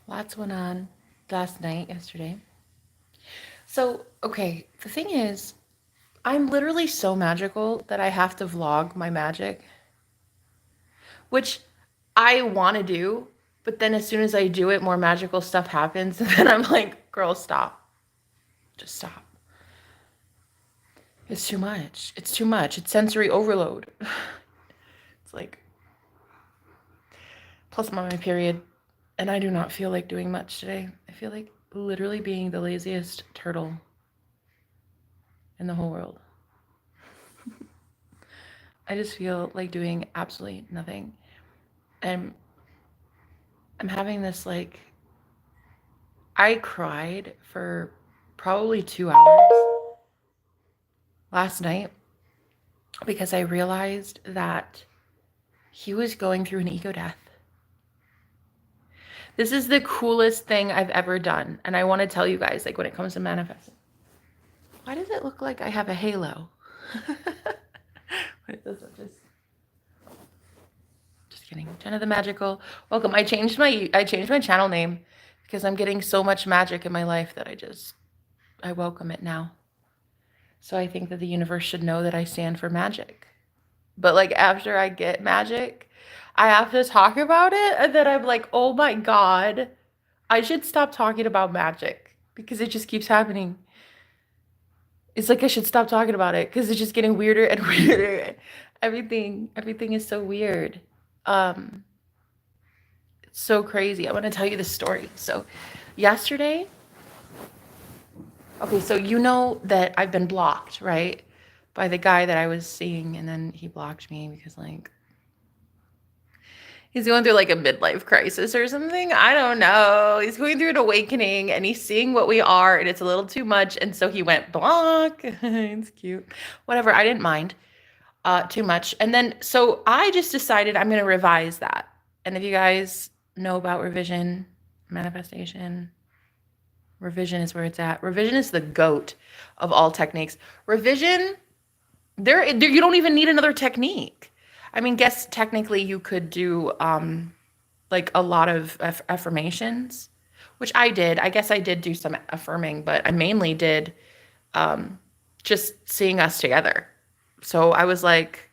Lots went on last night, yesterday. So, okay, the thing is, I'm literally so magical that I have to vlog my magic, which I want to do, but then as soon as I do it, more magical stuff happens. And then I'm like, girl, stop. Just stop. It's too much. It's too much. It's sensory overload. It's like, plus I'm on my period, and I do not feel like doing much today. I feel like literally being the laziest turtle in the whole world. I just feel like doing absolutely nothing. And I'm having this like, I cried for probably 2 hours last night because I realized that he was going through an ego death. This is the coolest thing I've ever done. And I want to tell you guys, like, when it comes to manifesting. Why does it look like I have a halo? It doesn't just kidding. Jenna the Magical. Welcome. I changed my channel name because I'm getting so much magic in my life that I welcome it now. So I think that the universe should know that I stand for magic. But like after I get magic, I have to talk about it, and then I'm like, "Oh my god, I should stop talking about magic because it just keeps happening." It's like I should stop talking about it because it's just getting weirder and weirder. Everything is so weird. Um, it's so crazy. I want to tell you the story. So, yesterday, okay, so you know that I've been blocked, right? By the guy that I was seeing, and then he blocked me because like he's going through like a midlife crisis or something. I don't know. He's going through an awakening and he's seeing what we are, and it's a little too much. And so he went block. It's cute. Whatever. I didn't mind too much. And then so I just decided I'm going to revise that. And if you guys know about revision, manifestation, revision is where it's at. Revision is the goat of all techniques. Revision, there you don't even need another technique. I mean, guess technically you could do like a lot of affirmations, which I did. I guess I did do some affirming, but I mainly did just seeing us together. So I was like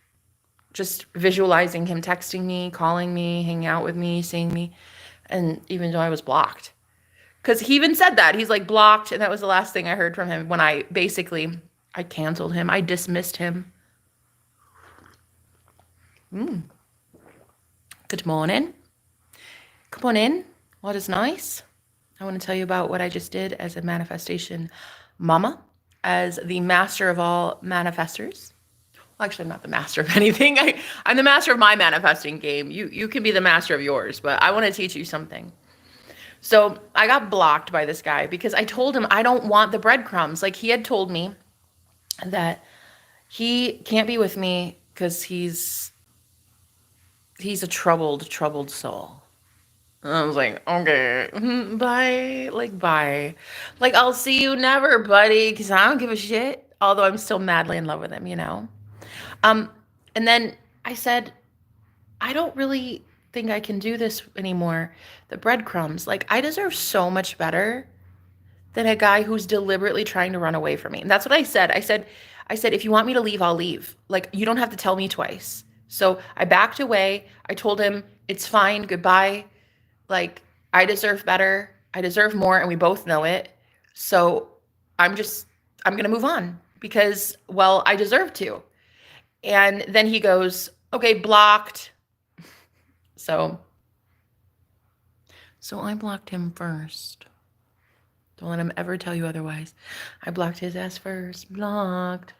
just visualizing him texting me, calling me, hanging out with me, seeing me, and even though I was blocked. Because he even said that. He's like blocked, and that was the last thing I heard from him when I canceled him. I dismissed him. Good morning. Come on in. What is nice? I want to tell you about what I just did as a manifestation mama, as the master of all manifestors. Well, actually, I'm not the master of anything. I'm the master of my manifesting game. You can be the master of yours, but I want to teach you something. So I got blocked by this guy because I told him I don't want the breadcrumbs. Like he had told me that he can't be with me because he's a troubled soul. And I was like, okay, bye. Like, bye. Like, I'll see you never, buddy, because I don't give a shit. Although I'm still madly in love with him, you know? Um, and then I said, I don't really think I can do this anymore. The breadcrumbs. Like, I deserve so much better than a guy who's deliberately trying to run away from me. And that's what I said. I said, if you want me to leave, I'll leave. Like, you don't have to tell me twice. So I backed away. I told him, it's fine, goodbye. Like, I deserve better. I deserve more, and we both know it. So I'm going to move on because, well, I deserve to. And then he goes, okay, blocked. So I blocked him first. Don't let him ever tell you otherwise. I blocked his ass first. Blocked.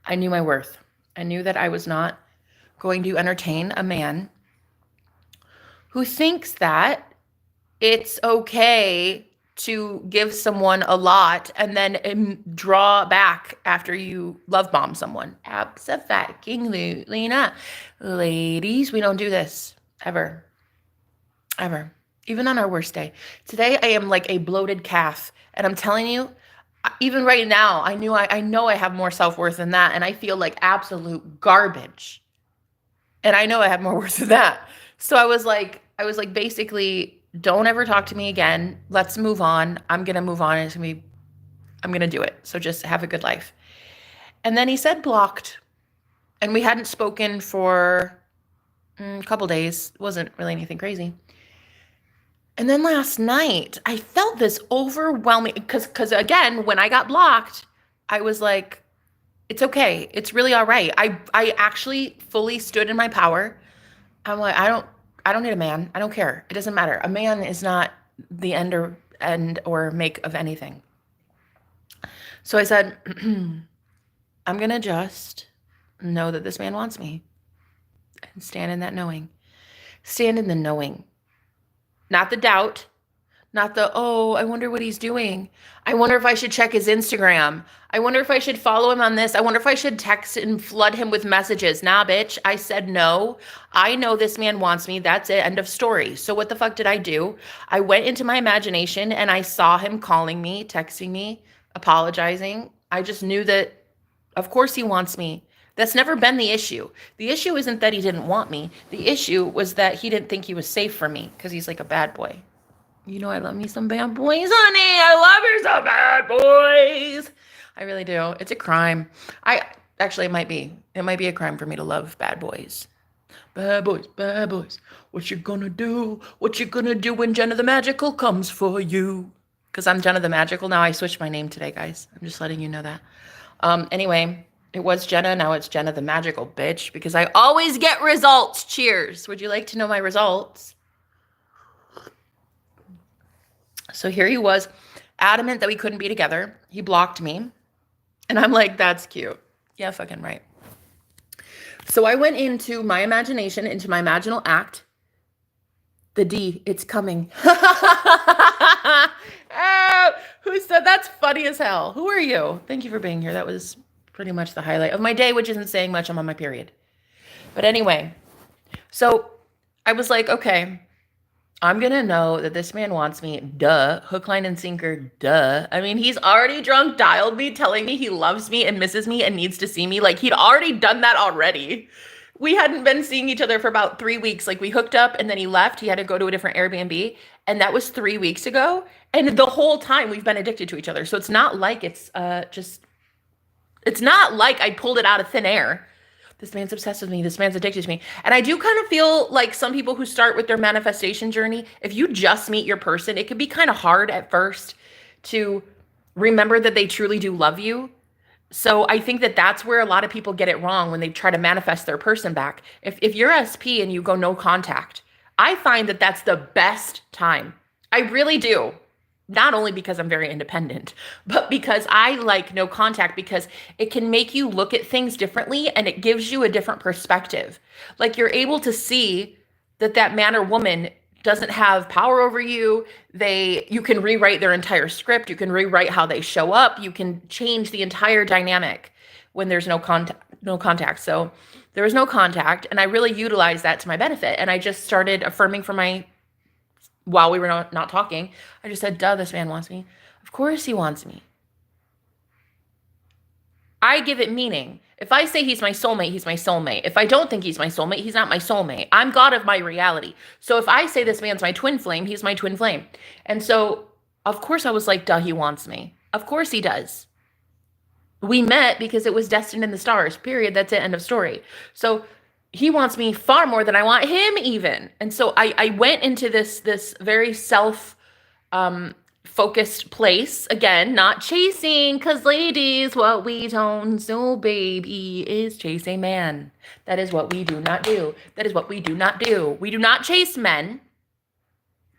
I knew my worth. I knew that I was not going to entertain a man who thinks that it's okay to give someone a lot and then draw back after you love bomb someone. Absolutely not. Ladies, we don't do this. Ever. Ever. Even on our worst day. Today, I am like a bloated calf. And I'm telling you, even right now, I know I have more self-worth than that. And I feel like absolute garbage. And I know I have more worth than that. So I was like, basically, don't ever talk to me again. Let's move on. I'm gonna move on. I'm gonna do it. So just have a good life. And then he said blocked, and we hadn't spoken for a couple days. It wasn't really anything crazy. And then last night, I felt this overwhelming because again, when I got blocked, I was like, it's okay. It's really all right. I actually fully stood in my power. I'm like, I don't need a man. I don't care. It doesn't matter. A man is not the end or make of anything. So I said, I'm gonna just know that this man wants me and stand in that knowing. Stand in the knowing. Not the doubt, not the, oh, I wonder what he's doing. I wonder if I should check his Instagram. I wonder if I should follow him on this. I wonder if I should text and flood him with messages. Nah, bitch. I said no. I know this man wants me. That's it. End of story. So what the fuck did I do? I went into my imagination and I saw him calling me, texting me, apologizing. I just knew that, of course, he wants me. That's never been the issue. The issue isn't that he didn't want me. The issue was that he didn't think he was safe for me because he's like a bad boy. You know, I love me some bad boys, honey. I love her some bad boys. I really do. It's a crime. It might be. It might be a crime for me to love bad boys. Bad boys, bad boys. What you gonna do? What you gonna do when Jenna the Magical comes for you? Because I'm Jenna the Magical now. I switched my name today, guys. I'm just letting you know that. Anyway, it was Jenna. Now it's Jenna the Magical, bitch. Because I always get results. Cheers. Would you like to know my results? So here he was, adamant that we couldn't be together. He blocked me. And I'm like, that's cute. Yeah, fucking right. So I went into my imagination, into my imaginal act. The D, it's coming. Oh, who said that's funny as hell? Who are you? Thank you for being here. That was pretty much the highlight of my day, which isn't saying much. I'm on my period. But anyway, so I was like, okay, I'm going to know that this man wants me. Duh. Hook, line, and sinker. Duh. I mean, he's already drunk dialed me, telling me he loves me and misses me and needs to see me. Like, he'd already done that already. We hadn't been seeing each other for about 3 weeks. Like, we hooked up and then he left. He had to go to a different Airbnb. And that was 3 weeks ago. And the whole time we've been addicted to each other. So it's not like it's not like I pulled it out of thin air. This man's obsessed with me. This man's addicted to me. And I do kind of feel like some people who start with their manifestation journey, if you just meet your person, it can be kind of hard at first to remember that they truly do love you. So I think that that's where a lot of people get it wrong when they try to manifest their person back. If you're SP and you go no contact, I find that that's the best time. I really do. Not only because I'm very independent, but because I like no contact, because it can make you look at things differently and it gives you a different perspective. Like, you're able to see that man or woman doesn't have power over you. You can rewrite their entire script. You can rewrite how they show up. You can change the entire dynamic when there's no contact. So there was no contact, and I really utilized that to my benefit. And I just started affirming while we were not talking. I just said, duh, this man wants me. Of course he wants me. I give it meaning. If I say he's my soulmate, he's my soulmate. If I don't think he's my soulmate, he's not my soulmate. I'm God of my reality. So if I say this man's my twin flame, he's my twin flame. And so, of course, I was like, duh, he wants me. Of course he does. We met because it was destined in the stars, period. That's it, end of story. So he wants me far more than I want him even. And so I went into this very focused place. Again, not chasing, because ladies, what we don't do, baby, is chase a man. That is what we do not do. That is what we do not do. We do not chase men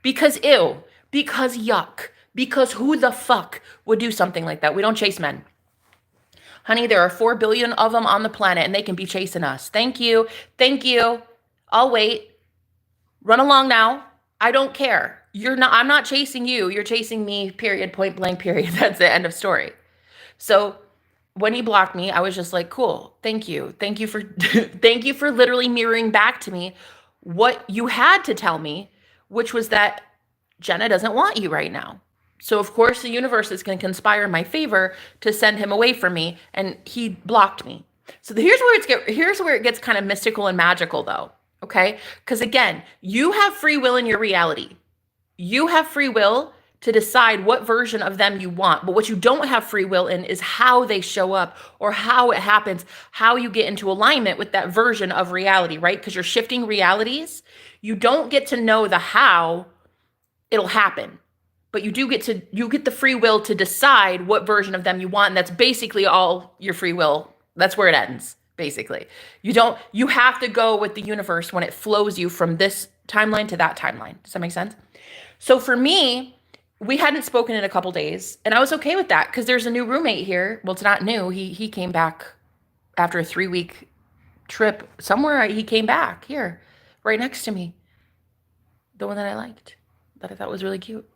because ew, because yuck, because who the fuck would do something like that? We don't chase men. Honey, there are 4 billion of them on the planet and they can be chasing us. Thank you. Thank you. I'll wait. Run along now. I don't care. I'm not chasing you. You're chasing me, period, point blank, period. That's the end of story. So when he blocked me, I was just like, cool. Thank you. Thank you for, thank you for literally mirroring back to me what you had to tell me, which was that Jenna doesn't want you right now. So of course the universe is going to conspire in my favor to send him away from me, and he blocked me. So here's where it gets kind of mystical and magical though. Okay? Because again, you have free will in your reality. You have free will to decide what version of them you want. But what you don't have free will in is how they show up or how it happens, how you get into alignment with that version of reality, right? Because you're shifting realities. You don't get to know the how it'll happen. But you get the free will to decide what version of them you want. And that's basically all your free will. That's where it ends, basically. You have to go with the universe when it flows you from this timeline to that timeline. Does that make sense? So for me, we hadn't spoken in a couple days, and I was okay with that because there's a new roommate here. Well, it's not new. He came back after a 3-week trip somewhere. He came back here, right next to me. The one that I liked, that I thought was really cute.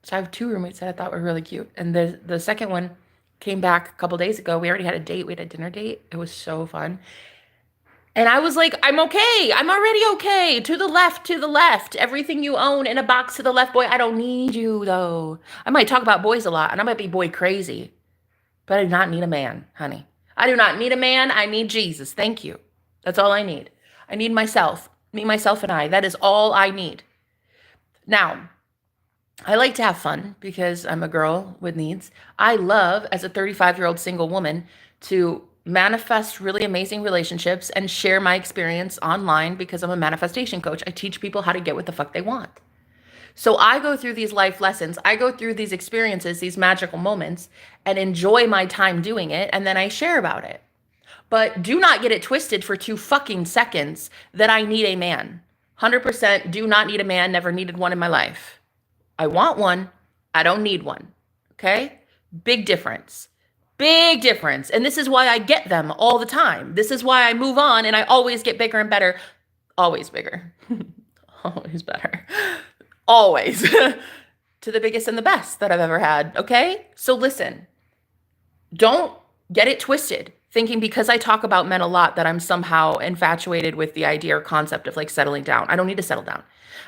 So I have 2 roommates that I thought were really cute, and the second one came back a couple days ago. We already had a date. We had a dinner date. It was so fun. And I was like, I'm okay. I'm already okay. To the left, to the left. Everything you own in a box to the left, boy. I don't need you, though. I might talk about boys a lot, and I might be boy crazy. But I do not need a man, honey. I do not need a man. I need Jesus. Thank you. That's all I need. I need myself. Me, myself, and I. That is all I need. Now, I like to have fun because I'm a girl with needs. I love, as a 35-year-old single woman, to manifest really amazing relationships and share my experience online because I'm a manifestation coach. I teach people how to get what the fuck they want. So I go through these life lessons. I go through these experiences, these magical moments, and enjoy my time doing it. And then I share about it. But do not get it twisted for 2 fucking seconds that I need a man. 100% do not need a man. Never needed one in my life. I want one. I don't need one. Okay? Big difference. Big difference. And this is why I get them all the time. This is why I move on and I always get bigger and better. Always bigger. Always better. Always. To the biggest and the best that I've ever had. Okay? So listen. Don't get it twisted, thinking because I talk about men a lot that I'm somehow infatuated with the idea or concept of like settling down. I don't need to settle down.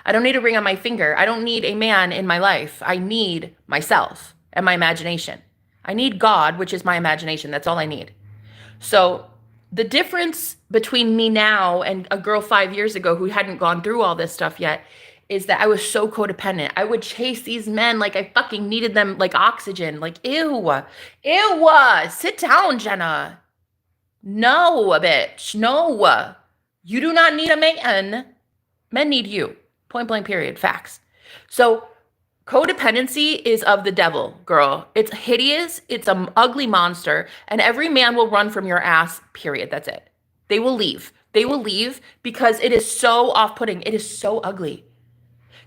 I don't need a ring on my finger. I don't need a man in my life. I need myself and my imagination. I need God, which is my imagination. That's all I need. So the difference between me now and a girl 5 years ago who hadn't gone through all this stuff yet is that I was so codependent. I would chase these men like I fucking needed them like oxygen. Like, ew. Sit down, Jenna. No, bitch. No. You do not need a man. Men need you. Point blank, period. Facts. So codependency is of the devil, girl. It's hideous. It's an ugly monster. And every man will run from your ass, period. That's it. They will leave. They will leave because it is so off-putting. It is so ugly.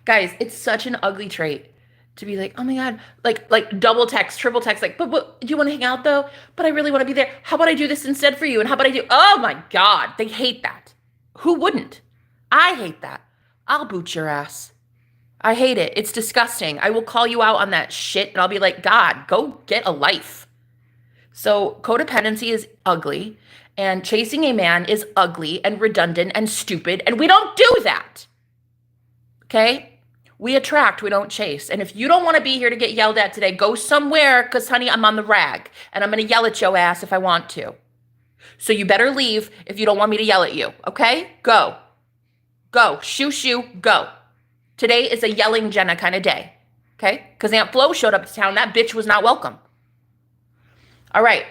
Guys, it's such an ugly trait to be like, oh my God, like double text, triple text, like, but do you want to hang out though? But I really want to be there. How about I do this instead for you? And how about I do, oh my God, they hate that. Who wouldn't? I hate that. I'll boot your ass. I hate it. It's disgusting. I will call you out on that shit and I'll be like, God, go get a life. So codependency is ugly and chasing a man is ugly and redundant and stupid. And we don't do that. Okay? We attract, we don't chase. And if you don't want to be here to get yelled at today, go somewhere because, honey, I'm on the rag and I'm going to yell at your ass if I want to. So you better leave if you don't want me to yell at you. Okay? Go. Go. Shoo, go. Today is a yelling Jenna kind of day. Okay? Because Aunt Flo showed up to town. That bitch was not welcome. All right.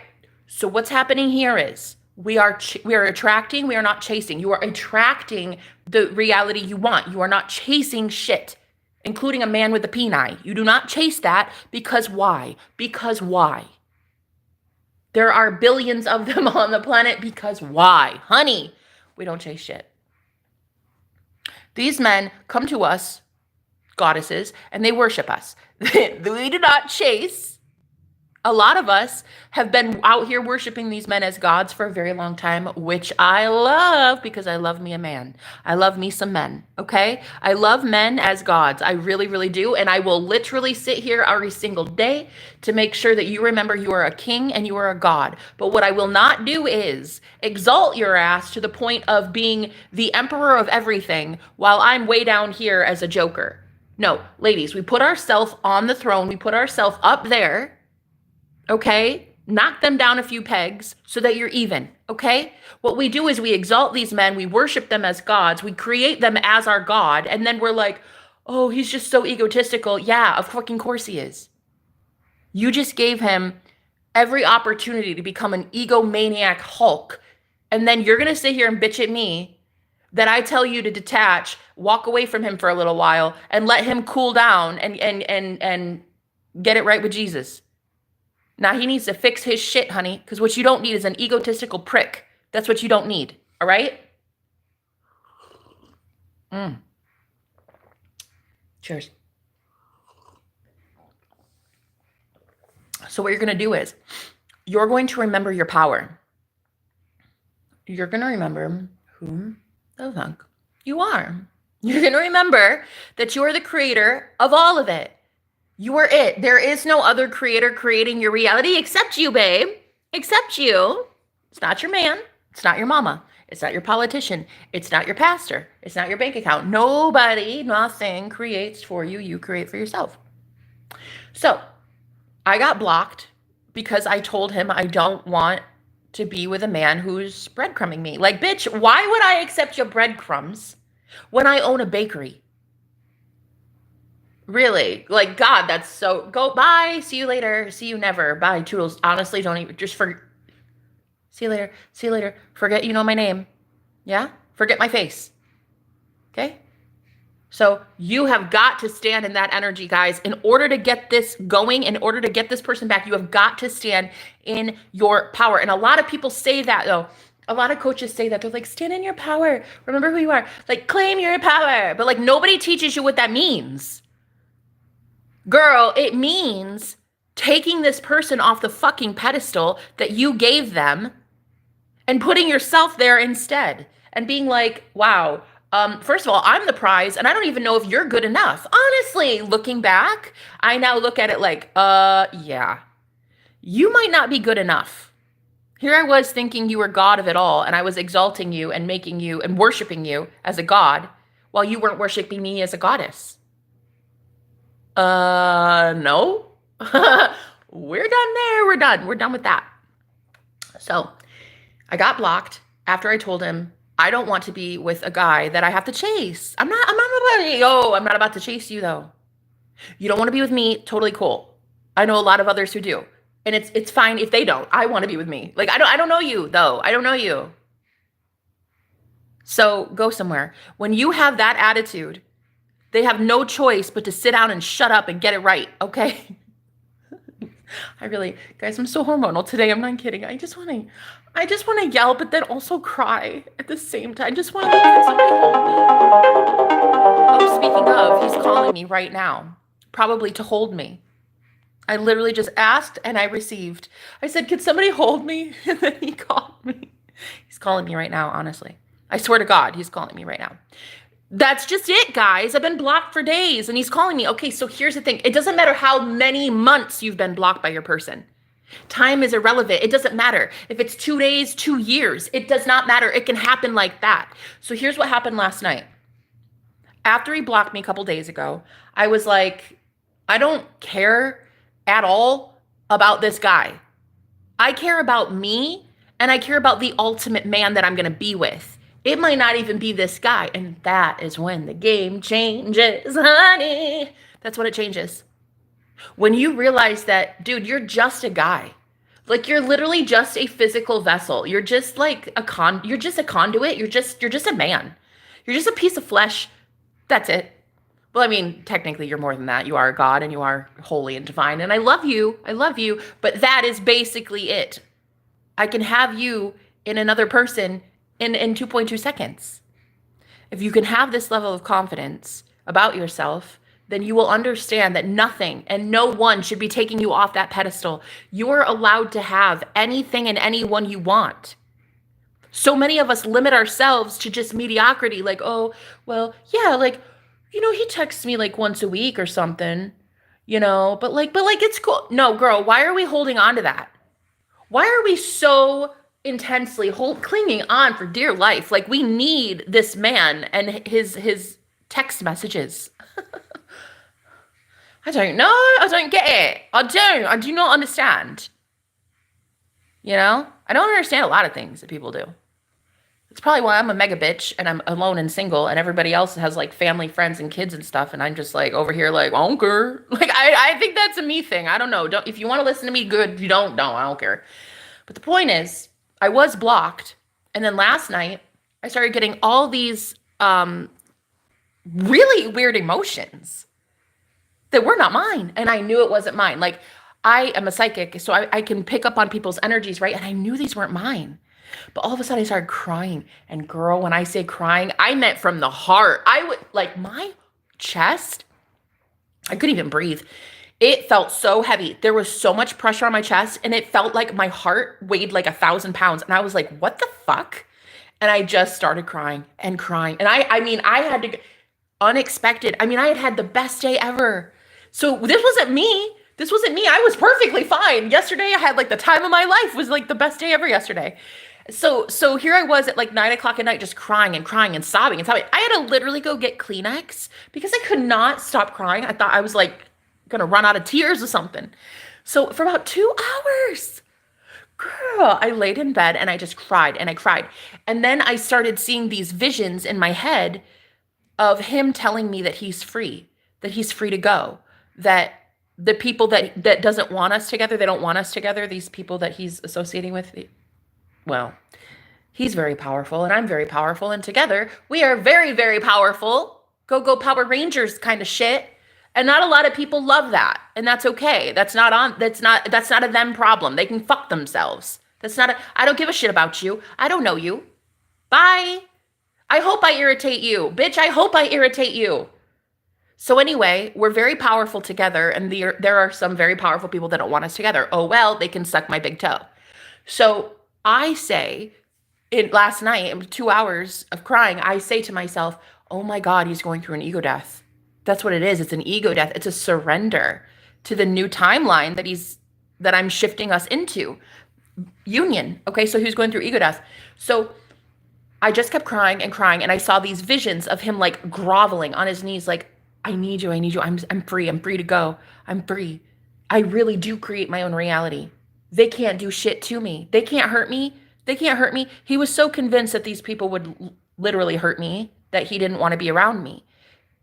So what's happening here is we are attracting. We are not chasing. You are attracting the reality you want. You are not chasing shit, including a man with a peni. You do not chase that because why? Because why? There are billions of them on the planet because why? Honey, we don't chase shit. These men come to us, goddesses, and they worship us. We do not chase. A lot of us have been out here worshiping these men as gods for a very long time, which I love because I love me a man. I love me some men, okay? I love men as gods. I really, really do. And I will literally sit here every single day to make sure that you remember you are a king and you are a god. But what I will not do is exalt your ass to the point of being the emperor of everything while I'm way down here as a joker. No, ladies, we put ourselves on the throne. We put ourselves up there. Okay? Knock them down a few pegs so that you're even, okay? What we do is we exalt these men, we worship them as gods, we create them as our God, and then we're like, oh, he's just so egotistical. Yeah, of fucking course he is. You just gave him every opportunity to become an egomaniac Hulk, and then you're gonna sit here and bitch at me that I tell you to detach, walk away from him for a little while, and let him cool down and get it right with Jesus. Now he needs to fix his shit, honey, because what you don't need is an egotistical prick. That's what you don't need, all right? Cheers. So what you're going to do is you're going to remember your power. You're going to remember who the fuck you are. You're going to remember that you are the creator of all of it. You are it. There is no other creator creating your reality except you, babe. Except you. It's not your man. It's not your mama. It's not your politician. It's not your pastor. It's not your bank account. Nobody, nothing creates for you. You create for yourself. So I got blocked because I told him I don't want to be with a man who's breadcrumbing me. Like, bitch, why would I accept your breadcrumbs when I own a bakery? Really? Like, God, that's so... Go, bye. See you later. See you never. Bye, toodles. Honestly, don't even... Just forget... See you later. See you later. Forget you know my name. Yeah? Forget my face. Okay? So you have got to stand in that energy, guys. In order to get this going, in order to get this person back, you have got to stand in your power. And a lot of people say that, though. A lot of coaches say that. They're like, stand in your power. Remember who you are. Like, claim your power. But, like, nobody teaches you what that means. Girl, it means taking this person off the fucking pedestal that you gave them and putting yourself there instead and being like, wow, first of all, I'm the prize and I don't even know if you're good enough. Honestly, looking back, I now look at it like, yeah, you might not be good enough. Here I was thinking you were God of it all, and I was exalting you and making you and worshiping you as a god while you weren't worshiping me as a goddess. No. We're done there. We're done. We're done with that. So I got blocked after I told him I don't want to be with a guy that I have to chase. I'm not about to chase you though. You don't want to be with me. Totally cool. I know a lot of others who do. And it's fine if they don't. I want to be with me. Like, I don't know you though. I don't know you. So go somewhere. When you have that attitude, they have no choice but to sit down and shut up and get it right, okay? Guys, I'm so hormonal today. I'm not kidding. I just want to yell, but then also cry at the same time. I just want to let somebody hold me. Oh, speaking of, he's calling me right now, probably to hold me. I literally just asked and I received. I said, could somebody hold me? And then he called me. He's calling me right now, honestly. I swear to God, he's calling me right now. That's just it, guys. I've been blocked for days and he's calling me. Okay, so here's the thing. It doesn't matter how many months you've been blocked by your person. Time is irrelevant. It doesn't matter. If it's 2 days, 2 years, it does not matter. It can happen like that. So here's what happened last night. After he blocked me a couple days ago, I was like, I don't care at all about this guy. I care about me and I care about the ultimate man that I'm going to be with. It might not even be this guy. And that is when the game changes, honey. That's when it changes. When you realize that, dude, you're just a guy. Like, you're literally just a physical vessel. You're just like you're just a conduit. You're just a man. You're just a piece of flesh. That's it. Well, I mean, technically you're more than that. You are a God and you are holy and divine. And I love you. I love you. But that is basically it. I can have you in another person in 2.2 seconds. If you can have this level of confidence about yourself, then you will understand that nothing and no one should be taking you off that pedestal. You are allowed to have anything and anyone you want. So many of us limit ourselves to just mediocrity. Like, oh, well, yeah, like, you know, he texts me like once a week or something, you know, but like, it's cool. No, girl, why are we holding on to that? Why are we so intensely clinging on for dear life? Like, we need this man and his text messages. I don't know. I don't get it. I do not understand. You know? I don't understand a lot of things that people do. It's probably why I'm a mega bitch and I'm alone and single and everybody else has like family, friends, and kids and stuff. And I'm just like over here like, I don't care. Like, I think that's a me thing. I don't know. Don't, if you want to listen to me, good. If you don't, I don't care. But the point is, I was blocked. And then last night, I started getting all these really weird emotions that were not mine. And I knew it wasn't mine. Like, I am a psychic, so I can pick up on people's energies, right? And I knew these weren't mine. But all of a sudden, I started crying. And girl, when I say crying, I meant from the heart. I would, like, my chest, I couldn't even breathe. It felt so heavy. There was so much pressure on my chest, and it felt like my heart weighed like 1,000 pounds. And I was like, what the fuck? And I just started crying and crying. And I mean, I had to, unexpected. I mean, I had the best day ever. So this wasn't me. This wasn't me. I was perfectly fine. Yesterday, I had like the time of my life. It was like the best day ever yesterday. So here I was at like 9 o'clock at night, just crying and crying and sobbing and sobbing. I had to literally go get Kleenex because I could not stop crying. I thought I was like gonna run out of tears or something. So for about 2 hours, girl, I laid in bed and I just cried and I cried. And then I started seeing these visions in my head of him telling me that he's free to go, that the people that doesn't want us together, they don't want us together, these people that he's associating with, well, he's very powerful and I'm very powerful, and together we are very, very powerful. Go Power Rangers kind of shit. And not a lot of people love that. And that's okay. That's not a them problem. They can fuck themselves. I don't give a shit about you. I don't know you. Bye. I hope I irritate you. Bitch, I hope I irritate you. So anyway, we're very powerful together, and there are some very powerful people that don't want us together. Oh, well, they can suck my big toe. So I say, last night, 2 hours of crying, I say to myself, oh my God, he's going through an ego death. That's what it is. It's an ego death. It's a surrender to the new timeline that I'm shifting us into. Union. Okay, so he's going through ego death. So I just kept crying and crying, and I saw these visions of him like groveling on his knees, like, I need you. I'm free to go. I'm free. I really do create my own reality. They can't do shit to me. They can't hurt me. He was so convinced that these people would literally hurt me that he didn't want to be around me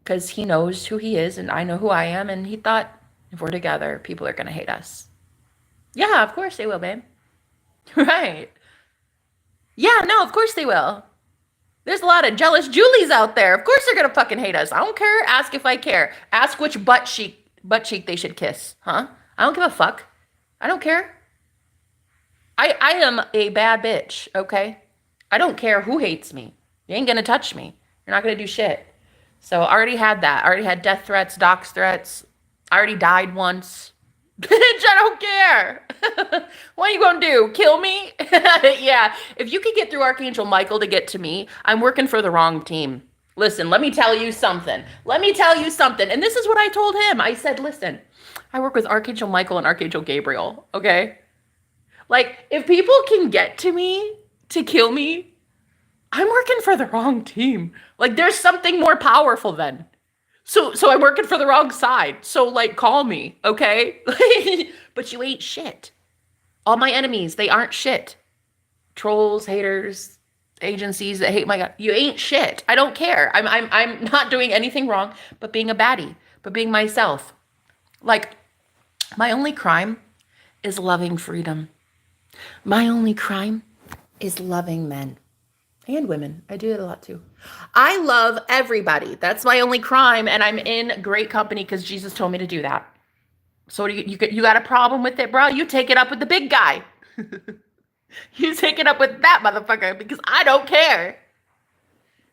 because he knows who he is and I know who I am. And he thought, if we're together, people are going to hate us. Yeah, of course they will, babe. Right. Yeah, no, of course they will. There's a lot of jealous Julies out there. Of course they're going to fucking hate us. I don't care. Ask if I care. Ask which butt cheek they should kiss. Huh? I don't give a fuck. I don't care. I am a bad bitch, okay? I don't care who hates me. You ain't going to touch me. You're not going to do shit. So I already had that. I already had death threats, dox threats. I already died once. Bitch, I don't care. What are you going to do? Kill me? Yeah. If you could get through Archangel Michael to get to me, I'm working for the wrong team. Listen, let me tell you something. And this is what I told him. I said, listen, I work with Archangel Michael and Archangel Gabriel, okay? Like, if people can get to me to kill me, I'm working for the wrong team. Like, there's something more powerful then. So I'm working for the wrong side. So, like, call me, okay? But you ain't shit. All my enemies, they aren't shit. Trolls, haters, agencies that hate my God. You ain't shit. I don't care. I'm not doing anything wrong but being a baddie, but being myself. Like, my only crime is loving freedom. My only crime is loving men. And women. I do it a lot too. I love everybody. That's my only crime. And I'm in great company because Jesus told me to do that. So you got a problem with it, bro? You take it up with the big guy. You take it up with that motherfucker because I don't care.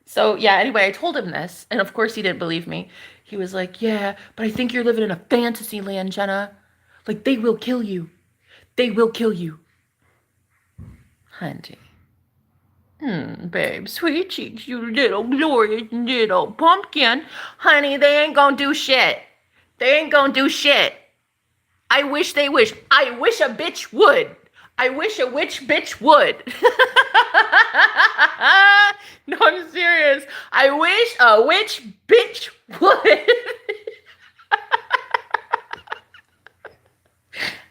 So yeah, anyway, I told him this. And of course he didn't believe me. He was like, yeah, but I think you're living in a fantasy land, Jenna. Like, they will kill you. They will kill you. Hunty. Babe, sweet cheeks, you little glorious little pumpkin. Honey, they ain't gonna do shit. I wish they wish. I wish a bitch would. I wish a witch bitch would. No, I'm serious. I wish a witch bitch would.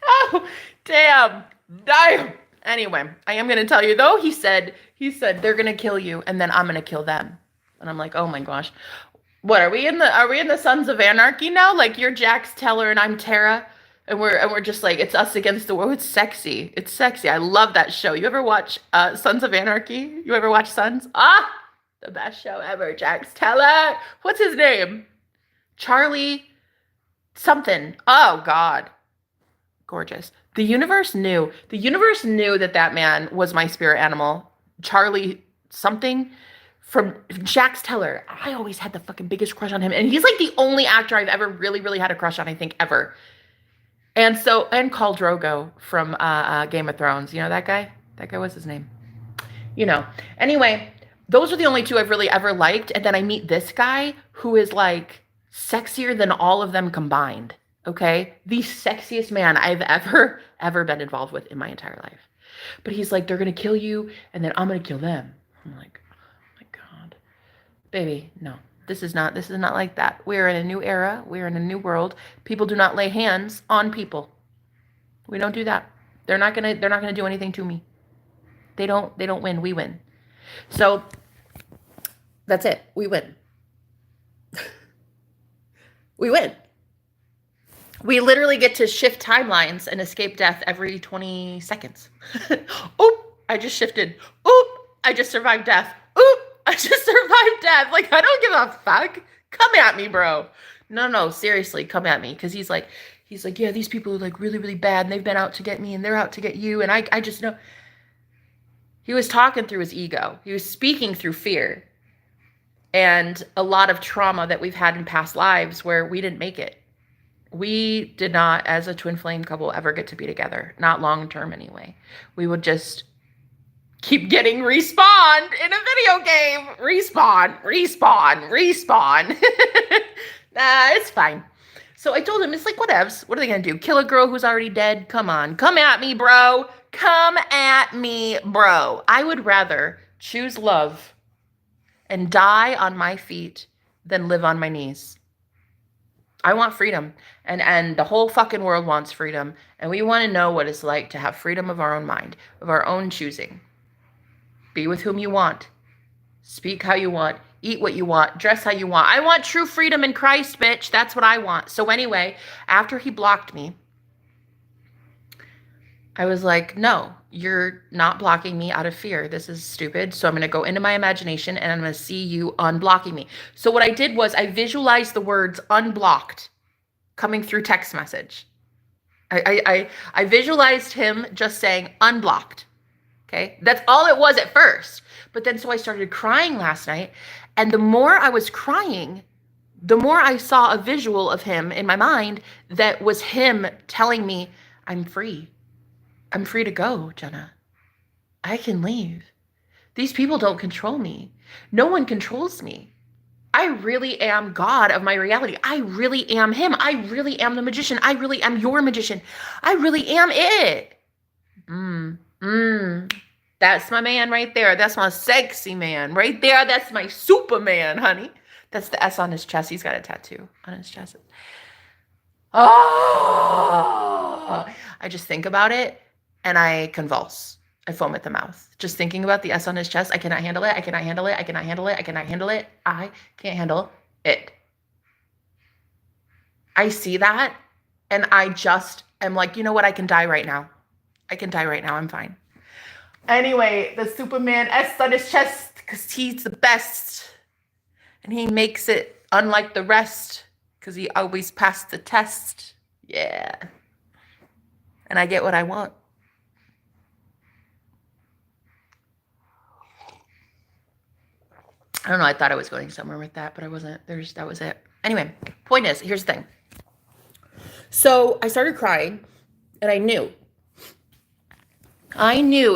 Oh, damn. Anyway, I am going to tell you though, he said they're going to kill you and then I'm going to kill them. And I'm like, "Oh my gosh. What are we in the Sons of Anarchy now? Like you're Jax Teller and I'm Tara and we're just like it's us against the world. It's sexy. It's sexy. I love that show. You ever watch Sons of Anarchy? You ever watch Sons? Ah, the best show ever. Jax Teller. What's his name? Charlie something. Oh God. Gorgeous. The universe knew. The universe knew that that man was my spirit animal. Charlie something from Jax Teller. I always had the fucking biggest crush on him. And he's like the only actor I've ever really, really had a crush on, I think, ever. And Khal Drogo from Game of Thrones. You know that guy? That guy, what's his name? You know. Anyway, those are the only two I've really ever liked. And then I meet this guy who is like sexier than all of them combined. Okay? The sexiest man I've ever been involved with in my entire life. But he's like, they're going to kill you, and then I'm going to kill them. I'm like, oh my God. Baby, no. This is not like that. We're in a new era. We're in a new world. People do not lay hands on people. We don't do that. They're not going to do anything to me. They don't win. We win. So that's it. We win. We win. We literally get to shift timelines and escape death every 20 seconds. Oop, I just shifted. Oop, I just survived death. Oop, I just survived death. Like, I don't give a fuck. Come at me, bro. No, seriously, come at me. Because he's like, yeah, these people are like really, really bad. And they've been out to get me and they're out to get you. And I just know. He was talking through his ego. He was speaking through fear. And a lot of trauma that we've had in past lives where we didn't make it. We did not, as a twin flame couple, ever get to be together. Not long term, anyway. We would just keep getting respawned in a video game. Respawn. Nah, it's fine. So I told him, it's like, whatevs. What are they going to do? Kill a girl who's already dead? Come on. Come at me, bro. Come at me, bro. I would rather choose love and die on my feet than live on my knees. I want freedom, and the whole fucking world wants freedom, and we want to know what it's like to have freedom of our own mind, of our own choosing. Be with whom you want. Speak how you want. Eat what you want. Dress how you want. I want true freedom in Christ, bitch. That's what I want. So anyway, after he blocked me, I was like, no, you're not blocking me out of fear. This is stupid. So I'm going to go into my imagination and I'm going to see you unblocking me. So what I did was I visualized the words unblocked coming through text message. I visualized him just saying unblocked. Okay. That's all it was at first. But then so I started crying last night. And the more I was crying, the more I saw a visual of him in my mind that was him telling me, I'm free. I'm free to go, Jenna. I can leave. These people don't control me. No one controls me. I really am God of my reality. I really am him. I really am the magician. I really am your magician. I really am it. That's my man right there. That's my sexy man right there. That's my Superman, honey. That's the S on his chest. He's got a tattoo on his chest. Oh, I just think about it. And I convulse. I foam at the mouth. Just thinking about the S on his chest. I cannot handle it. I cannot handle it. I cannot handle it. I cannot handle it. I can't handle it. I see that. And I just am like, you know what? I can die right now. I can die right now. I'm fine. Anyway, the Superman S on his chest. Because he's the best. And he makes it unlike the rest. Because he always passed the test. Yeah. And I get what I want. I don't know. I thought I was going somewhere with that, but I wasn't. That was it. Anyway, point is, here's the thing. So I started crying, and I knew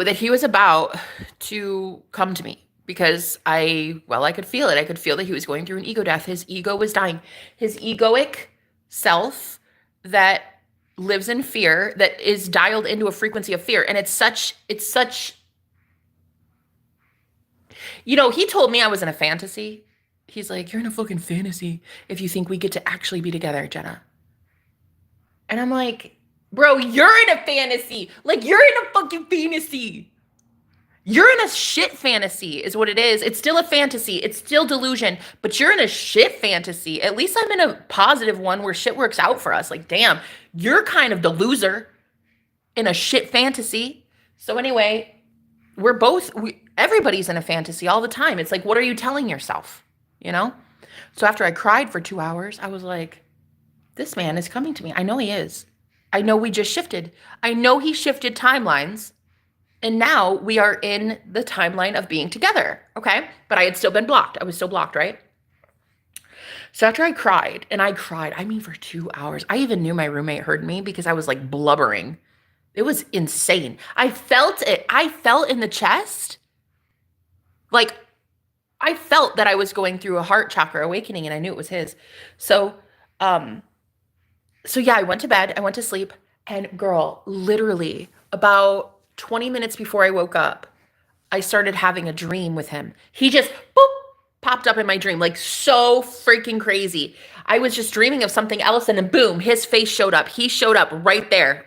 that he was about to come to me because I could feel it. I could feel that he was going through an ego death. His ego was dying. His egoic self that lives in fear, that is dialed into a frequency of fear. And it's such, you know, he told me I was in a fantasy. He's like, you're in a fucking fantasy if you think we get to actually be together, Jenna. And I'm like, Bro, you're in a fantasy. Like, you're in a fucking fantasy. You're in a shit fantasy, is what it is. It's still a fantasy. It's still delusion, but you're in a shit fantasy. At least I'm in a positive one where shit works out for us. Like, damn, you're kind of the loser in a shit fantasy. So, anyway, everybody's in a fantasy all the time. It's like, what are you telling yourself? You know? So, after I cried for 2 hours, I was like, this man is coming to me. I know he is. I know we just shifted. I know he shifted timelines. And now we are in the timeline of being together, okay? But I had still been blocked. I was still blocked, right? So after I cried, I mean, for 2 hours, I even knew my roommate heard me because I was like blubbering. It was insane. I felt it. I felt in the chest. Like, I felt that I was going through a heart chakra awakening, and I knew it was his. So yeah, I went to bed. I went to sleep. And girl, literally about 20 minutes before I woke up, I started having a dream with him. He just boop popped up in my dream, like so freaking crazy. I was just dreaming of something else, and then boom, his face showed up. He showed up right there,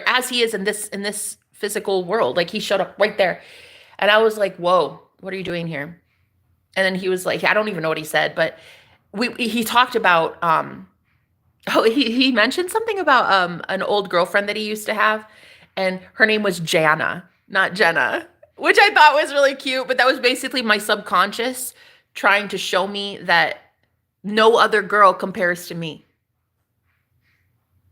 as he is in this physical world. Like, he showed up right there. And I was like, whoa, what are you doing here? And then he was like, I don't even know what he said, but he talked about he mentioned something about an old girlfriend that he used to have. And her name was Jana, not Jenna, which I thought was really cute. But that was basically my subconscious trying to show me that no other girl compares to me.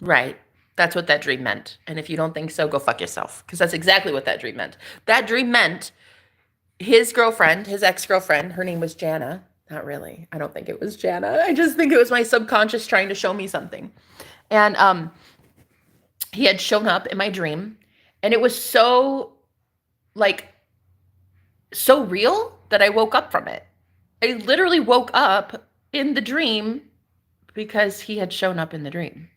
Right. That's what that dream meant. And if you don't think so, go fuck yourself. Because that's exactly what that dream meant. That dream meant his girlfriend, his ex-girlfriend, her name was Jana. Not really. I don't think it was Jana. I just think it was my subconscious trying to show me something. And he had shown up in my dream, and it was so real that I woke up from it. I literally woke up in the dream because he had shown up in the dream.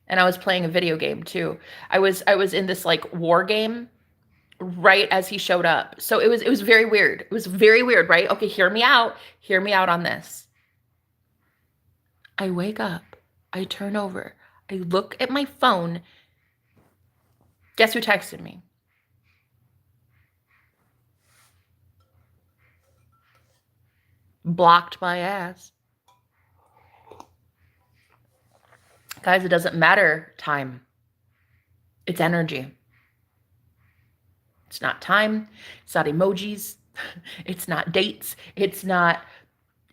And I was playing a video game too. I was in this like war game right as he showed up. So it was very weird. It was very weird, right? Okay, hear me out. Hear me out on this. I wake up, I turn over, I look at my phone. Guess who texted me? Blocked my ass. Guys, it doesn't matter time. It's energy. It's not time. It's not emojis. It's not dates. It's not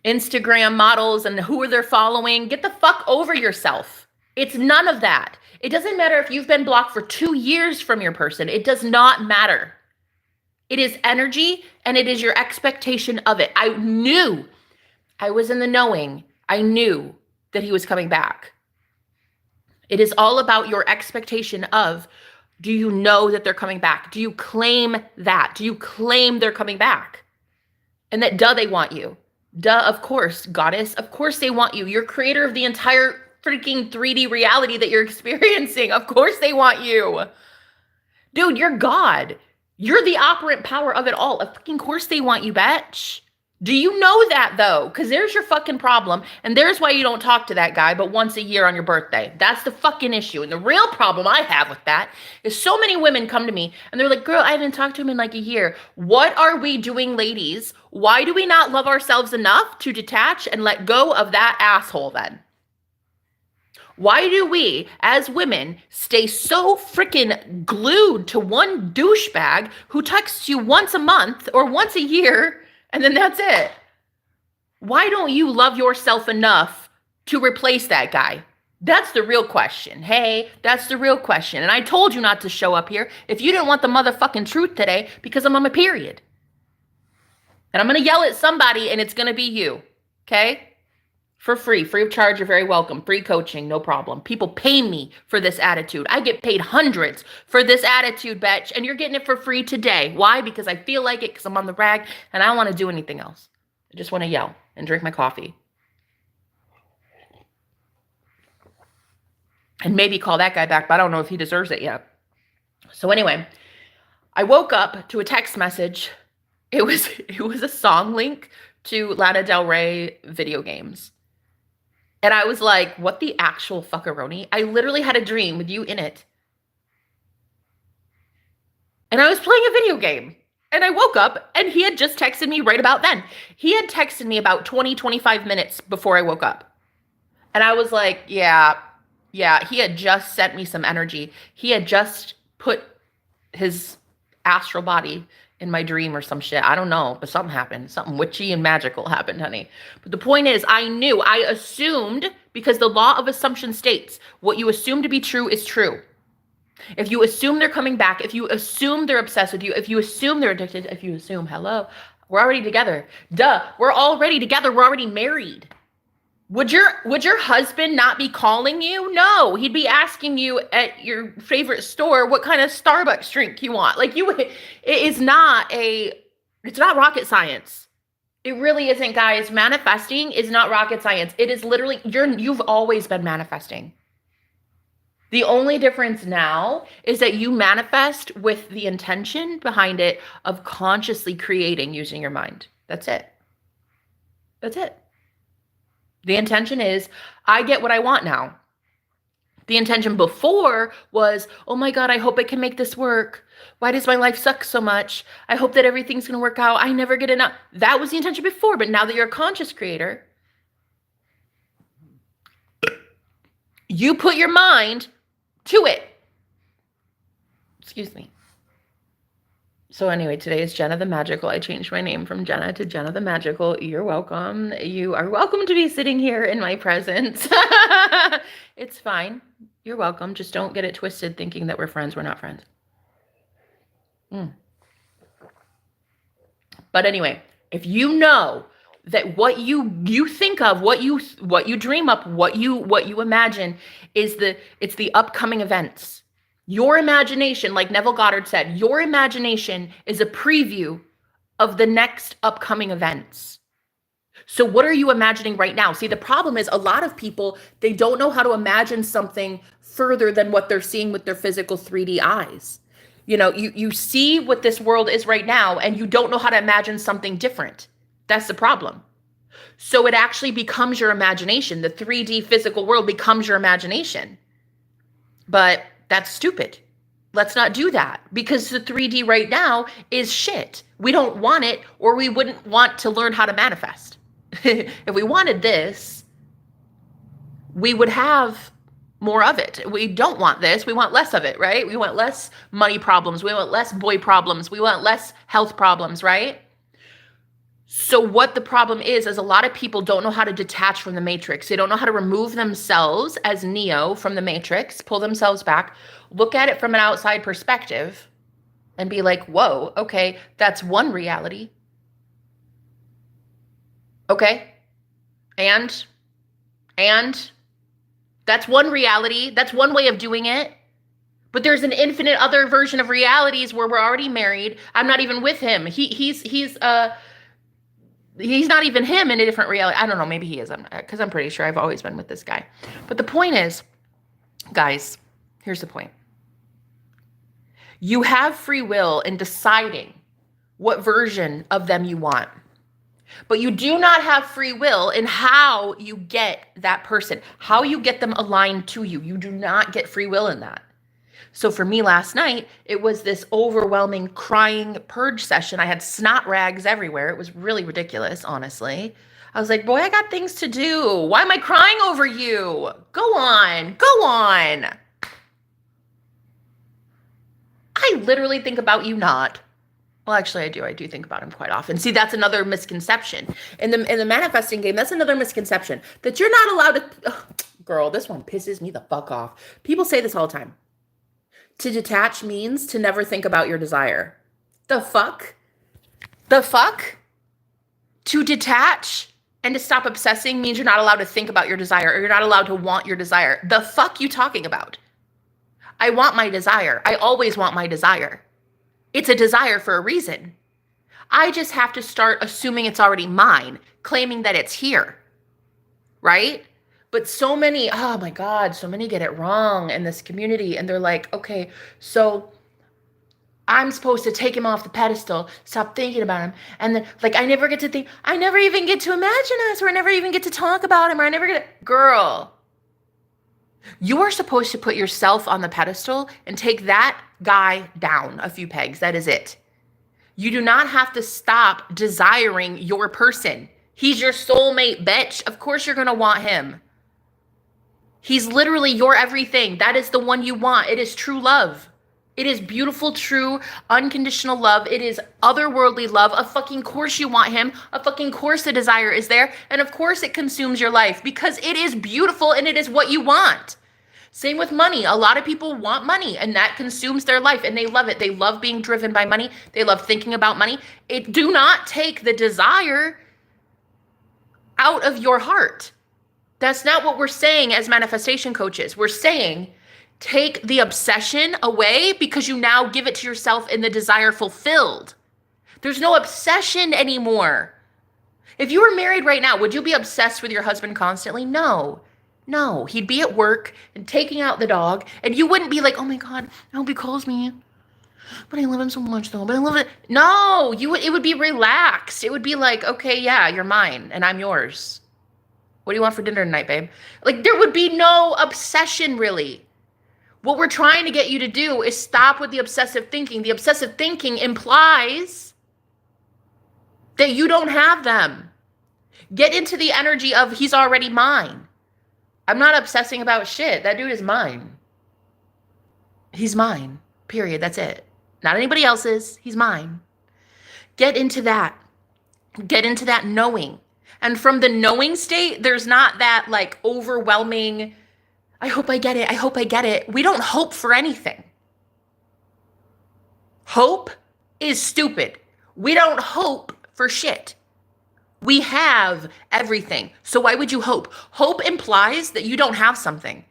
Instagram models and who are they following. Get the fuck over yourself. It's none of that. It doesn't matter if you've been blocked for 2 years from your person. It does not matter. It is energy, and it is your expectation of it. I knew. I was in the knowing. I knew that he was coming back. It is all about your expectation of, do you know that they're coming back? Do you claim that? Do you claim they're coming back? And that, duh, they want you. Duh, of course, goddess. Of course they want you. You're creator of the entire freaking 3D reality that you're experiencing. Of course they want you. Dude, you're God. You're the operant power of it all. Of fucking course they want you, bitch. Do you know that, though? Because there's your fucking problem. And there's why you don't talk to that guy but once a year on your birthday. That's the fucking issue. And the real problem I have with that is so many women come to me and they're like, girl, I haven't talked to him in like a year. What are we doing, ladies? Why do we not love ourselves enough to detach and let go of that asshole then? Why do we, as women, stay so freaking glued to one douchebag who texts you once a month or once a year, and then that's it? Why don't you love yourself enough to replace that guy? That's the real question. Hey, that's the real question. And I told you not to show up here if you didn't want the motherfucking truth today, because I'm on my period. And I'm going to yell at somebody, and it's going to be you. Okay? For free of charge, you're very welcome. Free coaching, no problem. People pay me for this attitude. I get paid hundreds for this attitude, bitch, and you're getting it for free today. Why? Because I feel like it, because I'm on the rag, and I don't want to do anything else. I just want to yell and drink my coffee. And maybe call that guy back, but I don't know if he deserves it yet. So anyway, I woke up to a text message. It was a song link to Lana Del Rey video games. And I was like, what the actual fuckaroni? I literally had a dream with you in it. And I was playing a video game. And I woke up and he had just texted me right about then. He had texted me about 20, 25 minutes before I woke up. And I was like, yeah, he had just sent me some energy. He had just put his astral body in my dream or some shit. I don't know, but something happened. Something witchy and magical happened, honey. But the point is, I assumed, because the law of assumption states what you assume to be true is true. If you assume they're coming back, if you assume they're obsessed with you, if you assume they're addicted, if you assume, hello, we're already together. Duh, we're already together. We're already married. Would your husband not be calling you? No, he'd be asking you at your favorite store what kind of Starbucks drink you want. Like it's not rocket science. It really isn't, guys. Manifesting is not rocket science. It is literally you've always been manifesting. The only difference now is that you manifest with the intention behind it of consciously creating using your mind. That's it. That's it. The intention is, I get what I want now. The intention before was, oh my God, I hope I can make this work. Why does my life suck so much? I hope that everything's going to work out. I never get enough. That was the intention before. But now that you're a conscious creator, you put your mind to it. Excuse me. So anyway, today is Jenna the Magical. I changed my name from Jenna to Jenna the Magical. You're welcome. You are welcome to be sitting here in my presence. It's fine. You're welcome. Just don't get it twisted thinking that we're friends. We're not friends. But anyway, if you know that what you think of, what you dream up, what you imagine it's the upcoming events. Your imagination, like Neville Goddard said, your imagination is a preview of the next upcoming events. So what are you imagining right now? See, the problem is a lot of people, they don't know how to imagine something further than what they're seeing with their physical 3D eyes. You know, you see what this world is right now, and you don't know how to imagine something different. That's the problem. So it actually becomes your imagination. The 3D physical world becomes your imagination. But that's stupid. Let's not do that, because the 3D right now is shit. We don't want it, or we wouldn't want to learn how to manifest. If we wanted this, we would have more of it. We don't want this. We want less of it, right? We want less money problems. We want less boy problems. We want less health problems, right? So what the problem is a lot of people don't know how to detach from the matrix. They don't know how to remove themselves as Neo from the matrix, pull themselves back, look at it from an outside perspective, and be like, whoa, okay, that's one reality. Okay. And that's one reality. That's one way of doing it. But there's an infinite other version of realities where we're already married. I'm not even with him. He's not even him in a different reality. I don't know. Maybe he is. Because I'm pretty sure I've always been with this guy. But the point is, guys, here's the point. You have free will in deciding what version of them you want. But you do not have free will in how you get that person, how you get them aligned to you. You do not get free will in that. So for me last night, it was this overwhelming crying purge session. I had snot rags everywhere. It was really ridiculous, honestly. I was like, boy, I got things to do. Why am I crying over you? Go on. I literally think about you not. Well, actually, I do. I do think about him quite often. See, that's another misconception. In the manifesting game, that's another misconception. That you're not allowed to... Oh, girl, this one pisses me the fuck off. People say this all the time. To detach means to never think about your desire. The fuck? The fuck? To detach and to stop obsessing means you're not allowed to think about your desire, or you're not allowed to want your desire. The fuck you talking about? I want my desire. I always want my desire. It's a desire for a reason. I just have to start assuming it's already mine, claiming that it's here, right? But so many, oh my God, so many get it wrong in this community. And they're like, okay, so I'm supposed to take him off the pedestal, stop thinking about him. And then like, I never get to think, I never even get to imagine us, or I never even get to talk about him, or I never get, girl, You are supposed to put yourself on the pedestal and take that guy down a few pegs. That is it. You do not have to stop desiring your person. He's your soulmate, bitch. Of course you're going to want him. He's literally your everything. That is the one you want. It is true love. It is beautiful, true, unconditional love. It is otherworldly love. Of fucking course you want him. Of fucking course the desire is there. And of course it consumes your life because it is beautiful and it is what you want. Same with money. A lot of people want money and that consumes their life and they love it. They love being driven by money. They love thinking about money. Do not take the desire out of your heart. That's not what we're saying as manifestation coaches. We're saying take the obsession away because you now give it to yourself in the desire fulfilled. There's no obsession anymore. If you were married right now, would you be obsessed with your husband constantly? No. No, he'd be at work and taking out the dog, and you wouldn't be like, oh my God, I hope he calls me. But I love him so much though, but I love it. No, it would be relaxed. It would be like, okay, yeah, you're mine and I'm yours. What do you want for dinner tonight, babe? Like there would be no obsession really. What we're trying to get you to do is stop with the obsessive thinking. The obsessive thinking implies that you don't have them. Get into the energy of he's already mine. I'm not obsessing about shit. That dude is mine. He's mine. Period. That's it. Not anybody else's. He's mine. Get into that. Get into that knowing. And from the knowing state, there's not that like overwhelming, I hope I get it. I hope I get it. We don't hope for anything. Hope is stupid. We don't hope for shit. We have everything. So why would you hope? Hope implies that you don't have something.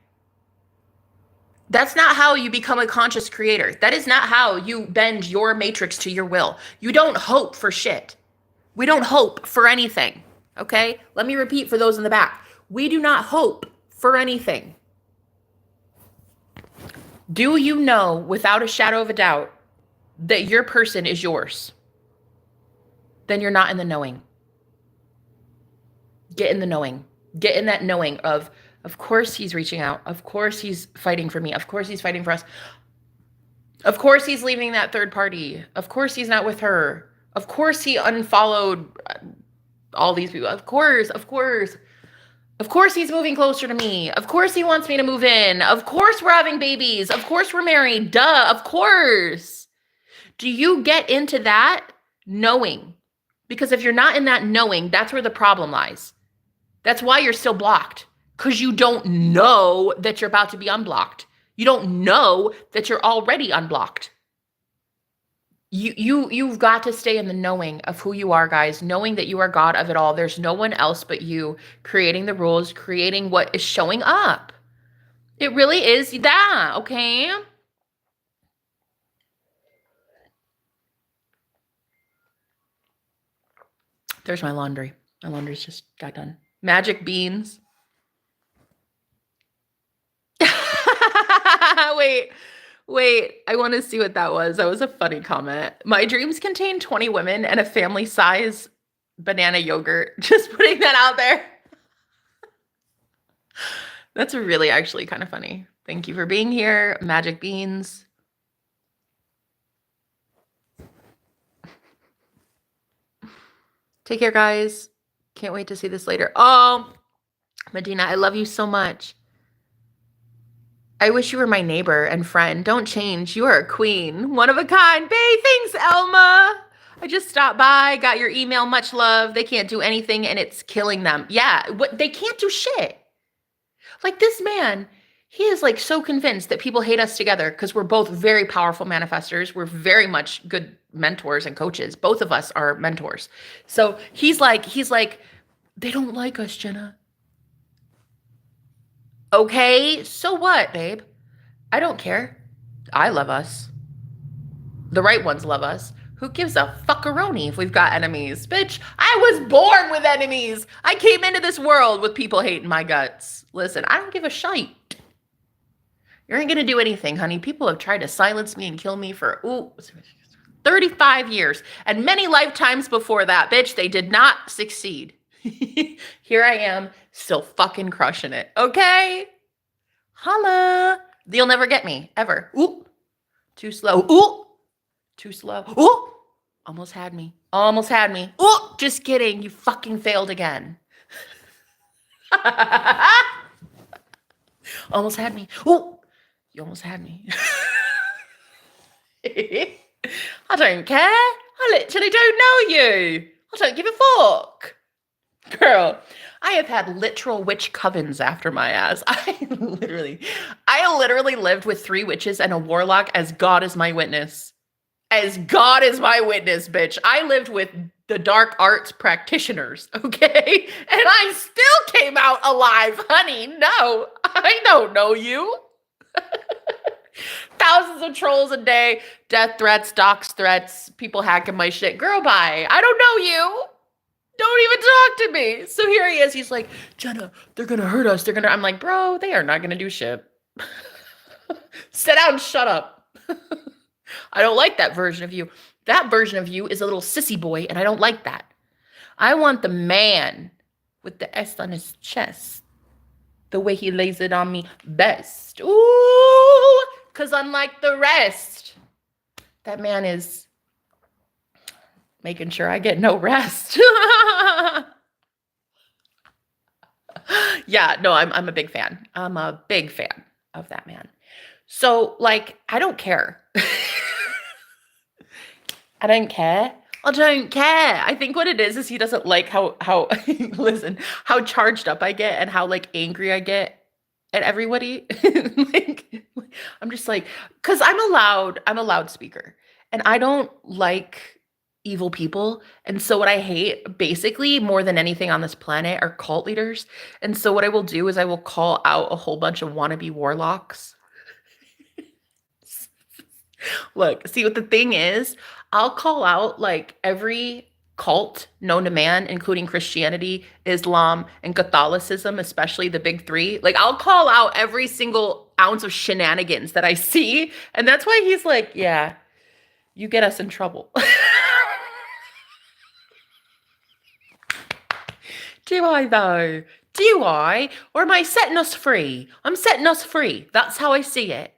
That's not how you become a conscious creator. That is not how you bend your matrix to your will. You don't hope for shit. We don't hope for anything. Okay? Let me repeat for those in the back. We do not hope for anything. Do you know without a shadow of a doubt that your person is yours? Then you're not in the knowing. Get in the knowing. Get in that knowing of course he's reaching out. Of course he's fighting for me. Of course he's fighting for us. Of course he's leaving that third party. Of course he's not with her. Of course he unfollowed all these people. Of course. Of course he's moving closer to me. Of course he wants me to move in. Of course we're having babies. Of course we're married. Duh. Of course. Do you get into that knowing? Because if you're not in that knowing, that's where the problem lies. That's why you're still blocked. Because you don't know that you're about to be unblocked. You don't know that you're already unblocked. You've got to stay in the knowing of who you are, guys. Knowing that you are God of it all. There's no one else but you creating the rules, creating what is showing up. It really is that, okay? There's my laundry. My laundry's just got done. Magic beans. Wait. I want to see what that was. That was a funny comment. My dreams contain 20 women and a family size banana yogurt. Just putting that out there. That's really actually kind of funny. Thank you for being here. Magic beans. Take care, guys. Can't wait to see this later. Oh, Medina, I love you so much. I wish you were my neighbor and friend. Don't change. You are a queen. One of a kind. Babe, thanks, Elma. I just stopped by, got your email. Much love. They can't do anything and it's killing them. Yeah, they can't do shit. Like this man, he is like so convinced that people hate us together because we're both very powerful manifestors. We're very much good mentors and coaches. Both of us are mentors. So he's like, they don't like us, Jenna. Okay, so what, babe? I don't care. I love us. The right ones love us. Who gives a fuckaroni if we've got enemies? Bitch, I was born with enemies. I came into this world with people hating my guts. Listen, I don't give a shite. You ain't gonna do anything, honey. People have tried to silence me and kill me for 35 years. And many lifetimes before that, bitch, they did not succeed. Here I am, still fucking crushing it, okay? Holla. You'll never get me, ever. Ooh, too slow. Ooh, too slow. Ooh, almost had me. Almost had me. Ooh, just kidding. You fucking failed again. Almost had me. Ooh, you almost had me. I don't care. I literally don't know you. I don't give a fuck. Girl, I have had literal witch covens after my ass. I literally lived with 3 witches and a warlock as God is my witness. As God is my witness, bitch. I lived with the dark arts practitioners, okay? And I still came out alive, honey. No, I don't know you. Thousands of trolls a day, death threats, dox threats, people hacking my shit. Girl, bye. I don't know you. Don't even talk to me. So here he is. He's like, Jenna, they're going to hurt us. I'm like, bro, they are not going to do shit. Sit down and shut up. I don't like that version of you. That version of you is a little sissy boy, and I don't like that. I want the man with the S on his chest. The way he lays it on me best. Ooh, because unlike the rest, that man is making sure I get no rest. Yeah, no, I'm a big fan. I'm a big fan of that man. So, like, I don't care. I don't care. I don't care. I think what it is he doesn't like how listen, how charged up I get and how like angry I get at everybody. Like I'm just like, because I'm a loudspeaker and I don't like evil people. And so what I hate basically more than anything on this planet are cult leaders. And so what I will do is I will call out a whole bunch of wannabe warlocks. Look, see what the thing is? I'll call out like every cult known to man, including Christianity, Islam, and Catholicism, especially the big 3. Like I'll call out every single ounce of shenanigans that I see. And that's why he's like, yeah, you get us in trouble. Do I though? Do I? Or am I setting us free? I'm setting us free. That's how I see it.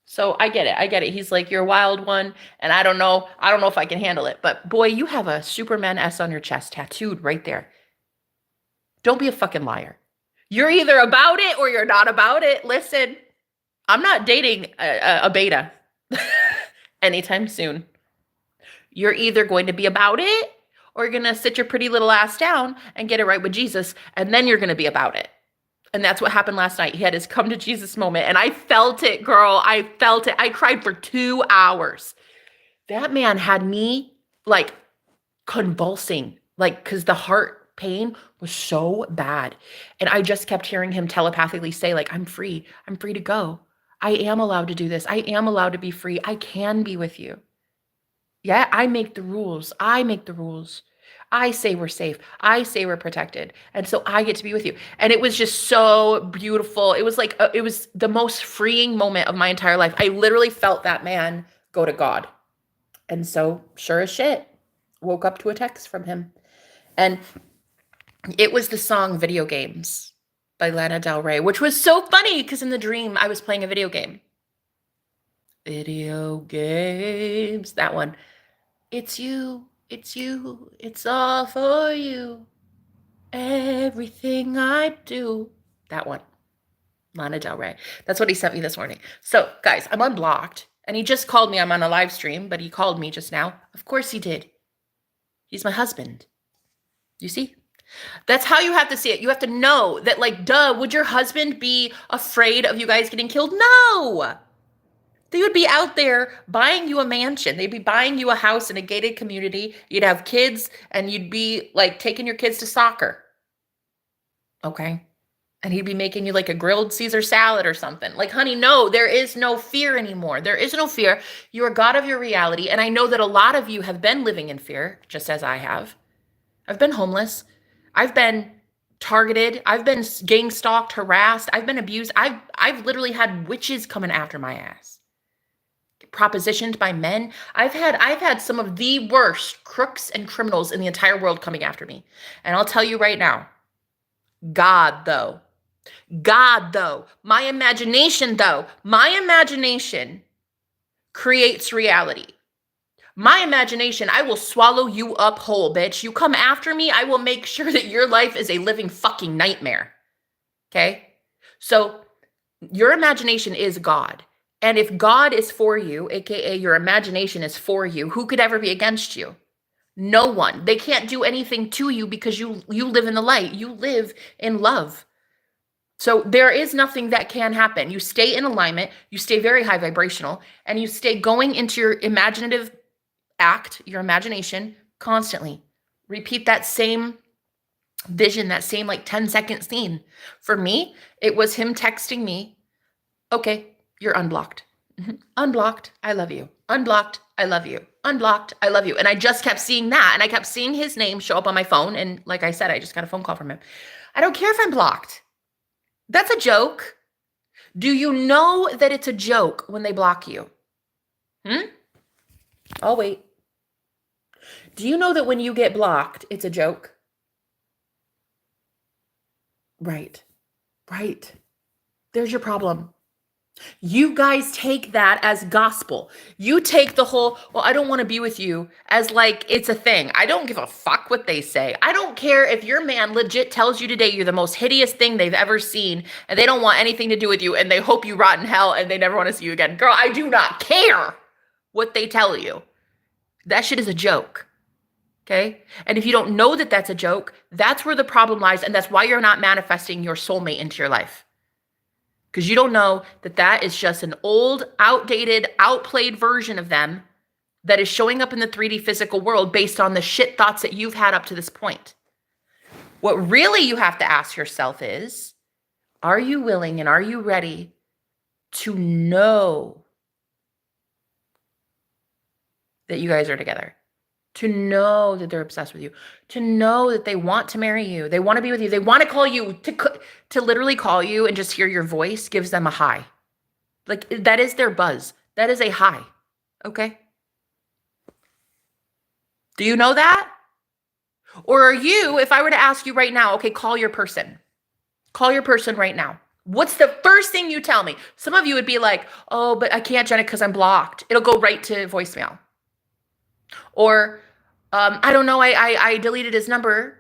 So I get it. I get it. He's like, you're a wild one. And I don't know if I can handle it. But boy, you have a Superman S on your chest tattooed right there. Don't be a fucking liar. You're either about it or you're not about it. Listen, I'm not dating a beta anytime soon. You're either going to be about it or you're going to sit your pretty little ass down and get it right with Jesus. And then you're going to be about it. And that's what happened last night. He had his come to Jesus moment. And I felt it, girl. I felt it. I cried for 2 hours. That man had me like convulsing, like, because the heart pain was so bad. And I just kept hearing him telepathically say, like, I'm free. I'm free to go. I am allowed to do this. I am allowed to be free. I can be with you. Yeah, I make the rules. I make the rules. I say we're safe. I say we're protected. And so I get to be with you. And it was just so beautiful. It was like, it was the most freeing moment of my entire life. I literally felt that man go to God. And so sure as shit, woke up to a text from him. And it was the song Video Games by Lana Del Rey, which was so funny because in the dream I was playing a video game. Video games, that one. It's you. It's you, it's all for you. Everything I do. That one. Lana Del Rey. That's what he sent me this morning. So, guys, I'm unblocked. And he just called me. I'm on a live stream, but he called me just now. Of course he did. He's my husband. You see? That's how you have to see it. You have to know that, like, duh, would your husband be afraid of you guys getting killed? No! They would be out there buying you a mansion. They'd be buying you a house in a gated community. You'd have kids and you'd be like taking your kids to soccer. Okay. And he'd be making you like a grilled Caesar salad or something. Like, honey, no, there is no fear anymore. There is no fear. You are God of your reality. And I know that a lot of you have been living in fear, just as I have. I've been homeless. I've been targeted. I've been gang stalked, harassed. I've been abused. I've literally had witches coming after my ass. Propositioned by men. I've had some of the worst crooks and criminals in the entire world coming after me. And I'll tell you right now, God, though, God, though, my imagination creates reality. My imagination, I will swallow you up whole, bitch. You come after me, I will make sure that your life is a living fucking nightmare. Okay? So your imagination is God. And if God is for you, aka your imagination is for you, who could ever be against you? No one. They can't do anything to you because you live in the light. You live in love. So there is nothing that can happen. You stay in alignment, you stay very high vibrational, and you stay going into your imaginative act, your imagination, constantly. Repeat that same vision, that same like 10-second scene. For me, it was him texting me, okay, you're unblocked. Unblocked, I love you. Unblocked, I love you. Unblocked, I love you. And I just kept seeing that. And I kept seeing his name show up on my phone. And like I said, I just got a phone call from him. I don't care if I'm blocked. That's a joke. Do you know that it's a joke when they block you? I'll wait. Do you know that when you get blocked, it's a joke? Right. Right. There's your problem. You guys take that as gospel. You take the whole, well, I don't want to be with you as like it's a thing. I don't give a fuck what they say. I don't care if your man legit tells you today you're the most hideous thing they've ever seen and they don't want anything to do with you and they hope you rot in hell and they never want to see you again. Girl, I do not care what they tell you. That shit is a joke. Okay? And if you don't know that that's a joke, that's where the problem lies. And that's why you're not manifesting your soulmate into your life. Because you don't know that that is just an old, outdated, outplayed version of them that is showing up in the 3D physical world based on the shit thoughts that you've had up to this point. What really you have to ask yourself is, are you willing and are you ready to know that you guys are together? To know that they're obsessed with you, to know that they want to marry you, they want to be with you, they want to call you, to literally call you and just hear your voice gives them a high. Like that is their buzz. That is a high. Okay? Do you know that? Or are you, if I were to ask you right now, okay, call your person. Call your person right now. What's the first thing you tell me? Some of you would be like, oh, but I can't, Jenna, because I'm blocked. It'll go right to voicemail. Or, I don't know, I deleted his number,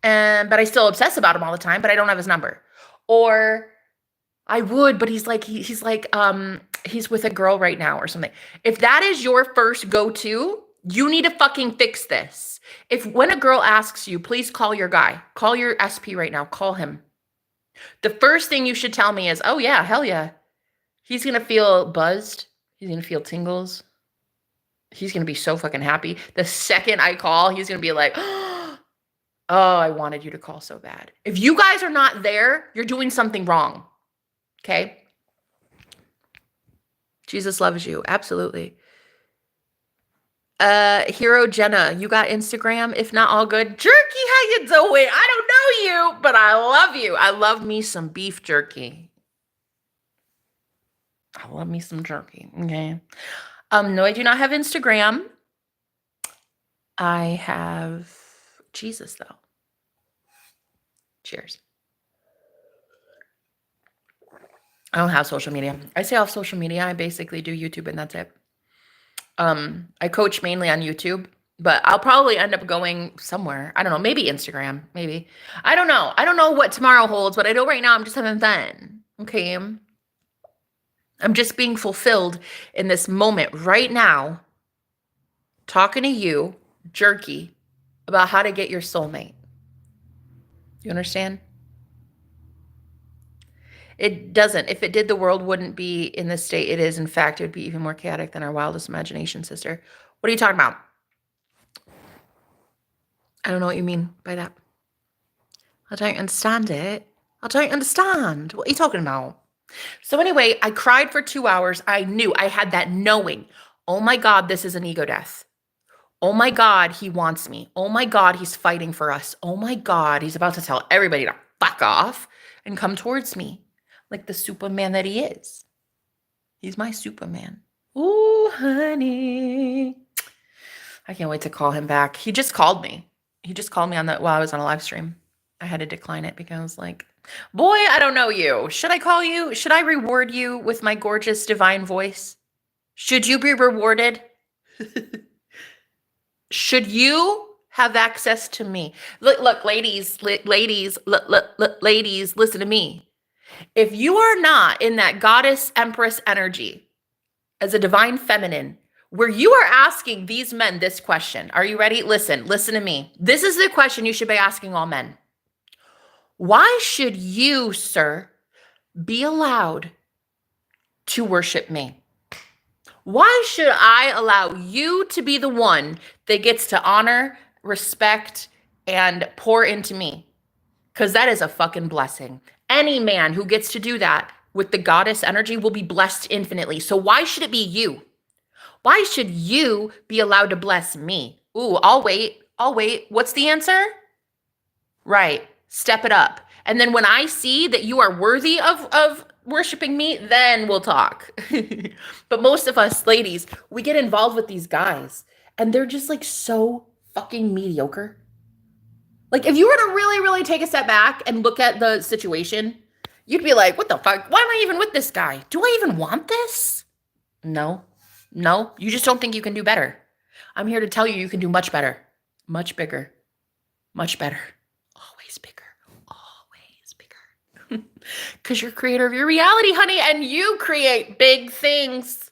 but I still obsess about him all the time, but I don't have his number. Or I would, but he's with a girl right now or something. If that is your first go-to, you need to fucking fix this. When a girl asks you, please call your guy, call your SP right now, call him. The first thing you should tell me is, oh yeah, hell yeah. He's going to feel buzzed. He's going to feel tingles. He's going to be so fucking happy. The second I call, he's going to be like, oh, I wanted you to call so bad. If you guys are not there, you're doing something wrong. Okay? Jesus loves you. Absolutely. Hero Jenna, you got Instagram? If not, all good. Jerky, how you doing? I don't know you, but I love you. I love me some beef jerky. I love me some jerky. Okay. No, I do not have Instagram. I have Jesus, though. Cheers. I don't have social media. I stay off social media. I basically do YouTube and that's it. I coach mainly on YouTube, but I'll probably end up going somewhere. I don't know, maybe Instagram, maybe. I don't know. I don't know what tomorrow holds, but I know right now I'm just having fun. Okay. I'm just being fulfilled in this moment right now, talking to you, jerky, about how to get your soulmate. You understand? It doesn't. If it did, the world wouldn't be in the state it is. In fact, it would be even more chaotic than our wildest imagination, sister. What are you talking about? I don't know what you mean by that. I don't understand it. I don't understand. What are you talking about? So anyway, I cried for 2 hours. I knew, I had that knowing. Oh my God, this is an ego death. Oh my God, he wants me. Oh my God, he's fighting for us. Oh my God, he's about to tell everybody to fuck off and come towards me like the Superman that he is. He's my Superman. Ooh, honey. I can't wait to call him back. He just called me. He just called me while I was on a live stream. I had to decline it because I was like, boy, I don't know you. Should I call you? Should I reward you with my gorgeous divine voice? Should you be rewarded? Should you have access to me? Look, ladies, ladies, listen to me. If you are not in that goddess empress energy as a divine feminine, where you are asking these men this question, are you ready? Listen to me. This is the question you should be asking all men. Why should you, sir, be allowed to worship me? Why should I allow you to be the one that gets to honor, respect, and pour into me? Because that is a fucking blessing. Any man who gets to do that with the goddess energy will be blessed infinitely. So why should it be you? Why should you be allowed to bless me? Ooh, I'll wait. What's the answer? Right. Step it up. And then when I see that you are worthy of worshiping me, then we'll talk. But most of us ladies, we get involved with these guys and they're just like so fucking mediocre. Like if you were to really, really take a step back and look at the situation, you'd be like, what the fuck? Why am I even with this guy? Do I even want this? No, you just don't think you can do better. I'm here to tell you can do much better, much bigger, much better, always bigger. Because you're creator of your reality, honey, and you create big things.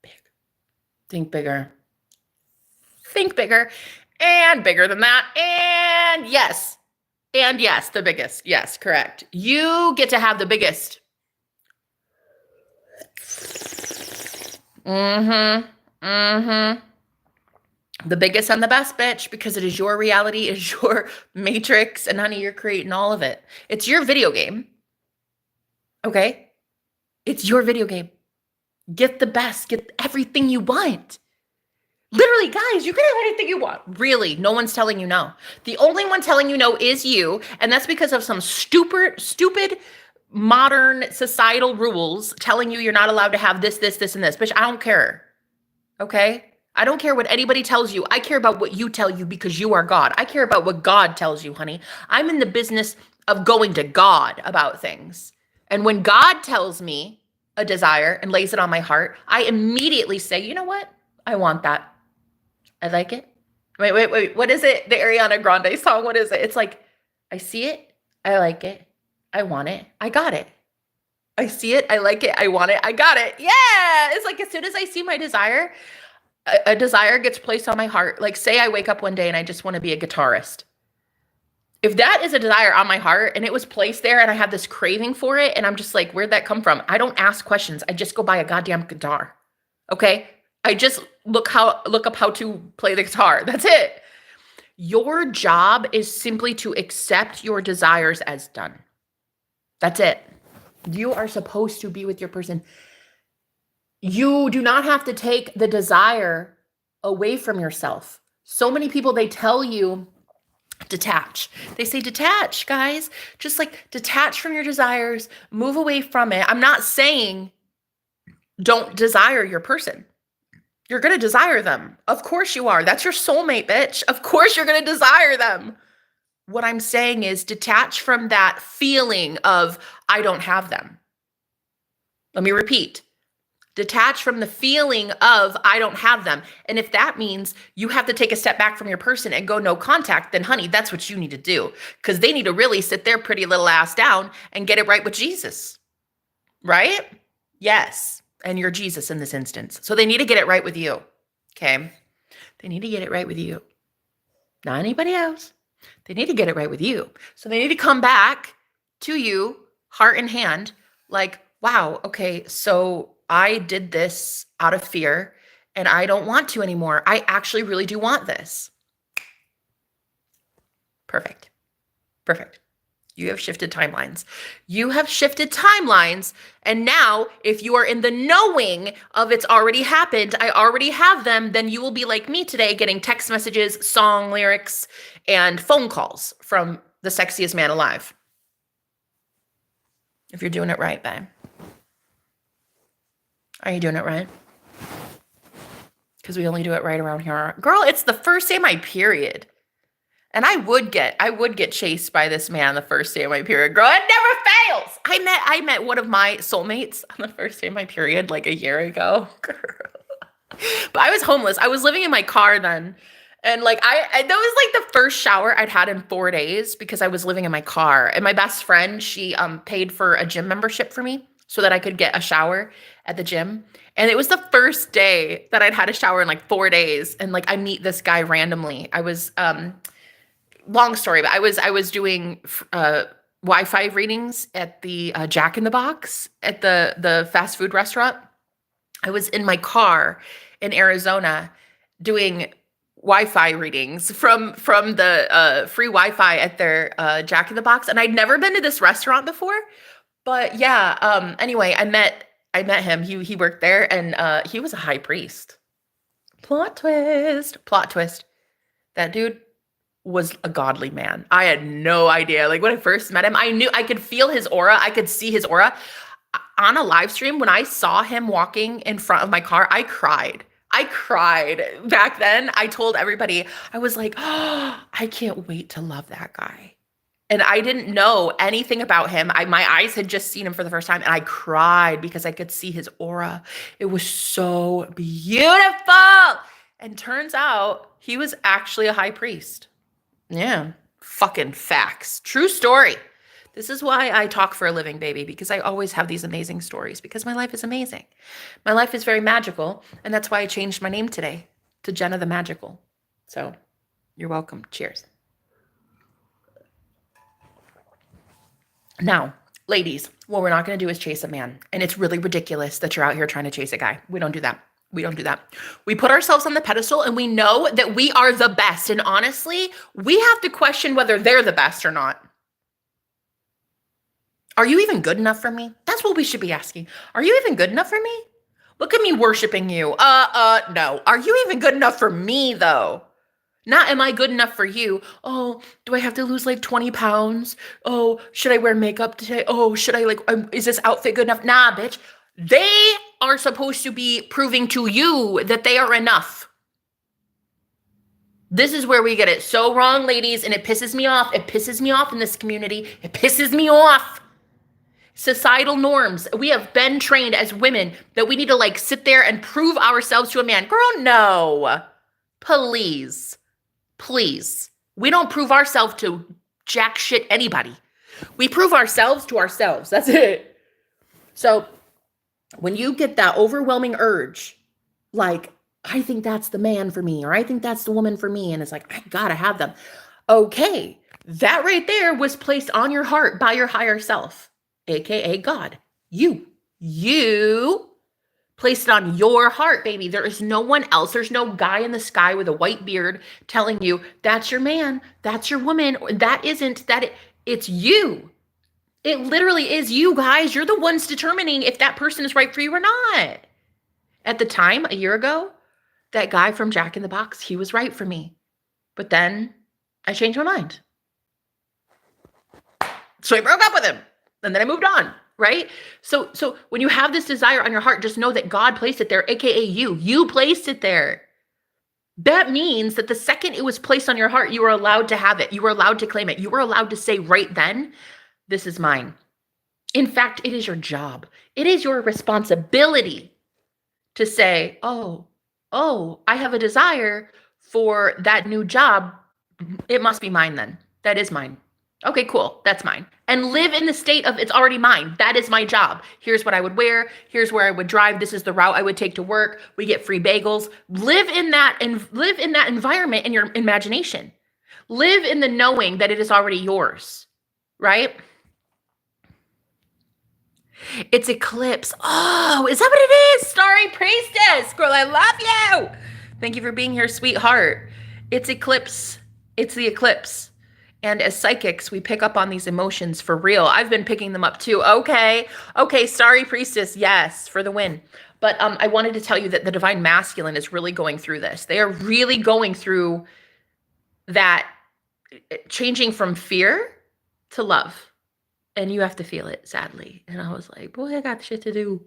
Big. Think bigger. Think bigger. And bigger than that. And yes, the biggest. Yes, correct. You get to have the biggest. The biggest and the best, bitch, because it is your reality, it is your matrix, and honey, you're creating all of it. It's your video game. Okay? It's your video game. Get the best. Get everything you want. Literally, guys, you can have anything you want. Really, no one's telling you no. The only one telling you no is you, and that's because of some stupid modern societal rules telling you you're not allowed to have this, and this. Bitch, I don't care. Okay? I don't care what anybody tells you. I care about what you tell you because you are God. I care about what God tells you, honey. I'm in the business of going to God about things. And when God tells me a desire and lays it on my heart, I immediately say, you know what? I want that. I like it. Wait. What is it? The Ariana Grande song. What is it? It's like, I see it. I like it. I want it. I got it. I see it. I like it. I want it. I got it. Yeah. It's like as soon as I see my desire, a desire gets placed on my heart. Like say I wake up one day and I just want to be a guitarist. If that is a desire on my heart and it was placed there and I have this craving for it and I'm just like, where'd that come from? I don't ask questions. I just go buy a goddamn guitar. Okay? I just look up how to play the guitar. That's it. Your job is simply to accept your desires as done. That's it. You are supposed to be with your person. You do not have to take the desire away from yourself. So many people, they tell you, detach. They say, detach, guys. Just like detach from your desires, move away from it. I'm not saying don't desire your person. You're going to desire them. Of course you are. That's your soulmate, bitch. Of course you're going to desire them. What I'm saying is detach from that feeling of, I don't have them. Let me repeat. Detach from the feeling of, I don't have them. And if that means you have to take a step back from your person and go no contact, then honey, that's what you need to do. Because they need to really sit their pretty little ass down and get it right with Jesus. Right? Yes. And you're Jesus in this instance. So they need to get it right with you. Okay? They need to get it right with you. Not anybody else. They need to get it right with you. So they need to come back to you, heart in hand, like, wow, okay, so I did this out of fear and I don't want to anymore. I actually really do want this. Perfect. You have shifted timelines. And now if you are in the knowing of it's already happened, I already have them, then you will be like me today, getting text messages, song lyrics, and phone calls from the sexiest man alive. If you're doing it right, babe. Are you doing it right? Because we only do it right around here. Girl, it's the first day of my period. And I would get chased by this man the first day of my period. Girl, it never fails. I met one of my soulmates on the first day of my period like a year ago. Girl. But I was homeless. I was living in my car then. And like that was like the first shower I'd had in 4 days because I was living in my car. And my best friend, she paid for a gym membership for me so that I could get a shower at the gym. And it was the first day that I'd had a shower in like 4 days. And like I meet this guy randomly. I was long story, but I was doing Wi-Fi readings at the Jack in the Box at the fast food restaurant. I was in my car in Arizona doing Wi-Fi readings from the free Wi-Fi at their Jack in the Box, and I'd never been to this restaurant before. But yeah, anyway, I met him. He worked there, and he was a high priest. Plot twist. Plot twist. That dude was a godly man. I had no idea. Like when I first met him, I knew I could feel his aura. I could see his aura. On a live stream, when I saw him walking in front of my car, I cried. I cried. Back then, I told everybody, I was like, oh, I can't wait to love that guy. And I didn't know anything about him. My eyes had just seen him for the first time, and I cried because I could see his aura. It was so beautiful. And turns out he was actually a high priest. Yeah, fucking facts. True story. This is why I talk for a living, baby, because I always have these amazing stories because my life is amazing. My life is very magical, and that's why I changed my name today to Jenna the Magical. So you're welcome. Cheers. Now, ladies, what we're not going to do is chase a man. And it's really ridiculous that you're out here trying to chase a guy. We don't do that. We don't do that. We put ourselves on the pedestal and we know that we are the best. And honestly, we have to question whether they're the best or not. Are you even good enough for me? That's what we should be asking. Are you even good enough for me? Look at me worshiping you. No. Are you even good enough for me though? Not am I good enough for you? Oh, do I have to lose like 20 pounds? Oh, should I wear makeup today? Oh, should I is this outfit good enough? Nah, bitch. They are supposed to be proving to you that they are enough. This is where we get it so wrong, ladies, and it pisses me off. It pisses me off in this community. It pisses me off. Societal norms. We have been trained as women that we need to like sit there and prove ourselves to a man. Girl, no. Please. Please. We don't prove ourselves to jack shit anybody. We prove ourselves to ourselves. That's it. So when you get that overwhelming urge, like, I think that's the man for me, or I think that's the woman for me, and it's like, I gotta have them. Okay, that right there was placed on your heart by your higher self, aka God. You placed it on your heart, baby. There is no one else. There's no guy in the sky with a white beard telling you that's your man, that's your woman, that isn't, it's you. It literally is you guys. You're the ones determining if that person is right for you or not. At the time, a year ago, that guy from Jack in the Box, he was right for me. But then I changed my mind. So I broke up with him. And then I moved on, right? So when you have this desire on your heart, just know that God placed it there, aka you. You placed it there. That means that the second it was placed on your heart, you were allowed to have it. You were allowed to claim it. You were allowed to say right then, this is mine. In fact, it is your job. It is your responsibility to say, oh, I have a desire for that new job. It must be mine then. That is mine. Okay, cool. That's mine. And live in the state of it's already mine. That is my job. Here's what I would wear. Here's where I would drive. This is the route I would take to work. We get free bagels. Live in that environment in your imagination. Live in the knowing that it is already yours, right? It's eclipse. Oh, is that what it is? Starry Priestess. Girl, I love you. Thank you for being here, sweetheart. It's eclipse. It's the eclipse. And as psychics, we pick up on these emotions for real. I've been picking them up too. Okay, Starry Priestess, yes, for the win. But I wanted to tell you that the Divine Masculine is really going through this. They are really going through that, changing from fear to love. And you have to feel it, sadly. And I was like, boy, I got shit to do.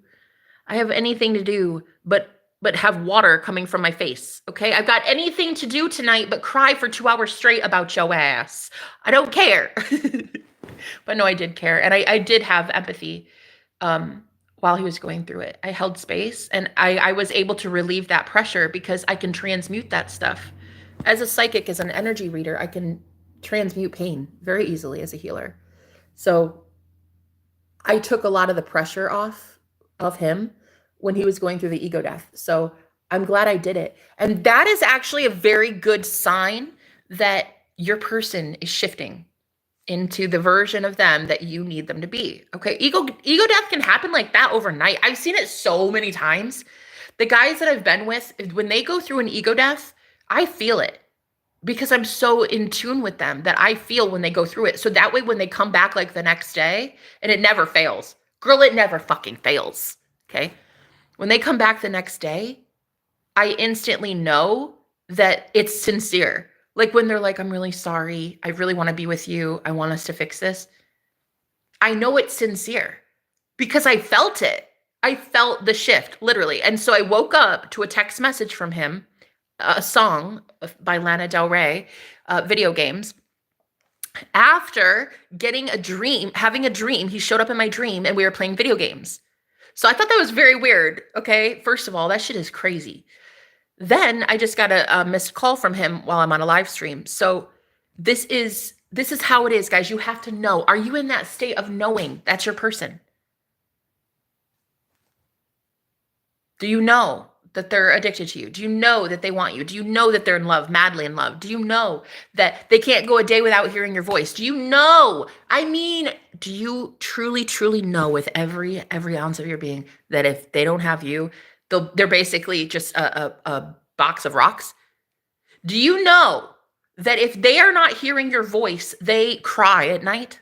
I have anything to do but but have water coming from my face. Okay. I've got anything to do tonight but cry for 2 hours straight about your ass. I don't care. But no, I did care. And I did have empathy while he was going through it. I held space and I was able to relieve that pressure because I can transmute that stuff. As a psychic, as an energy reader, I can transmute pain very easily as a healer. So I took a lot of the pressure off of him when he was going through the ego death. So I'm glad I did it. And that is actually a very good sign that your person is shifting into the version of them that you need them to be. Okay. Ego death can happen like that overnight. I've seen it so many times. The guys that I've been with, when they go through an ego death, I feel it because I'm so in tune with them that I feel when they go through it. So that way, when they come back like the next day, and it never fails, girl, it never fucking fails. Okay. When they come back the next day, I instantly know that it's sincere. Like when they're like, I'm really sorry. I really want to be with you. I want us to fix this. I know it's sincere because I felt it. I felt the shift, literally. And so I woke up to a text message from him, a song by Lana Del Rey, video games. After getting a dream, having a dream, he showed up in my dream and we were playing video games. So I thought that was very weird. Okay. First of all, that shit is crazy. Then I just got a missed call from him while I'm on a live stream. So this is how it is, guys. You have to know. Are you in that state of knowing that's your person? Do you know that they're addicted to you? Do you know that they want you? Do you know that they're in love, madly in love? Do you know that they can't go a day without hearing your voice? Do you know? I mean, do you truly, truly know with every ounce of your being that if they don't have you, they're basically just a box of rocks? Do you know that if they are not hearing your voice, they cry at night?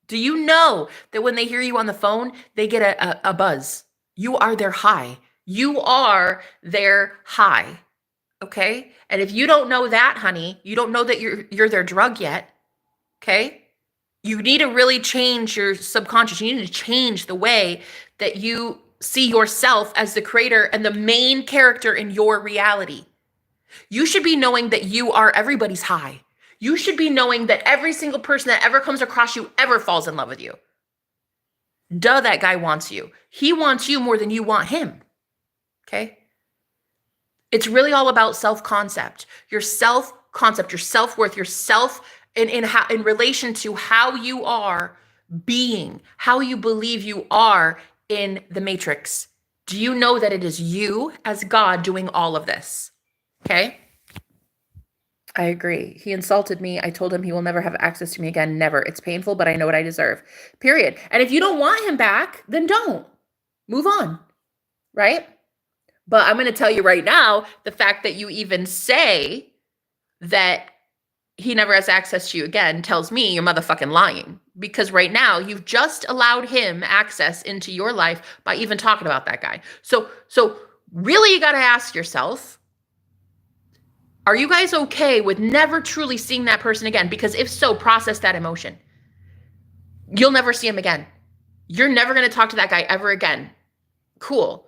Do you know that when they hear you on the phone, they get a buzz? You are their high. You are their high. Okay? And if you don't know that, honey, you don't know that you're their drug yet. Okay? You need to really change your subconscious. You need to change the way that you see yourself as the creator and the main character in your reality. You should be knowing that you are everybody's high. You should be knowing that every single person that ever comes across you ever falls in love with you. Duh, that guy wants you. He wants you more than you want him. Okay? It's really all about self-concept. Your self-concept, your self-worth, your self in relation to how you are being, how you believe you are in the matrix. Do you know that it is you as God doing all of this? Okay? I agree. He insulted me. I told him he will never have access to me again. Never. It's painful, but I know what I deserve. Period. And if you don't want him back, then don't. Move on. Right? But I'm going to tell you right now, the fact that you even say that he never has access to you again tells me you're motherfucking lying. Because right now you've just allowed him access into your life by even talking about that guy. So really you got to ask yourself, are you guys okay with never truly seeing that person again? Because if so, process that emotion. You'll never see him again. You're never going to talk to that guy ever again. Cool.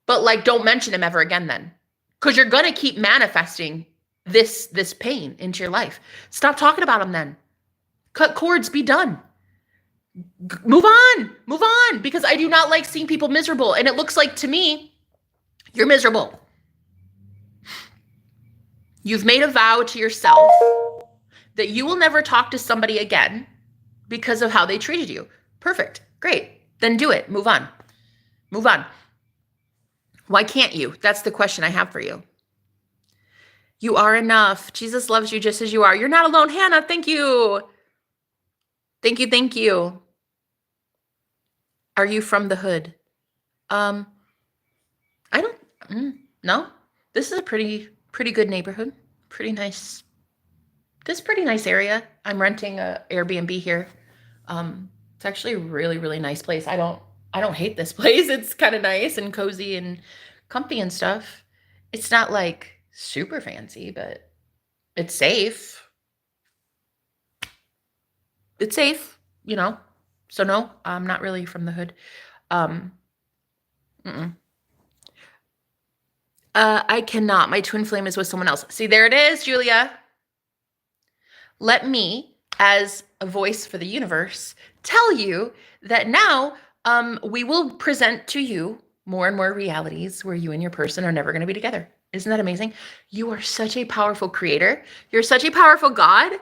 But like, don't mention him ever again then. Because you're going to keep manifesting this pain into your life. Stop talking about him then. Cut cords, be done. Move on. Because I do not like seeing people miserable. And it looks like to me, you're miserable. You've made a vow to yourself that you will never talk to somebody again because of how they treated you. Perfect. Great. Then do it. Move on. Why can't you? That's the question I have for you. You are enough. Jesus loves you just as you are. You're not alone. Hannah, thank you. Thank you. Are you from the hood? I don't, no. This is a pretty good neighborhood. Pretty nice. This is a pretty nice area. I'm renting a Airbnb here. It's actually a really, really nice place. I don't hate this place. It's kind of nice and cozy and comfy and stuff. It's not like super fancy, but it's safe. It's safe, you know? So no, I'm not really from the hood. I cannot. My twin flame is with someone else. See, there it is, Julia. Let me, as a voice for the universe, tell you that now we will present to you more and more realities where you and your person are never going to be together. Isn't that amazing? You are such a powerful creator. You're such a powerful God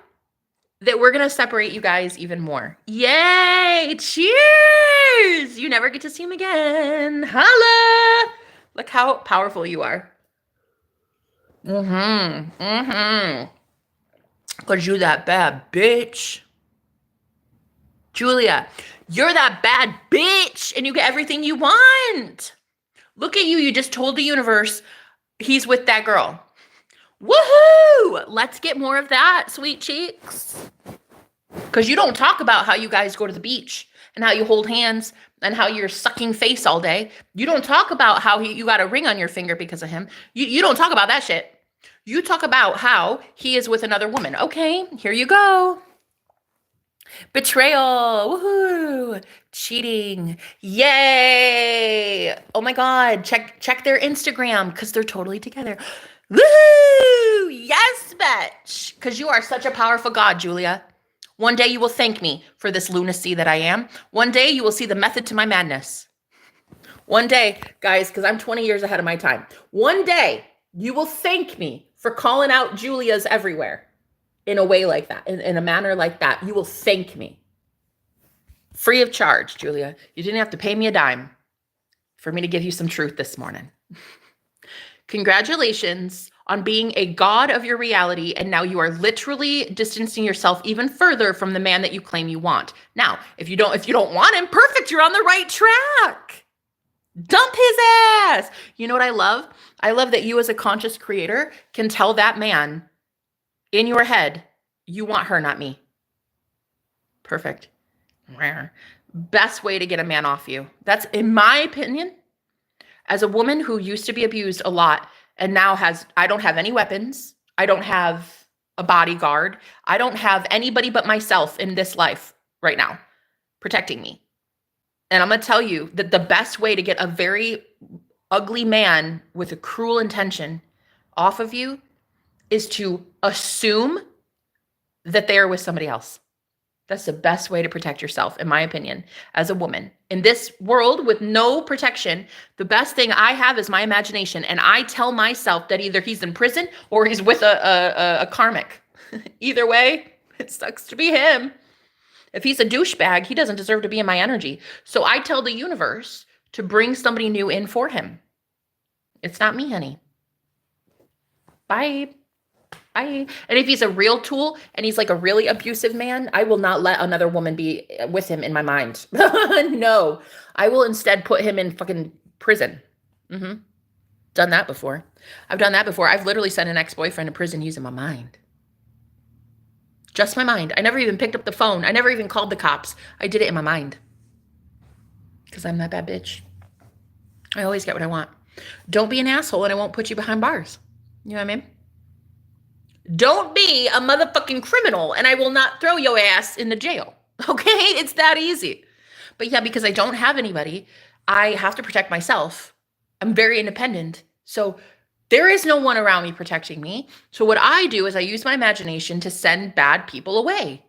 that we're going to separate you guys even more. Yay! Cheers! You never get to see him again. Holla! Look how powerful you are. Because you that bad bitch. Julia, you're that bad bitch and you get everything you want. Look at you. You just told the universe he's with that girl. Woohoo! Let's get more of that, sweet cheeks. Because you don't talk about how you guys go to the beach and how you hold hands and how you're sucking face all day. You don't talk about how you got a ring on your finger because of him. You don't talk about that shit. You talk about how he is with another woman. Okay, here you go. Betrayal. Woohoo. Cheating. Yay. Oh my God. Check their Instagram because they're totally together. Woohoo. Yes, bitch. Because you are such a powerful God, Julia. One day you will thank me for this lunacy that I am. One day you will see the method to my madness. One day, guys, because I'm 20 years ahead of my time. One day you will thank me for calling out Julia's everywhere in a way like that, in a manner like that. You will thank me. Free of charge, Julia. You didn't have to pay me a dime for me to give you some truth this morning. Congratulations on being a god of your reality, and now you are literally distancing yourself even further from the man that you claim you want. Now, if you don't want him, perfect, you're on the right track. Dump his ass. You know what I love? I love that you as a conscious creator can tell that man in your head, you want her, not me. Perfect. Best way to get a man off you. That's, in my opinion, as a woman who used to be abused a lot and now I don't have any weapons. I don't have a bodyguard. I don't have anybody but myself in this life right now protecting me. And I'm going to tell you that the best way to get a very ugly man with a cruel intention off of you is to assume that they are with somebody else. That's the best way to protect yourself, in my opinion, as a woman. In this world with no protection, the best thing I have is my imagination. And I tell myself that either he's in prison or he's with a karmic. Either way, it sucks to be him. If he's a douchebag, he doesn't deserve to be in my energy. So I tell the universe to bring somebody new in for him. It's not me, honey. Bye. And if he's a real tool and he's like a really abusive man, I will not let another woman be with him in my mind. No, I will instead put him in fucking prison. Done that before. I've literally sent an ex-boyfriend to prison using my mind. Just my mind. I never even picked up the phone. I never even called the cops. I did it in my mind. Because I'm that bad bitch. I always get what I want. Don't be an asshole and I won't put you behind bars. You know what I mean? Don't be a motherfucking criminal and I will not throw your ass in the jail. Okay? It's that easy. But yeah, because I don't have anybody, I have to protect myself. I'm very independent. So there is no one around me protecting me. So what I do is I use my imagination to send bad people away.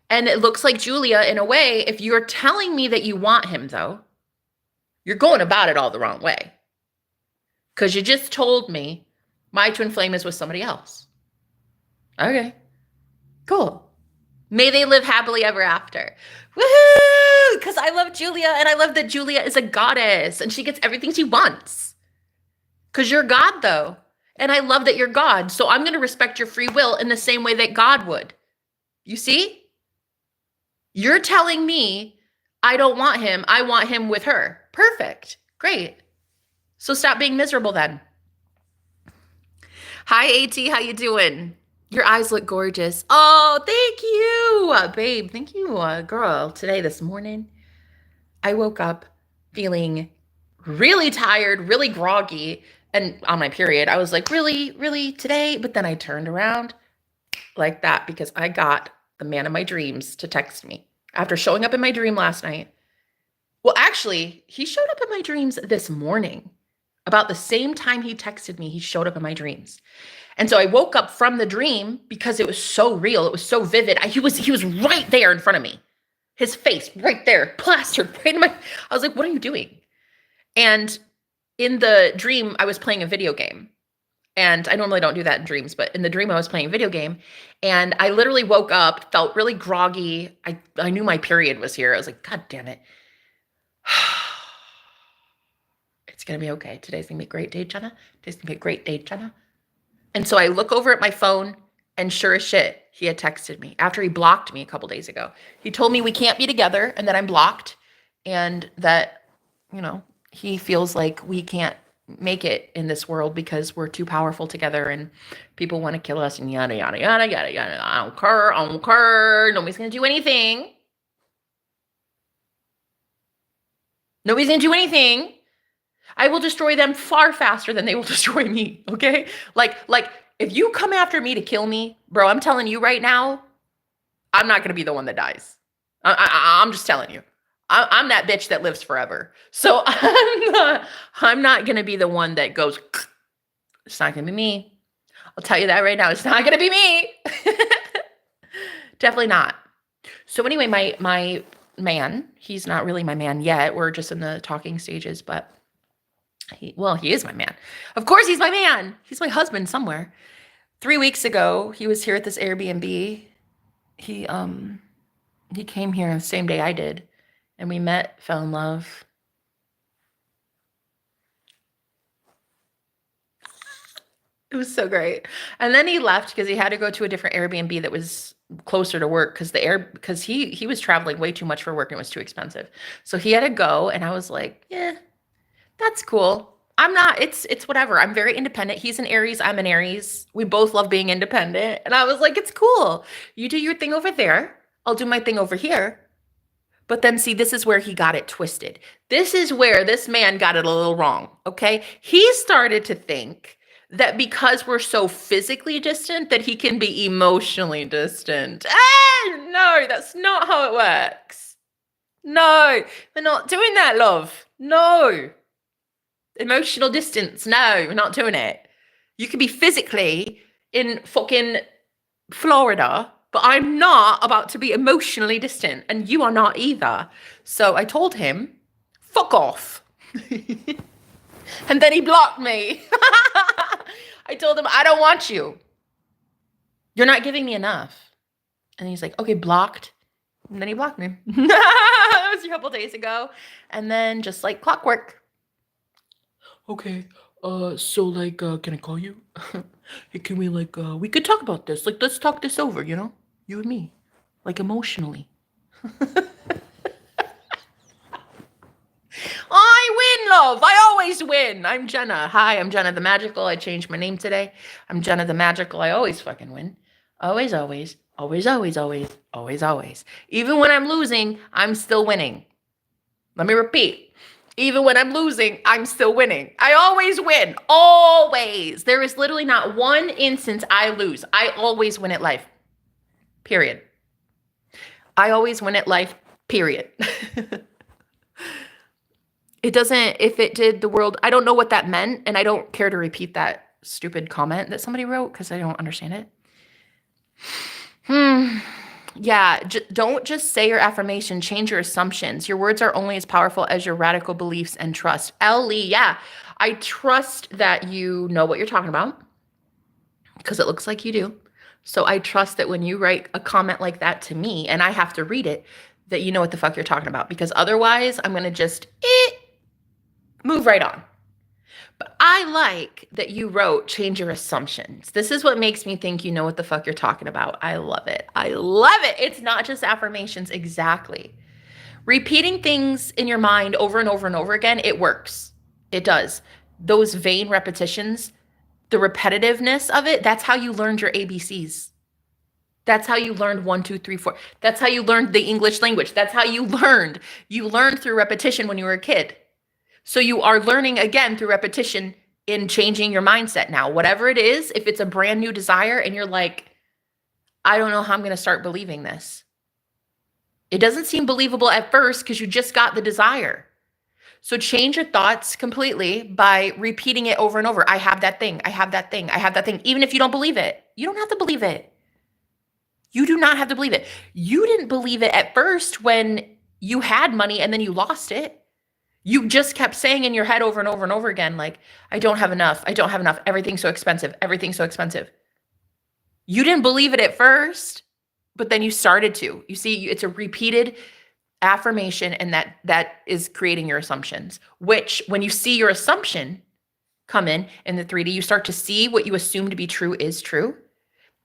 And it looks like Julia, in a way, if you're telling me that you want him, though, you're going about it all the wrong way. Because you just told me my twin flame is with somebody else. Okay, cool. May they live happily ever after. Woohoo! Because I love Julia, and I love that Julia is a goddess, and she gets everything she wants. Because you're God, though. And I love that you're God. So I'm going to respect your free will in the same way that God would. You see? You're telling me I don't want him. I want him with her. Perfect. Great. So stop being miserable then. Hi, AT. How you doing? Your eyes look gorgeous. Oh, thank you, babe. Thank you, girl. This morning, I woke up feeling really tired, really groggy, and on my period. I was like, really today? But then I turned around like that because I got the man of my dreams to text me after showing up in my dream last night. Well, actually, he showed up in my dreams this morning About the same time he texted me, he showed up in my dreams. And so I woke up from the dream because it was so real. It was so vivid. He was right there in front of me. His face right there, plastered right in my. I was like, what are you doing? And in the dream, I was playing a video game. And I normally don't do that in dreams, but in the dream, I was playing a video game. And I literally woke up, felt really groggy. I knew my period was here. I was like, God damn it. It's going to be okay. Today's going to be a great day, Jenna. Today's going to be a great day, Jenna. And so I look over at my phone, and sure as shit, he had texted me after he blocked me a couple days ago. He told me we can't be together and that I'm blocked and that, you know, he feels like we can't make it in this world because we're too powerful together and people want to kill us and yada, yada, yada, yada, yada. I don't care. Nobody's going to do anything. Nobody's going to do anything. I will destroy them far faster than they will destroy me, okay? Like if you come after me to kill me, bro, I'm telling you right now, I'm not going to be the one that dies. I'm just telling you. I'm that bitch that lives forever. So I'm not going to be the one that goes, it's not going to be me. I'll tell you that right now. It's not going to be me. Definitely not. So anyway, my man, he's not really my man yet. We're just in the talking stages, but he is my man. Of course he's my man. He's my husband somewhere. 3 weeks ago, he was here at this Airbnb. He came here the same day I did. And we met, fell in love. It was so great. And then he left because he had to go to a different Airbnb that was closer to work because he was traveling way too much for work and it was too expensive. So he had to go, and I was like, yeah, that's cool. I'm not, it's whatever. I'm very independent. He's an Aries, I'm an Aries. We both love being independent. And I was like, it's cool. You do your thing over there. I'll do my thing over here. But then see, this is where he got it twisted. This is where this man got it a little wrong, okay? He started to think that because we're so physically distant that he can be emotionally distant. No, that's not how it works. No, we're not doing that, love. No. Emotional distance, no, we're not doing it. You could be physically in fucking Florida, but I'm not about to be emotionally distant, and you are not either. So I told him, fuck off. And then he blocked me. I told him, I don't want you. You're not giving me enough. And he's like, okay, blocked. And then he blocked me. That was a couple days ago. And then just like clockwork. Okay, so like, can I call you? Hey, can we like, we could talk about this. Like, let's talk this over, you know? You and me. Like, emotionally. I win, love. I always win. I'm Jenna. Hi, I'm Jenna the Magical. I changed my name today. I'm Jenna the Magical. I always fucking win. Always, always. Always, always, always. Always, always. Even when I'm losing, I'm still winning. Let me repeat. Even when I'm losing, I'm still winning. I always win. Always. There is literally not one instance I lose. I always win at life. Period. I always win at life. Period. It doesn't, if it did the world, I don't know what that meant, and I don't care to repeat that stupid comment that somebody wrote because I don't understand it. Yeah, don't just say your affirmation, change your assumptions. Your words are only as powerful as your radical beliefs and trust. Ellie, yeah, I trust that you know what you're talking about because it looks like you do. So I trust that when you write a comment like that to me and I have to read it, that you know what the fuck you're talking about, because otherwise I'm going to just move right on. But I like that you wrote change your assumptions. This is what makes me think you know what the fuck you're talking about. I love it. I love it. It's not just affirmations. Exactly. Repeating things in your mind over and over and over again, it works. It does. Those vain repetitions, the repetitiveness of it, that's how you learned your ABCs. That's how you learned 1, 2, 3, 4. That's how you learned the English language. That's how you learned. You learned through repetition when you were a kid. So you are learning again through repetition in changing your mindset now. Whatever it is, if it's a brand new desire and you're like, I don't know how I'm going to start believing this. It doesn't seem believable at first because you just got the desire. So change your thoughts completely by repeating it over and over. I have that thing. I have that thing. I have that thing. Even if you don't believe it, you don't have to believe it. You do not have to believe it. You didn't believe it at first when you had money and then you lost it. You just kept saying in your head over and over and over again, like, I don't have enough. I don't have enough. Everything's so expensive. Everything's so expensive. You didn't believe it at first, but then you started to. You see, it's a repeated affirmation, and that is creating your assumptions, which when you see your assumption come in the 3D, you start to see what you assume to be true is true.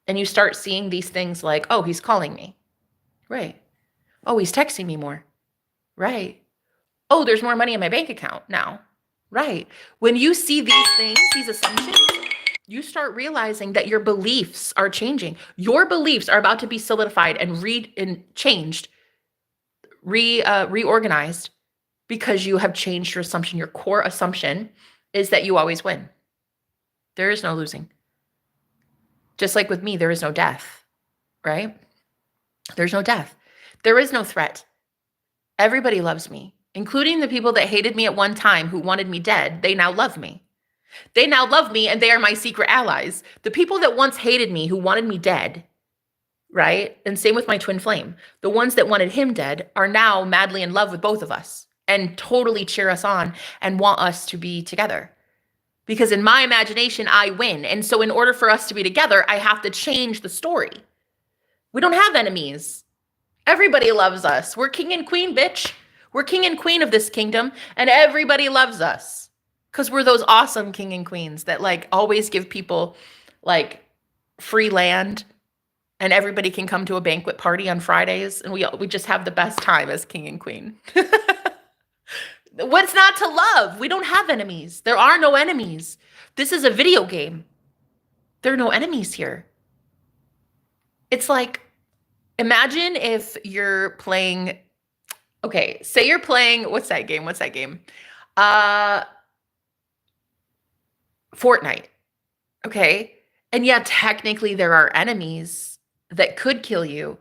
And you start seeing these things like, oh, he's calling me. Right. Oh, he's texting me more. Right. Oh, there's more money in my bank account now. Right. When you see these things, these assumptions, you start realizing that your beliefs are changing. Your beliefs are about to be solidified and changed, reorganized, because you have changed your assumption. Your core assumption is that you always win. There is no losing. Just like with me, there is no death, right? There's no death. There is no threat. Everybody loves me, including the people that hated me at one time who wanted me dead. They now love me. They now love me, and they are my secret allies. The people that once hated me, who wanted me dead, right? And same with my twin flame. The ones that wanted him dead are now madly in love with both of us and totally cheer us on and want us to be together. Because in my imagination, I win. And so in order for us to be together, I have to change the story. We don't have enemies. Everybody loves us. We're king and queen, bitch. We're king and queen of this kingdom, and everybody loves us because we're those awesome king and queens that like always give people like free land, and everybody can come to a banquet party on Fridays, and we just have the best time as king and queen. What's not to love? We don't have enemies. There are no enemies. This is a video game. There are no enemies here. It's like, imagine if you're playing, okay, say you're playing, what's that game? Fortnite, okay? And yeah, technically there are enemies that could kill you,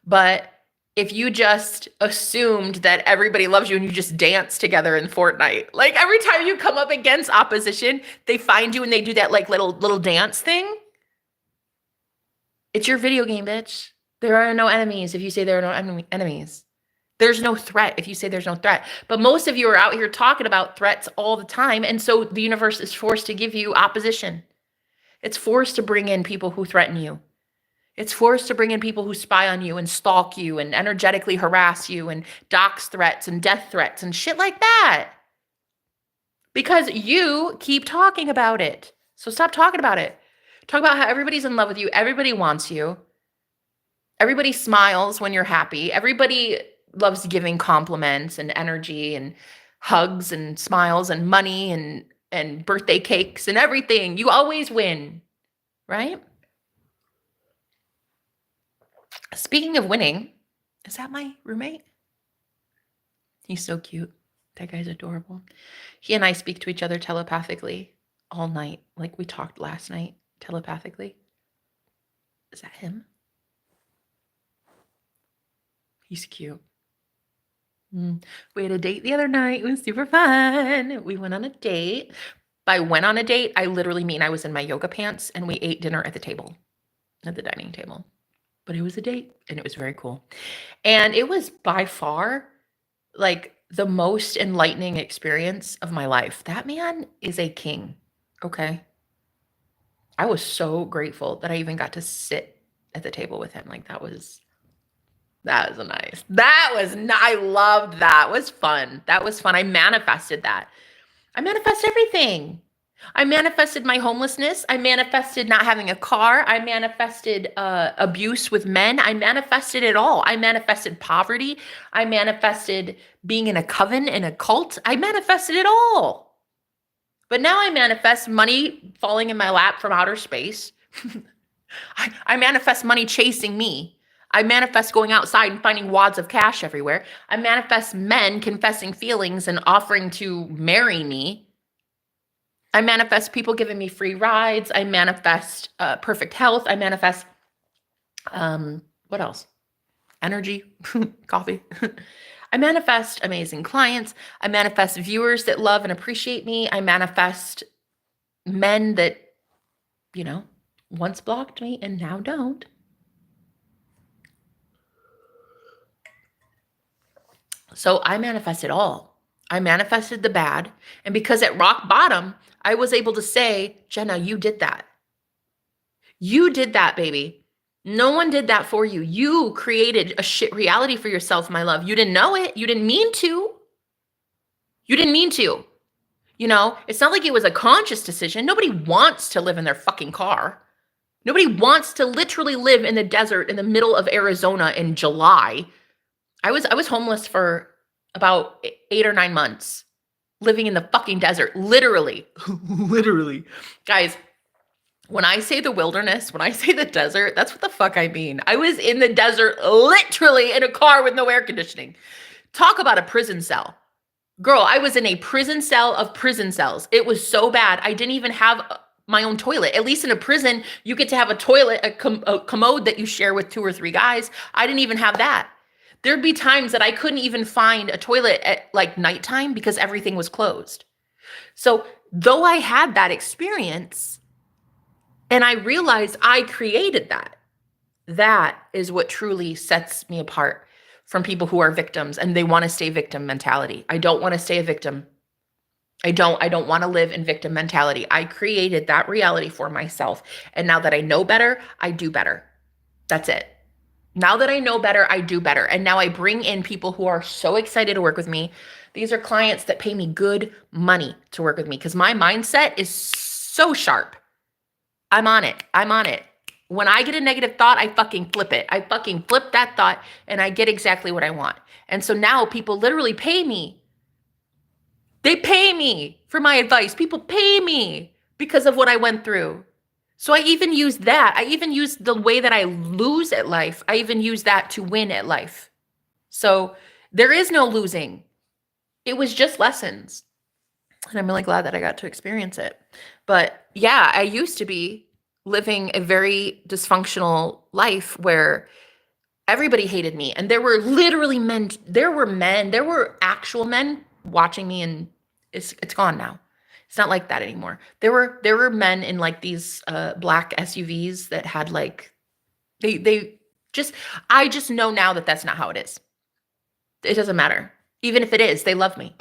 but if you just assumed that everybody loves you and you just dance together in Fortnite, like every time you come up against opposition, they find you and they do that like little dance thing. It's your video game, bitch. There are no enemies if you say there are no enemies. There's no threat if you say there's no threat. But most of you are out here talking about threats all the time, and so the universe is forced to give you opposition. It's forced to bring in people who threaten you. It's forced to bring in people who spy on you and stalk you and energetically harass you and dox threats and death threats and shit like that. Because you keep talking about it. So stop talking about it. Talk about how everybody's in love with you. Everybody wants you. Everybody smiles when you're happy. Everybody loves giving compliments and energy and hugs and smiles and money and birthday cakes and everything. You always win, right? Speaking of winning, is that my roommate? He's so cute. That guy's adorable. He and I speak to each other telepathically all night. Like we talked last night telepathically. Is that him? He's cute. We had a date the other night. It was super fun. We went on a date. By went on a date, I literally mean I was in my yoga pants and we ate dinner at the table, at the dining table. But it was a date and it was very cool. And it was by far like the most enlightening experience of my life. That man is a king. Okay. I was so grateful that I even got to sit at the table with him. Like that was nice. I loved that. It was fun. That was fun. I manifested that. I manifest everything. I manifested my homelessness. I manifested not having a car. I manifested abuse with men. I manifested it all. I manifested poverty. I manifested being in a coven, in a cult. I manifested it all. But now I manifest money falling in my lap from outer space. I manifest money chasing me. I manifest going outside and finding wads of cash everywhere. I manifest men confessing feelings and offering to marry me. I manifest people giving me free rides. I manifest perfect health. I manifest, what else? Energy, coffee. I I manifest amazing clients. I manifest viewers that love and appreciate me. I manifest men that, once blocked me and now don't. So I manifested all. I manifested the bad. And because at rock bottom, I was able to say, Jenna, you did that. You did that, baby. No one did that for you. You created a shit reality for yourself, my love. You didn't know it. You didn't mean to. You didn't mean to. It's not like it was a conscious decision. Nobody wants to live in their fucking car. Nobody wants to literally live in the desert in the middle of Arizona in July. I was homeless for about 8 or 9 months, living in the fucking desert, literally. Literally. Guys, when I say the wilderness, when I say the desert, that's what the fuck I mean. I was in the desert, literally in a car with no air conditioning. Talk about a prison cell. Girl, I was in a prison cell of prison cells. It was so bad. I didn't even have my own toilet. At least in a prison, you get to have a toilet, a commode that you share with 2 or 3 guys. I didn't even have that. There'd be times that I couldn't even find a toilet at like nighttime because everything was closed. So though I had that experience and I realized I created that, that is what truly sets me apart from people who are victims and they want to stay victim mentality. I don't want to stay a victim. I don't want to live in victim mentality. I created that reality for myself. And now that I know better, I do better. That's it. Now that I know better, I do better. And now I bring in people who are so excited to work with me. These are clients that pay me good money to work with me because my mindset is so sharp. I'm on it. I'm on it. When I get a negative thought, I fucking flip it. I fucking flip that thought and I get exactly what I want. And so now people literally pay me. They pay me for my advice. People pay me because of what I went through. So I even use that. I even use the way that I lose at life. I even use that to win at life. So there is no losing. It was just lessons. And I'm really glad that I got to experience it. But yeah, I used to be living a very dysfunctional life where everybody hated me. And there were literally men, there were actual men watching me, and it's gone now. It's not like that anymore. There were men in like these black SUVs that had like, I just know now that that's not how it is. It doesn't matter. Even if it is, they love me.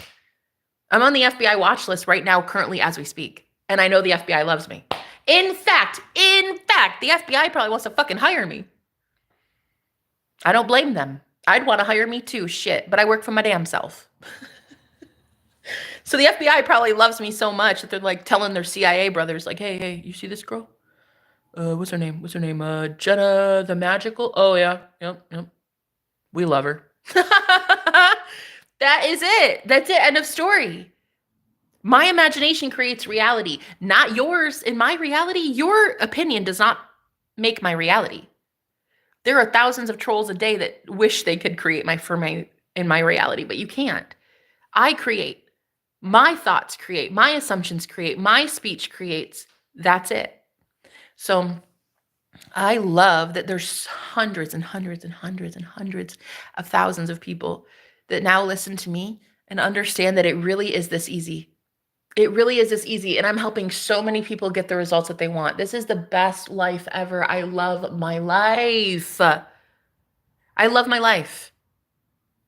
I'm on the FBI watch list right now, currently as we speak. And I know the FBI loves me. In fact, the FBI probably wants to fucking hire me. I don't blame them. I'd want to hire me too, shit, but I work for my damn self. So the FBI probably loves me so much that they're like telling their CIA brothers like, hey, you see this girl? What's her name? Jenna the Magical? Oh yeah, yep. We love her. That is it. That's it. End of story. My imagination creates reality, not yours. In my reality, your opinion does not make my reality. There are thousands of trolls a day that wish they could create in my reality, but you can't. I create. My thoughts create. My assumptions create. My speech creates. That's it. So I love that there's hundreds and hundreds and hundreds and hundreds of thousands of people that now listen to me and understand that it really is this easy. It really is this easy. And I'm helping so many people get the results that they want. This is the best life ever. I love my life. I love my life.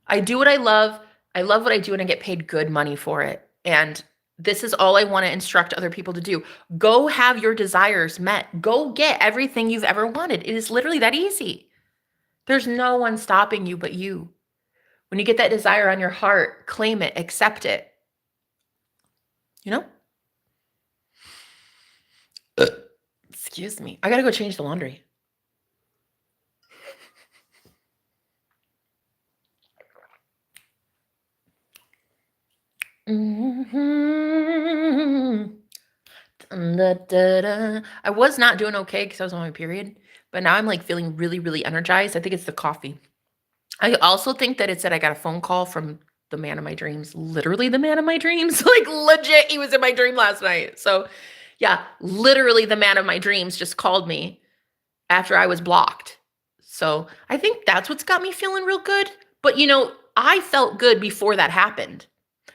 I do what I love. I love what I do and I get paid good money for it. And this is all I want to instruct other people to do. Go have your desires met. Go get everything you've ever wanted. It is literally that easy. There's no one stopping you but you. When you get that desire on your heart, claim it, accept it. Excuse me. I gotta go change the laundry. I was not doing okay because I was on my period, but now I'm like feeling really, really energized. I think it's the coffee. I also think that it's that I got a phone call from the man of my dreams, literally the man of my dreams, like legit, he was in my dream last night. So yeah, literally the man of my dreams just called me after I was blocked. So I think that's what's got me feeling real good. But I felt good before that happened.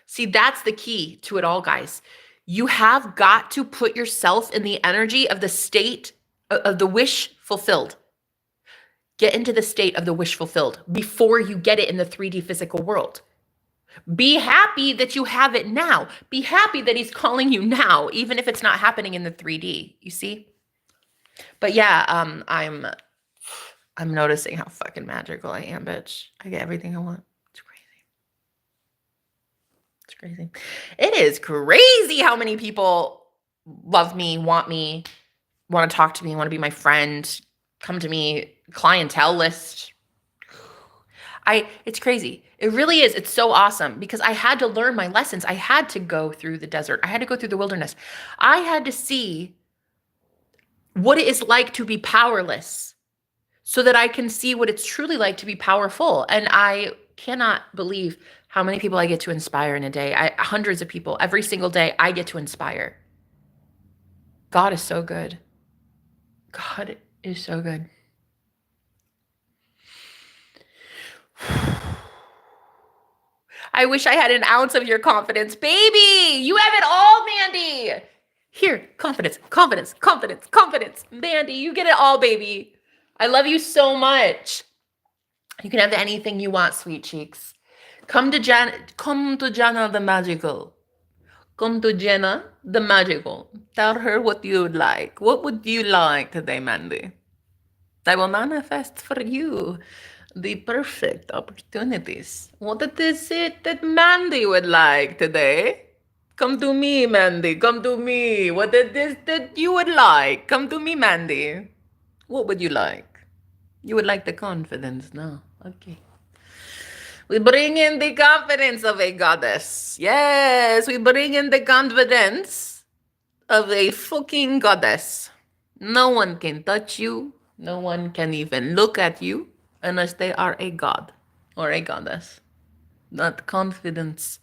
See, that's the key to it all, guys. You have got to put yourself in the energy of the state of the wish fulfilled. Get into the state of the wish fulfilled before you get it in the 3D physical world. Be happy that you have it now. Be happy that he's calling you now, even if it's not happening in the 3D. You see? But yeah, I'm noticing how fucking magical I am, bitch. I get everything I want. It's crazy. It's crazy. It is crazy how many people love me, want to talk to me, want to be my friend, come to me, clientele list. It's crazy. It really is. It's so awesome because I had to learn my lessons. I had to go through the desert. I had to go through the wilderness. I had to see what it is like to be powerless so that I can see what it's truly like to be powerful. And I cannot believe how many people I get to inspire in a day. Hundreds of people every single day I get to inspire. God is so good. God is so good. I wish I had an ounce of your confidence. Baby, you have it all, Mandy. Here, confidence, confidence, confidence, confidence. Mandy, you get it all, baby. I love you so much. You can have anything you want, sweet cheeks. Come to Jenna the Magical. Come to Jenna the Magical. Tell her what you would like. What would you like today, Mandy? I will manifest for you the perfect opportunities. What is it that Mandy would like today? Come to me, Mandy. Come to me. What is this that you would like? Come to me, Mandy. What would you like? You would like the confidence now. Okay. We bring in the confidence of a goddess. Yes, we bring in the confidence of a fucking goddess. No one can touch you. No one can even look at you unless they are a god or a goddess. That confidence.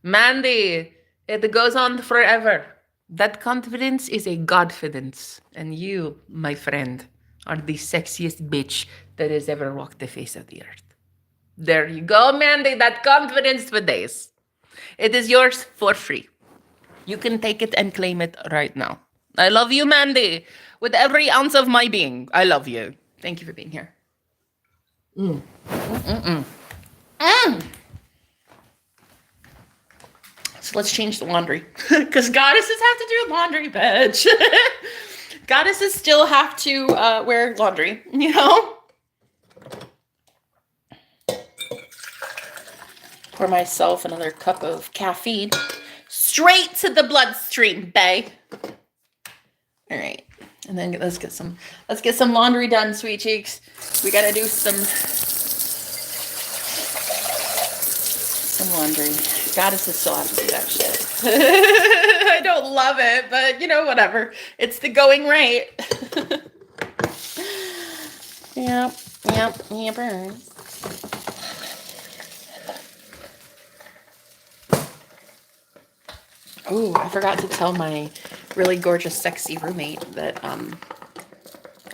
Mandy, it goes on forever. That confidence is a godfidence. And you, my friend, are the sexiest bitch that has ever walked the face of the earth. There you go, Mandy. That confidence for days. It is yours for free. You can take it and claim it right now. I love you, Mandy. With every ounce of my being, I love you. Thank you for being here. So let's change the laundry. Because goddesses have to do laundry, bitch. Goddesses still have to wear laundry, you know? Pour myself another cup of caffeine. Straight to the bloodstream, babe. All right. And then let's get some laundry done, sweet cheeks. We gotta do some laundry. Goddesses still have to do that shit. I don't love it, but you know, whatever. It's the going rate. Yep. Oh, I forgot to tell my really gorgeous, sexy roommate that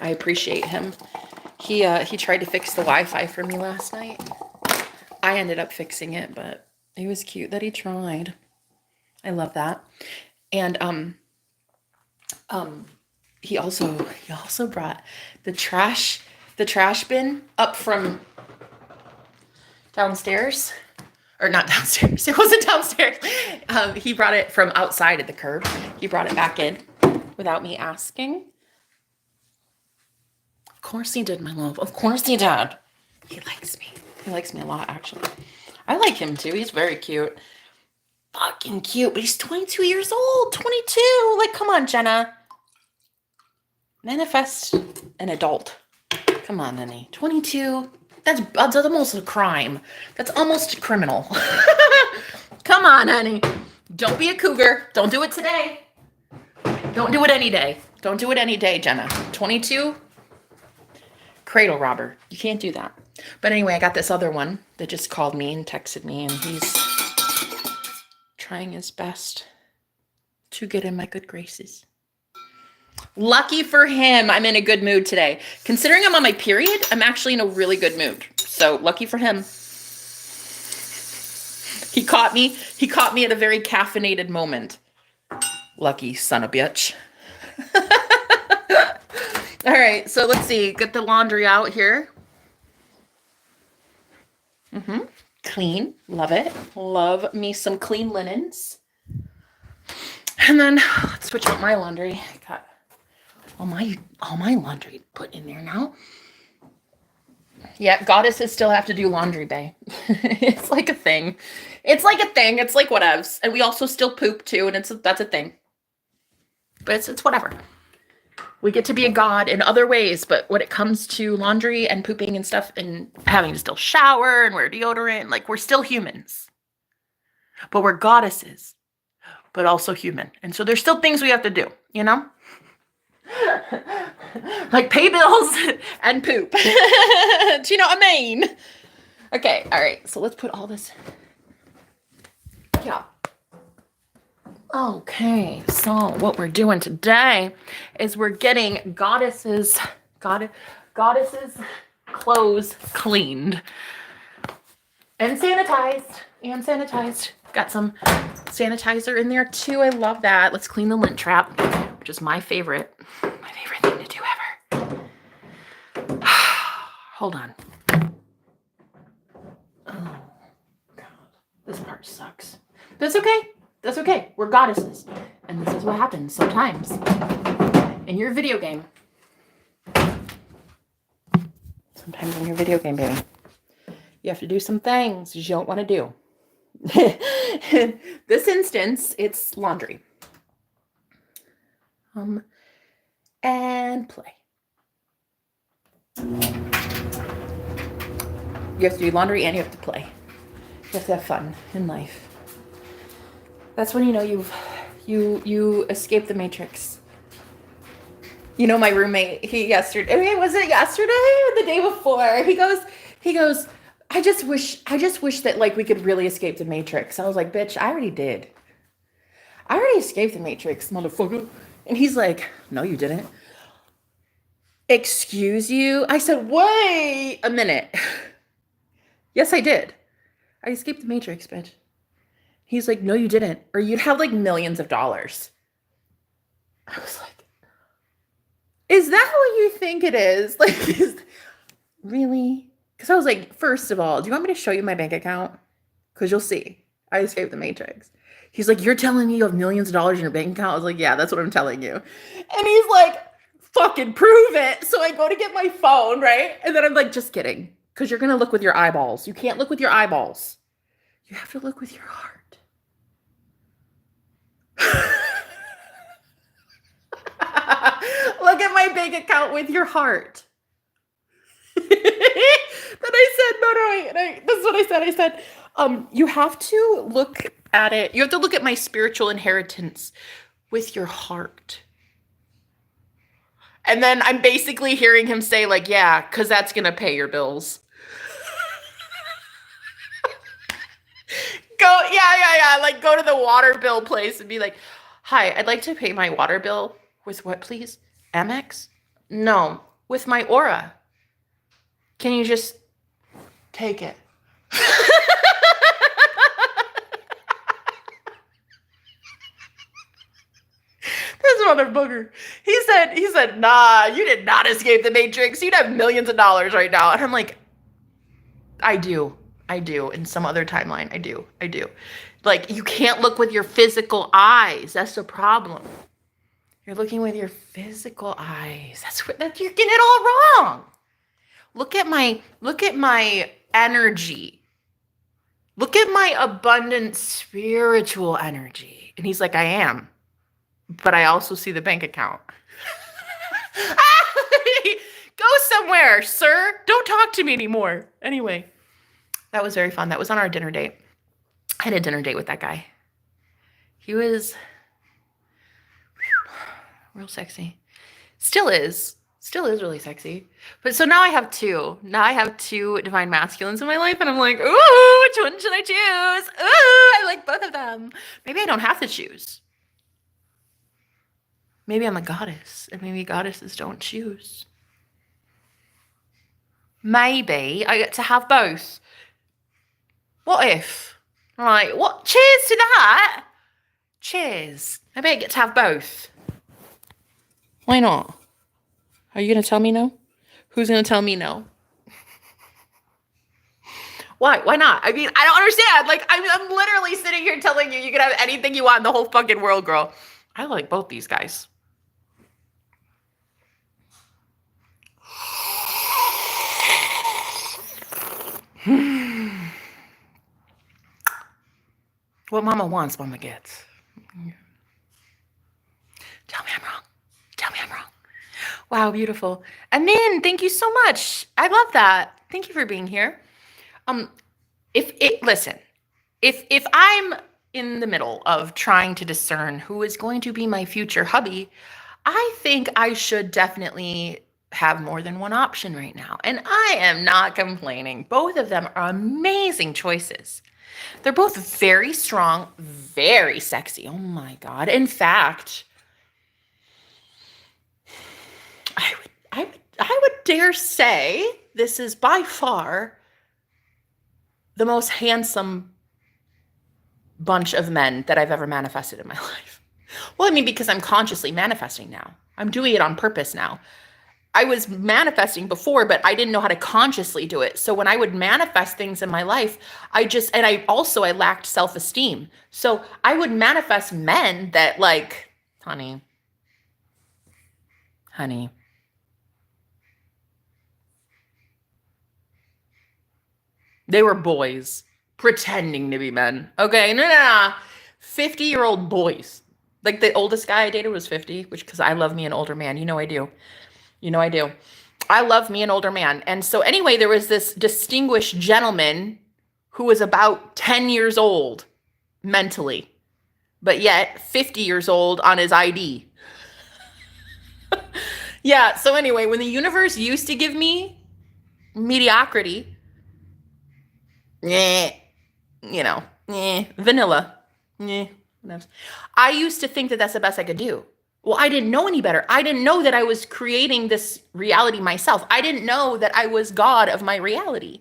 I appreciate him. He tried to fix the Wi-Fi for me last night. I ended up fixing it, but it was cute that he tried. I love that. And he also brought the trash bin up from downstairs. Or not downstairs. It wasn't downstairs. He brought it from outside at the curb. He brought it back in without me asking. Of course he did, my love. Of course he did. He likes me. He likes me a lot, actually. I like him, too. He's very cute. Fucking cute. But he's 22 years old. 22. Like, come on, Jenna. Manifest an adult. Come on, honey. 22. That's almost a crime. That's almost criminal. Come on, honey. Don't be a cougar. Don't do it today. Don't do it any day. Don't do it any day, Jenna. 22? Cradle robber. You can't do that. But anyway, I got this other one that just called me and texted me, and he's trying his best to get in my good graces. Lucky for him, I'm in a good mood today. Considering I'm on my period, I'm actually in a really good mood. So lucky for him. He caught me. He caught me at a very caffeinated moment. Lucky son of a bitch. All right, so let's see. Get the laundry out here. Clean. Love it. Love me some clean linens. And then let's switch out my laundry. I got all my laundry put in there now. Yeah, goddesses still have to do laundry, bae. It's like a thing. It's like a thing. It's like whatevs. And we also still poop too, and that's a thing. But it's whatever. We get to be a god in other ways, but when it comes to laundry and pooping and stuff and having to still shower and wear deodorant, like we're still humans. But we're goddesses, but also human. And so there's still things we have to do, you know? Like pay bills and poop. Do you know what I mean? Okay, all right. So let's put all this. Yeah. Okay, so what we're doing today is we're getting goddesses clothes cleaned and sanitized. Got some sanitizer in there too. I love that. Let's clean the lint trap, which is my favorite thing to do ever. Hold on. Oh God, this part sucks. That's okay. That's okay. We're goddesses. And this is what happens sometimes in your video game. Sometimes in your video game, baby. You have to do some things you don't want to do. In this instance, it's laundry. And play. You have to do laundry and you have to play. You have to have fun in life. That's when you know you escaped the matrix. You know, my roommate, was it yesterday or the day before? He goes, I just wish that like we could really escape the matrix. I was like, bitch, I already did. I already escaped the matrix, motherfucker. And he's like, no, you didn't. Excuse you? I said, wait a minute. Yes, I did. I escaped the matrix, bitch. He's like, no, you didn't. Or you'd have like millions of dollars. I was like, is that what you think it is? Like, really? Because I was like, first of all, do you want me to show you my bank account? Because you'll see. I escaped the matrix. He's like, you're telling me you have millions of dollars in your bank account? I was like, yeah, that's what I'm telling you. And he's like, fucking prove it. So I go to get my phone, right? And then I'm like, just kidding. Because you're going to look with your eyeballs. You can't look with your eyeballs. You have to look with your heart. Look at my bank account with your heart. Then I said, no, this is what I said. I said, you have to look at it. You have to look at my spiritual inheritance with your heart. And then I'm basically hearing him say like, yeah, because that's going to pay your bills. Yeah. Like go to the water bill place and be like, hi, I'd like to pay my water bill with what, please? Amex? No, with my Aura. Can you just take it? This mother booger. He said, nah, you did not escape the matrix. You'd have millions of dollars right now. And I'm like, I do. In some other timeline, I do. Like, you can't look with your physical eyes. That's the problem. You're looking with your physical eyes. That's you're getting it all wrong. Look at my energy. Look at my abundant spiritual energy. And he's like, I am. But I also see the bank account. Go somewhere, sir. Don't talk to me anymore. Anyway. That was very fun. That was on our dinner date. I had a dinner date with that guy. He was real sexy. Still is really sexy. But so now I have two. Now I have two divine masculines in my life, and I'm like, ooh, which one should I choose? Ooh, I like both of them. Maybe I don't have to choose. Maybe I'm a goddess, and maybe goddesses don't choose. Maybe I get to have both. What if? I'm like, what? Cheers to that. Cheers. I bet I get to have both. Why not? Are you going to tell me no? Who's going to tell me no? Why? Why not? I mean, I don't understand. Like, I'm literally sitting here telling you can have anything you want in the whole fucking world, girl. I like both these guys. What mama wants, mama gets. Tell me I'm wrong. Tell me I'm wrong. Wow, beautiful. And then, thank you so much. I love that. Thank you for being here. Listen, if I'm in the middle of trying to discern who is going to be my future hubby, I think I should definitely have more than one option right now. And I am not complaining. Both of them are amazing choices. They're both very strong, very sexy. Oh my God. In fact, I would dare say this is by far the most handsome bunch of men that I've ever manifested in my life. Well, I mean, because I'm consciously manifesting now. I'm doing it on purpose now. I was manifesting before, but I didn't know how to consciously do it. So when I would manifest things in my life, I lacked self-esteem. So I would manifest men that like, honey, they were boys pretending to be men. Okay, no. 50-year-old boys. Like the oldest guy I dated was 50, because I love me an older man. You know I do. I love me an older man. And so anyway, there was this distinguished gentleman who was about 10 years old mentally, but yet 50 years old on his ID. Yeah, so anyway, when the universe used to give me mediocrity, vanilla, I used to think that that's the best I could do. Well, I didn't know any better. I didn't know that I was creating this reality myself. I didn't know that I was God of my reality.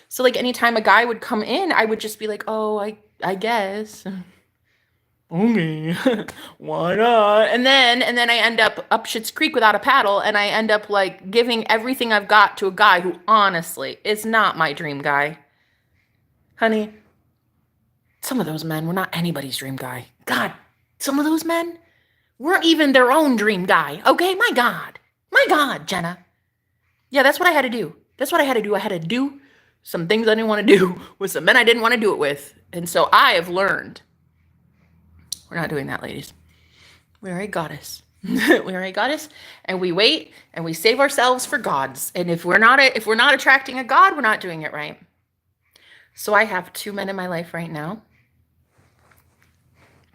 So like anytime a guy would come in, I would just be like, oh, I guess. Okay, why not? And then I end up Schitt's Creek without a paddle, and I end up like giving everything I've got to a guy who honestly is not my dream guy. Honey, some of those men were not anybody's dream guy. God, some of those men weren't even their own dream guy. Okay, my God, Jenna. Yeah, that's what I had to do. I had to do some things I didn't want to do with some men I didn't want to do it with. And so I have learned. We're not doing that, ladies. We are a goddess. We are a goddess, and we wait and we save ourselves for gods. And if we're not attracting a god, we're not doing it right. So I have 2 men in my life right now.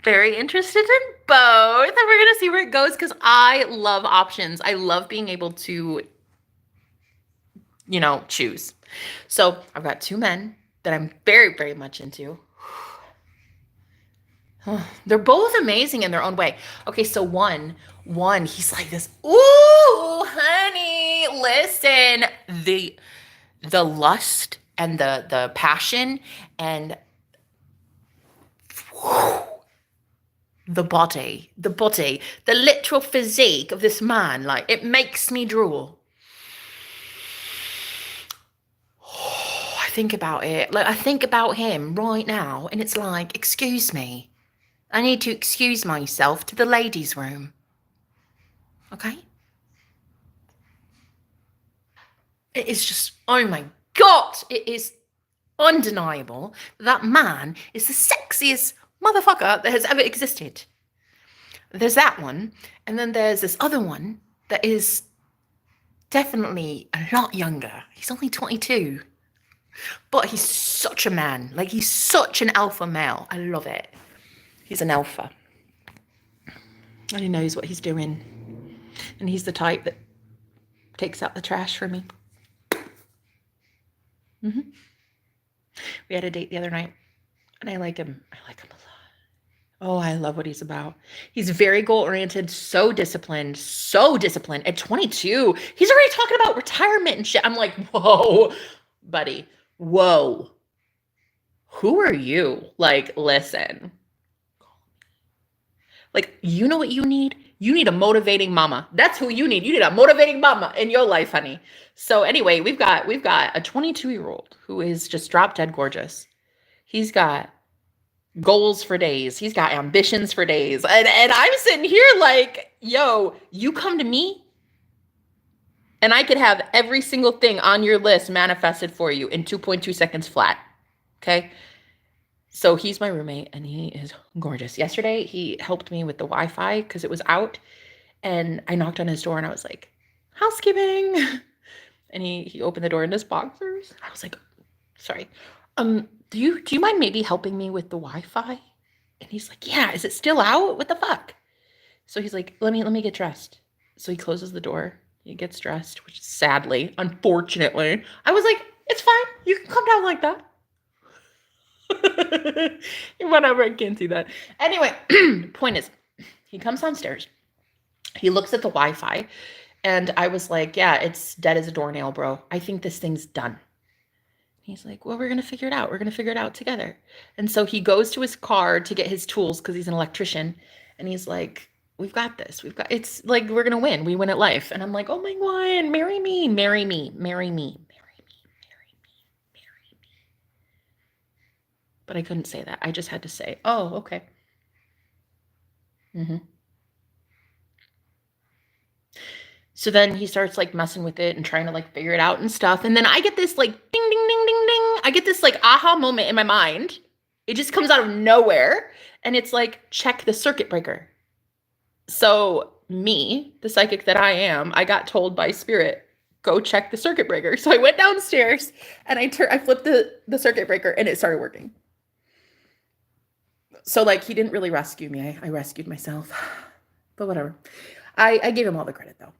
Very interested in both, and we're gonna see where it goes, because I love options. I love being able to, choose. So I've got 2 men that I'm very, very much into. They're both amazing in their own way. Okay, so one, he's like this. Ooh, honey, listen, the lust and the passion and the body, the literal physique of this man, like it makes me drool. I think about it. Like I think about him right now, and it's like, excuse me. I need to excuse myself to the ladies' room. Okay? It is just, oh my God, it is undeniable that man is the sexiest motherfucker that has ever existed. There's that one, and then there's this other one that is definitely a lot younger. He's only 22, but he's such a man. Like, he's such an alpha male. I love it. He's an alpha. And he knows what he's doing. And he's the type that takes out the trash for me. We had a date the other night, and I like him. A lot. Oh, I love what he's about. He's very goal-oriented, so disciplined. At 22, he's already talking about retirement and shit. I'm like, whoa, buddy. Whoa. Who are you? Like, listen. Like, you know what you need? You need a motivating mama. That's who you need. You need a motivating mama in your life, honey. So anyway, we've got a 22-year-old who is just drop dead gorgeous. He's got goals for days. He's got ambitions for days. And I'm sitting here like, yo, you come to me and I could have every single thing on your list manifested for you in 2.2 seconds flat. Okay? So he's my roommate and he is gorgeous. Yesterday, he helped me with the Wi-Fi because it was out. And I knocked on his door and I was like, housekeeping. And he opened the door in his boxers. I was like, sorry. Do you mind maybe helping me with the Wi-Fi? And he's like, yeah, is it still out? What the fuck? So he's like, let me get dressed. So he closes the door. He gets dressed, which sadly, unfortunately, I was like, it's fine. You can come down like that. Whatever, I can't see that. Anyway, point is, he comes downstairs. He looks at the Wi-Fi, and I was like, yeah, it's dead as a doornail, bro. I think this thing's done. He's like, well, we're going to figure it out. We're going to figure it out together. And so he goes to his car to get his tools because he's an electrician. And he's like, we've got this. It's like, we're going to win. We win at life. And I'm like, oh my God, marry me, marry me, marry me, marry me, marry me, marry me. But I couldn't say that. I just had to say, oh, okay. So then he starts like messing with it and trying to like figure it out and stuff. And then I get this like ding, ding, ding, ding, ding. I get this like aha moment in my mind. It just comes out of nowhere. And it's like, check the circuit breaker. So me, the psychic that I am, I got told by spirit, go check the circuit breaker. So I went downstairs and I flipped the circuit breaker and it started working. So like he didn't really rescue me. I rescued myself. But whatever. I gave him all the credit though.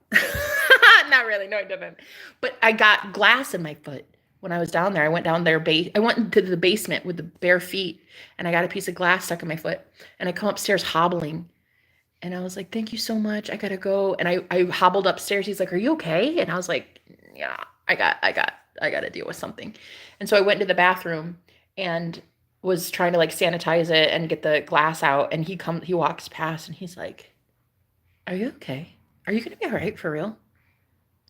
Not really. No, I didn't. But I got glass in my foot when I was down there. I went down there. I went into the basement with the bare feet and I got a piece of glass stuck in my foot. And I come upstairs hobbling. And I was like, thank you so much. I got to go. And I hobbled upstairs. He's like, are you okay? And I was like, yeah, I got to deal with something. And so I went to the bathroom and was trying to like sanitize it and get the glass out. And he walks past and he's like, are you okay? Are you going to be all right for real?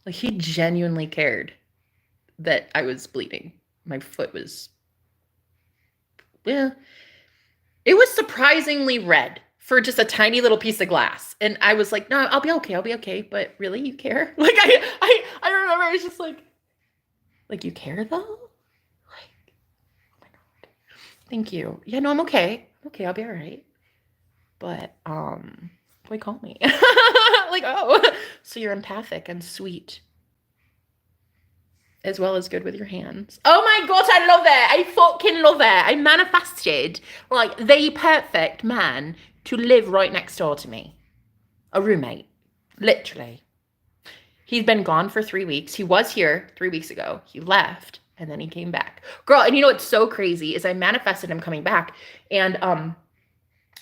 Like he genuinely cared that I was bleeding. My foot was, yeah, it was surprisingly red for just a tiny little piece of glass. And I was like, no, I'll be okay. But really, you care? Like I remember I was just like you care though? Like, oh my God. Thank you. Yeah, no, I'm okay. Okay, I'll be all right. But, why call me? Like, oh, so you're empathic and sweet. As well as good with your hands. Oh my God, I love it. I fucking love it. I manifested like the perfect man to live right next door to me. A roommate. Literally. He's been gone for 3 weeks. He was here 3 weeks ago. He left and then he came back. Girl, and you know what's so crazy is I manifested him coming back. And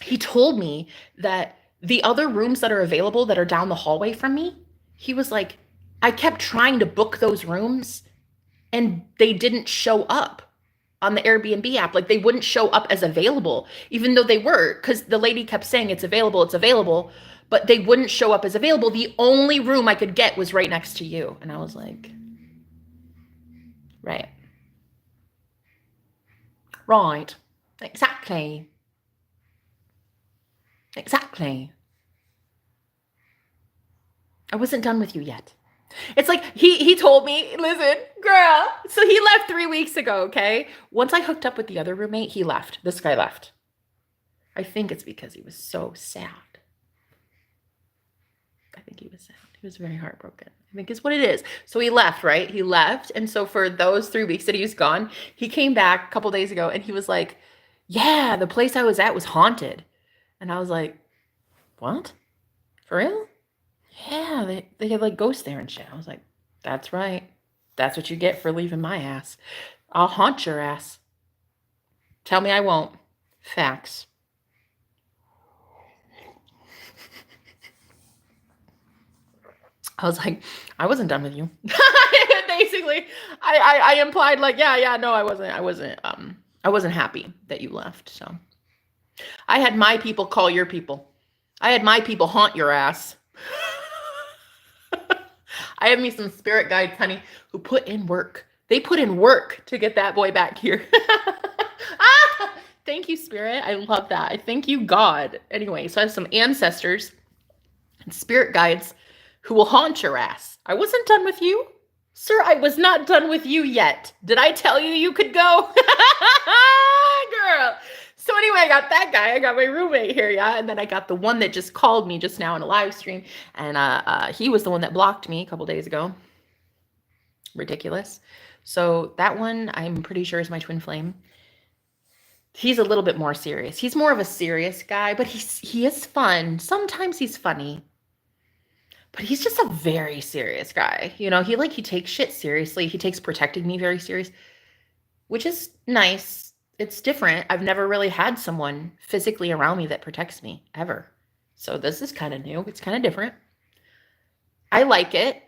he told me that the other rooms that are available that are down the hallway from me, he was like, I kept trying to book those rooms and they didn't show up on the Airbnb app. Like they wouldn't show up as available, even though they were, because the lady kept saying it's available, but they wouldn't show up as available. The only room I could get was right next to you. And I was like, right. Right. Exactly. Exactly. I wasn't done with you yet. It's like he told me, listen, girl. So he left 3 weeks ago, okay? Once I hooked up with the other roommate, he left. This guy left. I think it's because he was so sad. I think he was sad. He was very heartbroken. I think is what it is. So he left, right? He left. And so for those 3 weeks that he was gone, he came back a couple days ago and he was like, yeah, the place I was at was haunted. And I was like, what? For real? Yeah, they had like ghosts there and shit. I was like, that's right. That's what you get for leaving my ass. I'll haunt your ass. Tell me I won't. Facts. I was like, I wasn't done with you. Basically, I implied like, yeah, no, I wasn't I wasn't happy that you left. So I had my people call your people. I had my people haunt your ass. I have me some spirit guides, honey, who put in work. They put in work to get that boy back here. Ah, thank you, Spirit. I love that. I thank you, God. Anyway, so I have some ancestors and spirit guides who will haunt your ass. I wasn't done with you. Sir, I was not done with you yet. Did I tell you you could go? Girl. So anyway, I got that guy. I got my roommate here, yeah? And then I got the one that just called me just now in a live stream. And he was the one that blocked me a couple days ago. Ridiculous. So that one, I'm pretty sure, is my twin flame. He's a little bit more serious. He's more of a serious guy, but he is fun. Sometimes he's funny. But he's just a very serious guy. You know, he takes shit seriously. He takes protecting me very serious, which is nice. It's different. I've never really had someone physically around me that protects me, ever. So this is kind of new. It's kind of different. I like it.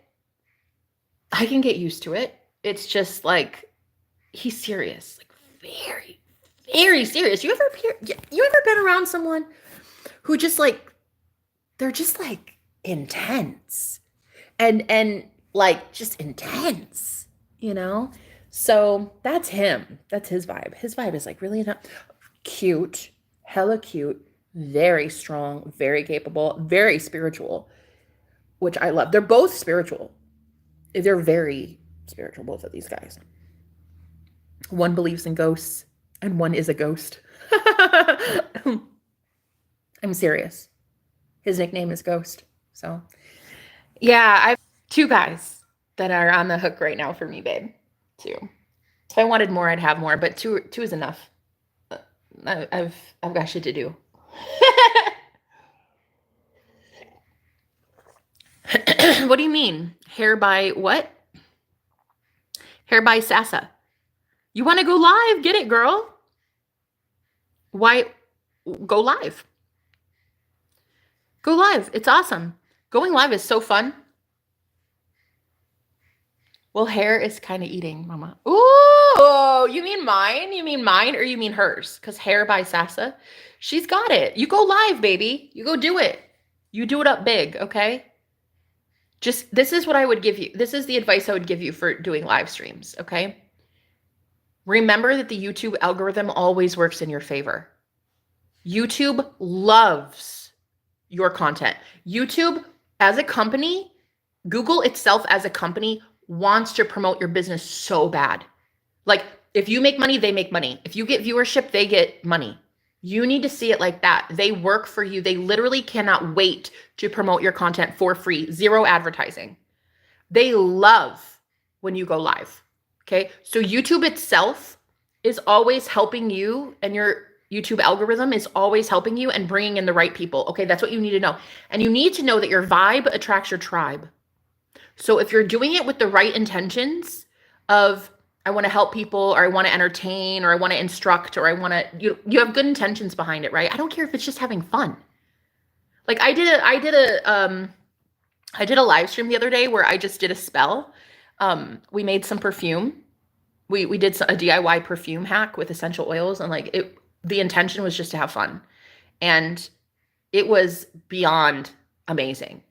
I can get used to it. It's just like, he's serious. Like, very, very serious. You ever been around someone who just like, they're just like intense and like just intense, you know? So that's him. That's his vibe. His vibe is like really cute, hella cute, very strong, very capable, very spiritual, which I love. They're both spiritual. They're very spiritual, both of these guys. One believes in ghosts and one is a ghost. I'm serious. His nickname is Ghost. So yeah, I've 2 guys that are on the hook right now for me, babe. 2. If I wanted more, I'd have more, but two is enough. I've got shit to do. What do you mean? Hair by what? Hair by Sasa. You want to go live? Get it, girl. Why? Go live. Go live. It's awesome. Going live is so fun. Well, hair is kind of eating, mama. Ooh, you mean mine? You mean mine or you mean hers? Because hair by Sasa, she's got it. You go live, baby. You go do it. You do it up big, okay? Just, this is what I would give you. This is the advice I would give you for doing live streams, okay? Remember that the YouTube algorithm always works in your favor. YouTube loves your content. YouTube as a company, Google itself as a company wants to promote your business so bad. Like, if you make money, they make money. If you get viewership, they get money. You need to see it like that. They work for you. They literally cannot wait to promote your content for free. 0 advertising. They love when you go live. Okay. So YouTube itself is always helping you, and your YouTube algorithm is always helping you and bringing in the right people. Okay. That's what you need to know. And you need to know that your vibe attracts your tribe. So if you're doing it with the right intentions of, I want to help people, or I want to entertain, or I want to instruct, or I want to, you have good intentions behind it, right? I don't care if it's just having fun. Like I did a live stream the other day where I just did a spell. We made some perfume. We did a DIY perfume hack with essential oils, and like the intention was just to have fun. And it was beyond amazing.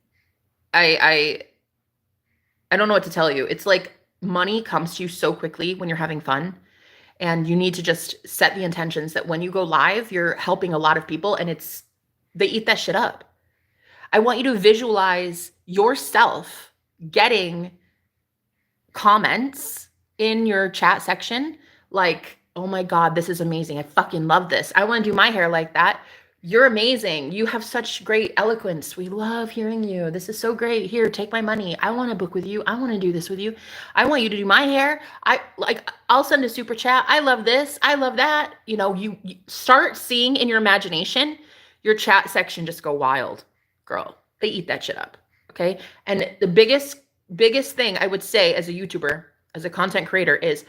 I don't know what to tell you. It's like money comes to you so quickly when you're having fun, and you need to just set the intentions that when you go live, you're helping a lot of people, and they eat that shit up. I want you to visualize yourself getting comments in your chat section like, oh my God, this is amazing. I fucking love this. I want to do my hair like that. You're amazing. You have such great eloquence. We love hearing you. This is so great. Here, take my money. I want to book with you. I want to do this with you. I want you to do my hair. I'll send a super chat. I love this. I love that. You know, you start seeing in your imagination, your chat section just go wild. Girl, they eat that shit up. Okay. And the biggest thing I would say as a YouTuber, as a content creator, is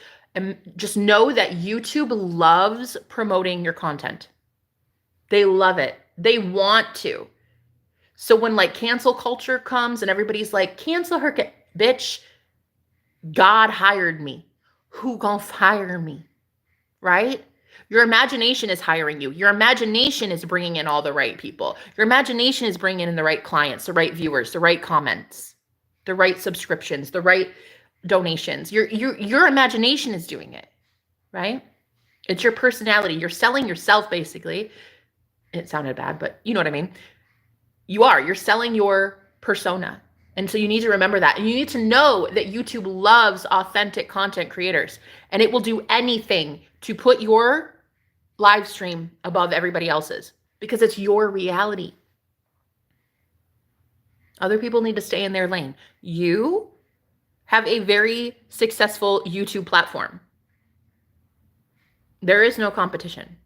just know that YouTube loves promoting your content. They love it. They want to. So when like cancel culture comes and everybody's like, cancel her, bitch, God hired me. Who gonna fire me? Right? Your imagination is hiring you. Your imagination is bringing in all the right people. Your imagination is bringing in the right clients, the right viewers, the right comments, the right subscriptions, the right donations. Your imagination is doing it, right? It's your personality. You're selling yourself, basically. It sounded bad, but you know what I mean. You're selling your persona. And so you need to remember that. And you need to know that YouTube loves authentic content creators, and it will do anything to put your live stream above everybody else's because it's your reality. Other people need to stay in their lane. You have a very successful YouTube platform. There is no competition.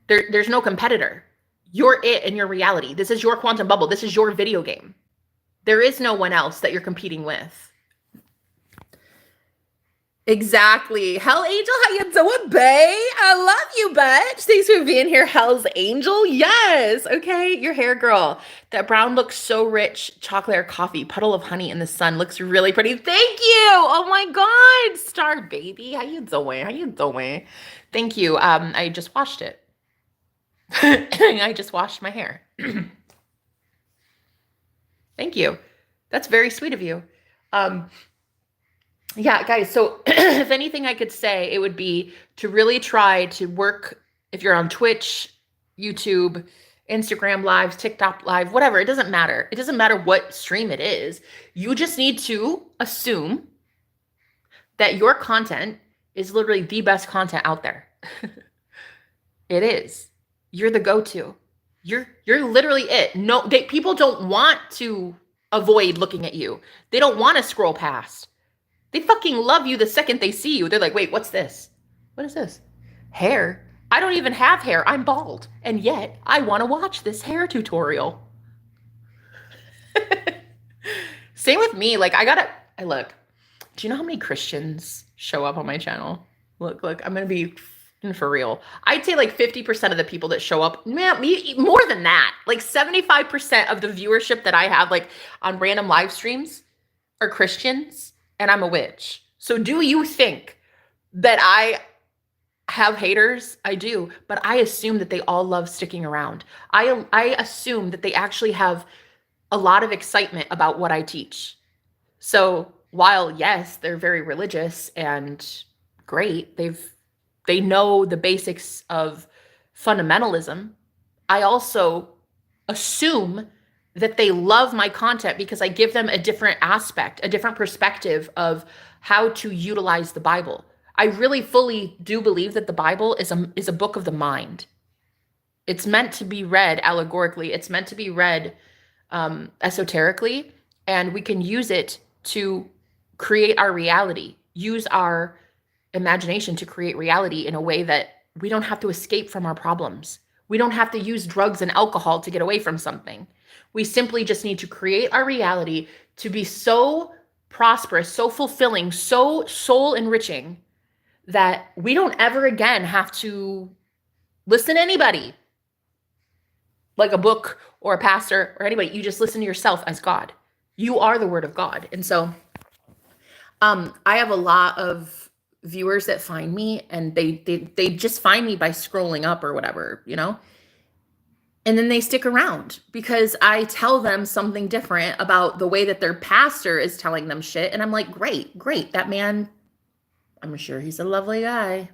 There's no competitor. You're it in your reality. This is your quantum bubble. This is your video game. There is no one else that you're competing with. Exactly. Hell Angel, how you doing, bae? I love you, bitch. Thanks for being here, Hell's Angel. Yes. Okay, your hair girl. That brown looks so rich. Chocolate or coffee, puddle of honey in the sun. Looks really pretty. Thank you. Oh my God. Star baby. How you doing? How you doing? Thank you. I just washed it. I just washed my hair. Thank you. That's very sweet of you. Yeah, guys, so if anything I could say, it would be to really try to work, if you're on Twitch, YouTube, Instagram Lives, TikTok Live, whatever, it doesn't matter. It doesn't matter what stream it is. You just need to assume that your content is literally the best content out there. It is. You're the go-to. You're literally it. No, people don't want to avoid looking at you. They don't want to scroll past. They fucking love you the second they see you. They're like, wait, what's this? What is this? Hair? I don't even have hair. I'm bald. And yet I want to watch this hair tutorial. Same with me. Like look, do you know how many Christians show up on my channel? Look, I'm going to be for real. I'd say like 50% of the people that show up, man, more than that, like 75% of the viewership that I have like on random live streams are Christians, and I'm a witch. So do you think that I have haters? I do, but I assume that they all love sticking around. I assume that they actually have a lot of excitement about what I teach. So while yes, they're very religious and great, they know the basics of fundamentalism, I also assume that they love my content because I give them a different aspect, a different perspective of how to utilize the Bible. I really fully do believe that the Bible is a book of the mind. It's meant to be read allegorically. It's meant to be read esoterically, and we can use it to create our reality, use our imagination to create reality in a way that we don't have to escape from our problems. We don't have to use drugs and alcohol to get away from something. We simply just need to create our reality to be so prosperous, so fulfilling, so soul enriching that we don't ever again have to listen to anybody, like a book or a pastor or anybody. You just listen to yourself as God. You are the word of God. And so I have a lot of viewers that find me, and they just find me by scrolling up or whatever, you know? And then they stick around because I tell them something different about the way that their pastor is telling them shit. And I'm like, great. That man, I'm sure he's a lovely guy.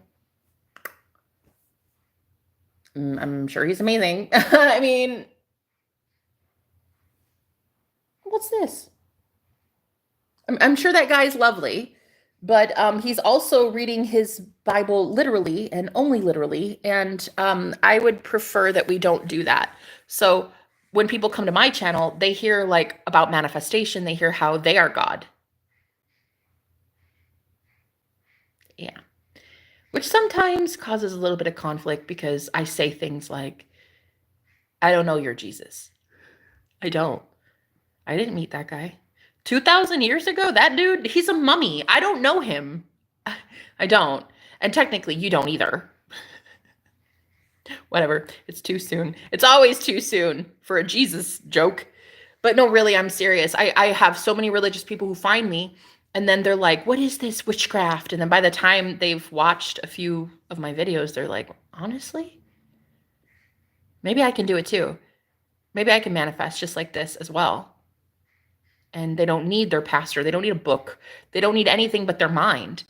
I'm sure he's amazing. I mean, what's this? I'm sure that guy's lovely, but he's also reading his Bible literally and only literally. And I would prefer that we don't do that. So when people come to my channel, they hear like about manifestation. They hear how they are God. Yeah. Which sometimes causes a little bit of conflict because I say things like, I don't know your Jesus. I don't. I didn't meet that guy. 2,000 years ago, that dude, he's a mummy. I don't know him. I don't. And technically, you don't either. Whatever. It's too soon. It's always too soon for a Jesus joke. But no, really, I'm serious. I have so many religious people who find me, And then they're like, what is this witchcraft? And then by the time they've watched a few of my videos, they're like, honestly, maybe I can do it too. Maybe I can manifest just like this as well. And they don't need their pastor. They don't need a book. They don't need anything but their mind.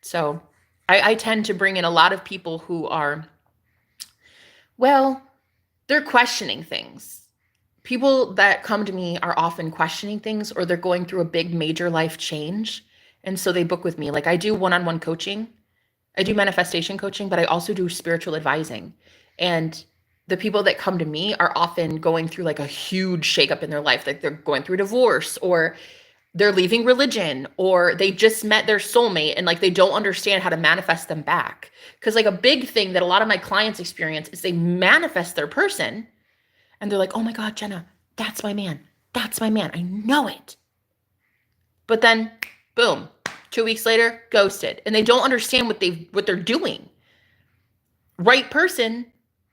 So I tend to bring in a lot of people who are, well, they're questioning things. People that come to me are often questioning things, or they're going through a big major life change. And so they book with me. Like I do one-on-one coaching. I do manifestation coaching, but I also do spiritual advising. And the people that come to me are often going through like a huge shakeup in their life. Like they're going through divorce, or they're leaving religion, or they just met their soulmate and like they don't understand how to manifest them back. Because like a big thing that a lot of my clients experience is they manifest their person and they're like, oh my God, Jenna, that's my man. That's my man. I know it. But then, boom, 2 weeks later, ghosted. And they don't understand what they're doing. Right person,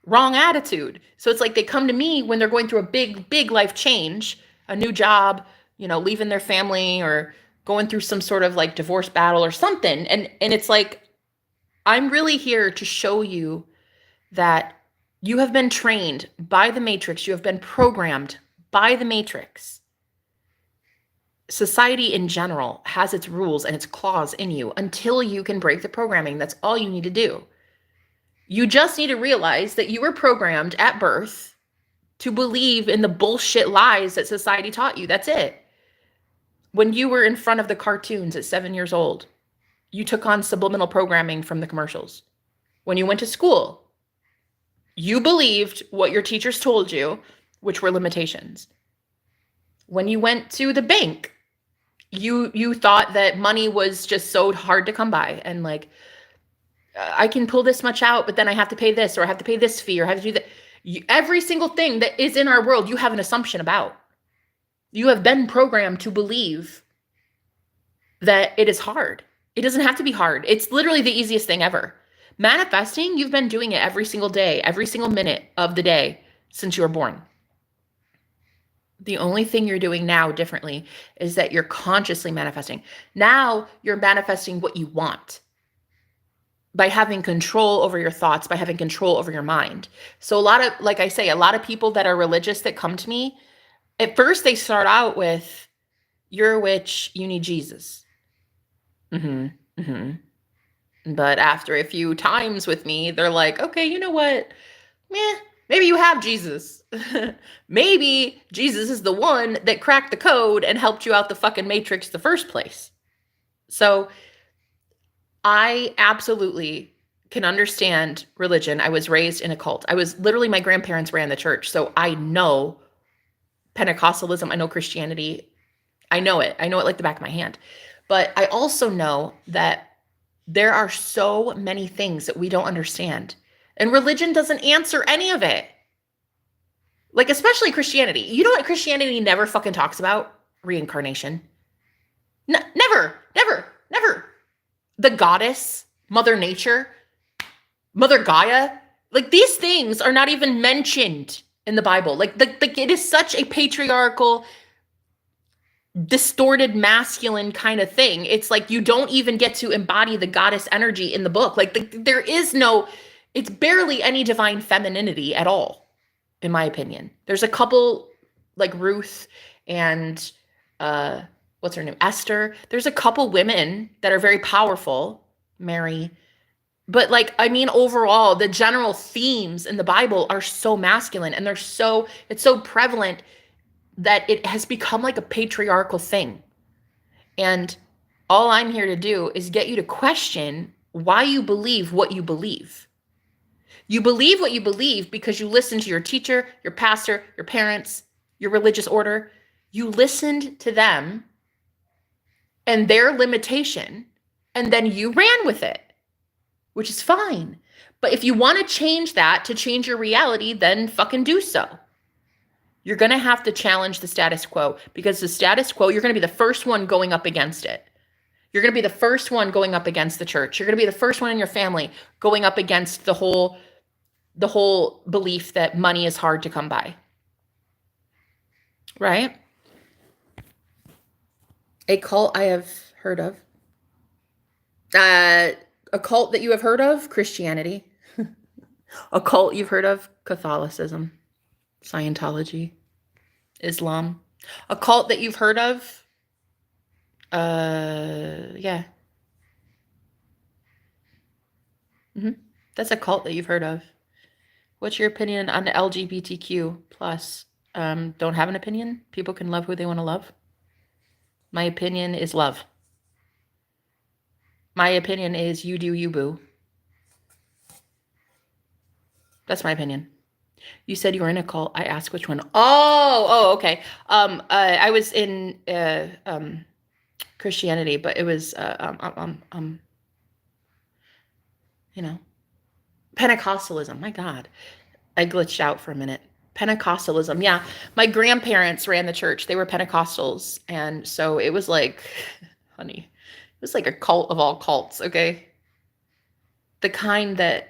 wrong attitude. So it's like they come to me when they're going through a big life change, a new job, leaving their family or going through some sort of like divorce battle or something. And it's like, I'm really here to show you that you have been trained by the Matrix. You have been programmed by the Matrix. Society in general has its rules and its claws in you until you can break the programming. That's all you need to do. You just need to realize that you were programmed at birth to believe in the bullshit lies that society taught you. That's it. When you were in front of the cartoons at 7 years old, you took on subliminal programming from the commercials. When you went to school, you believed what your teachers told you, which were limitations. When you went to the bank, you thought that money was just so hard to come by, and like, I can pull this much out, but then I have to pay this, or I have to pay this fee, or I have to do that. Every single thing that is in our world, you have an assumption about. You have been programmed to believe that it is hard. It doesn't have to be hard. It's literally the easiest thing ever. Manifesting, you've been doing it every single day, every single minute of the day since you were born. The only thing you're doing now differently is that you're consciously manifesting. Now you're manifesting what you want by having control over your thoughts, by having control over your mind. So like I say, a lot of people that are religious that come to me, at first they start out with, you're a witch, you need Jesus. But after a few times with me, they're like, okay, you know what? Maybe you have Jesus. Maybe Jesus is the one that cracked the code and helped you out the fucking Matrix the first place. So I absolutely can understand religion. I was raised in a cult. My grandparents ran the church. So I know Pentecostalism. I know Christianity. I know it. I know it like the back of my hand. But I also know that there are so many things that we don't understand. And religion doesn't answer any of it. Like, especially Christianity. You know what Christianity never fucking talks about? Reincarnation. Never. The goddess, Mother Nature, Mother Gaia. Like, these things are not even mentioned in the Bible. Like it is such a patriarchal, distorted masculine kind of thing. It's like you don't even get to embody the goddess energy in the book. Like there is no, it's barely any divine femininity at all, in my opinion. There's a couple like Ruth and what's her name? Esther. There's a couple women that are very powerful, Mary. But like, I mean, overall, the general themes in the Bible are so masculine, and it's so prevalent that it has become like a patriarchal thing. And all I'm here to do is get you to question why you believe what you believe. You believe what you believe because you listened to your teacher, your pastor, your parents, your religious order. You listened to them and their limitation, and then you ran with it, which is fine. But if you want to change that to change your reality, then fucking do so. You're going to have to challenge the status quo, because the status quo, you're going to be the first one going up against it. You're going to be the first one going up against the church. You're going to be the first one in your family going up against the whole belief that money is hard to come by. Right? A cult I have heard of. A cult that you have heard of? Christianity. A cult you've heard of? Catholicism. Scientology. Islam. A cult that you've heard of? Yeah. That's a cult that you've heard of. What's your opinion on the LGBTQ plus? Don't have an opinion. People can love who they want to love. My opinion is love. My opinion is you do you, boo. That's my opinion. You said you were in a cult. I asked which one. Oh, okay. I was in Christianity, but it was Pentecostalism. My God, I glitched out for a minute. Pentecostalism. Yeah, my grandparents ran the church. They were Pentecostals, and so it was like, honey, it was like a cult of all cults. Okay, the kind that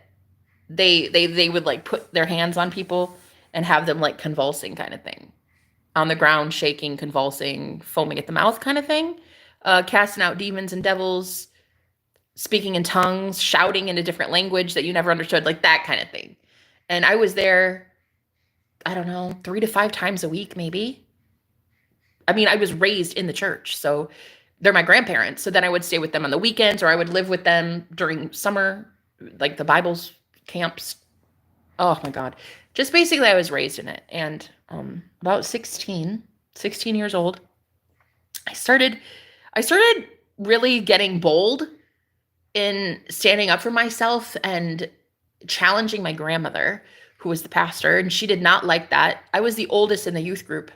they would like put their hands on people and have them like convulsing kind of thing, on the ground, shaking, convulsing, foaming at the mouth kind of thing, casting out demons and devils, speaking in tongues, shouting in a different language that you never understood, like that kind of thing. And I was there, I don't know, 3 to 5 times a week, maybe. I mean, I was raised in the church, so they're my grandparents. So then I would stay with them on the weekends, or I would live with them during summer, like the Bible's camps. Oh my God. Just basically I was raised in it. And about 16 years old, I started really getting bold in standing up for myself and challenging my grandmother, who was the pastor, and she did not like that. I was the oldest in the youth group.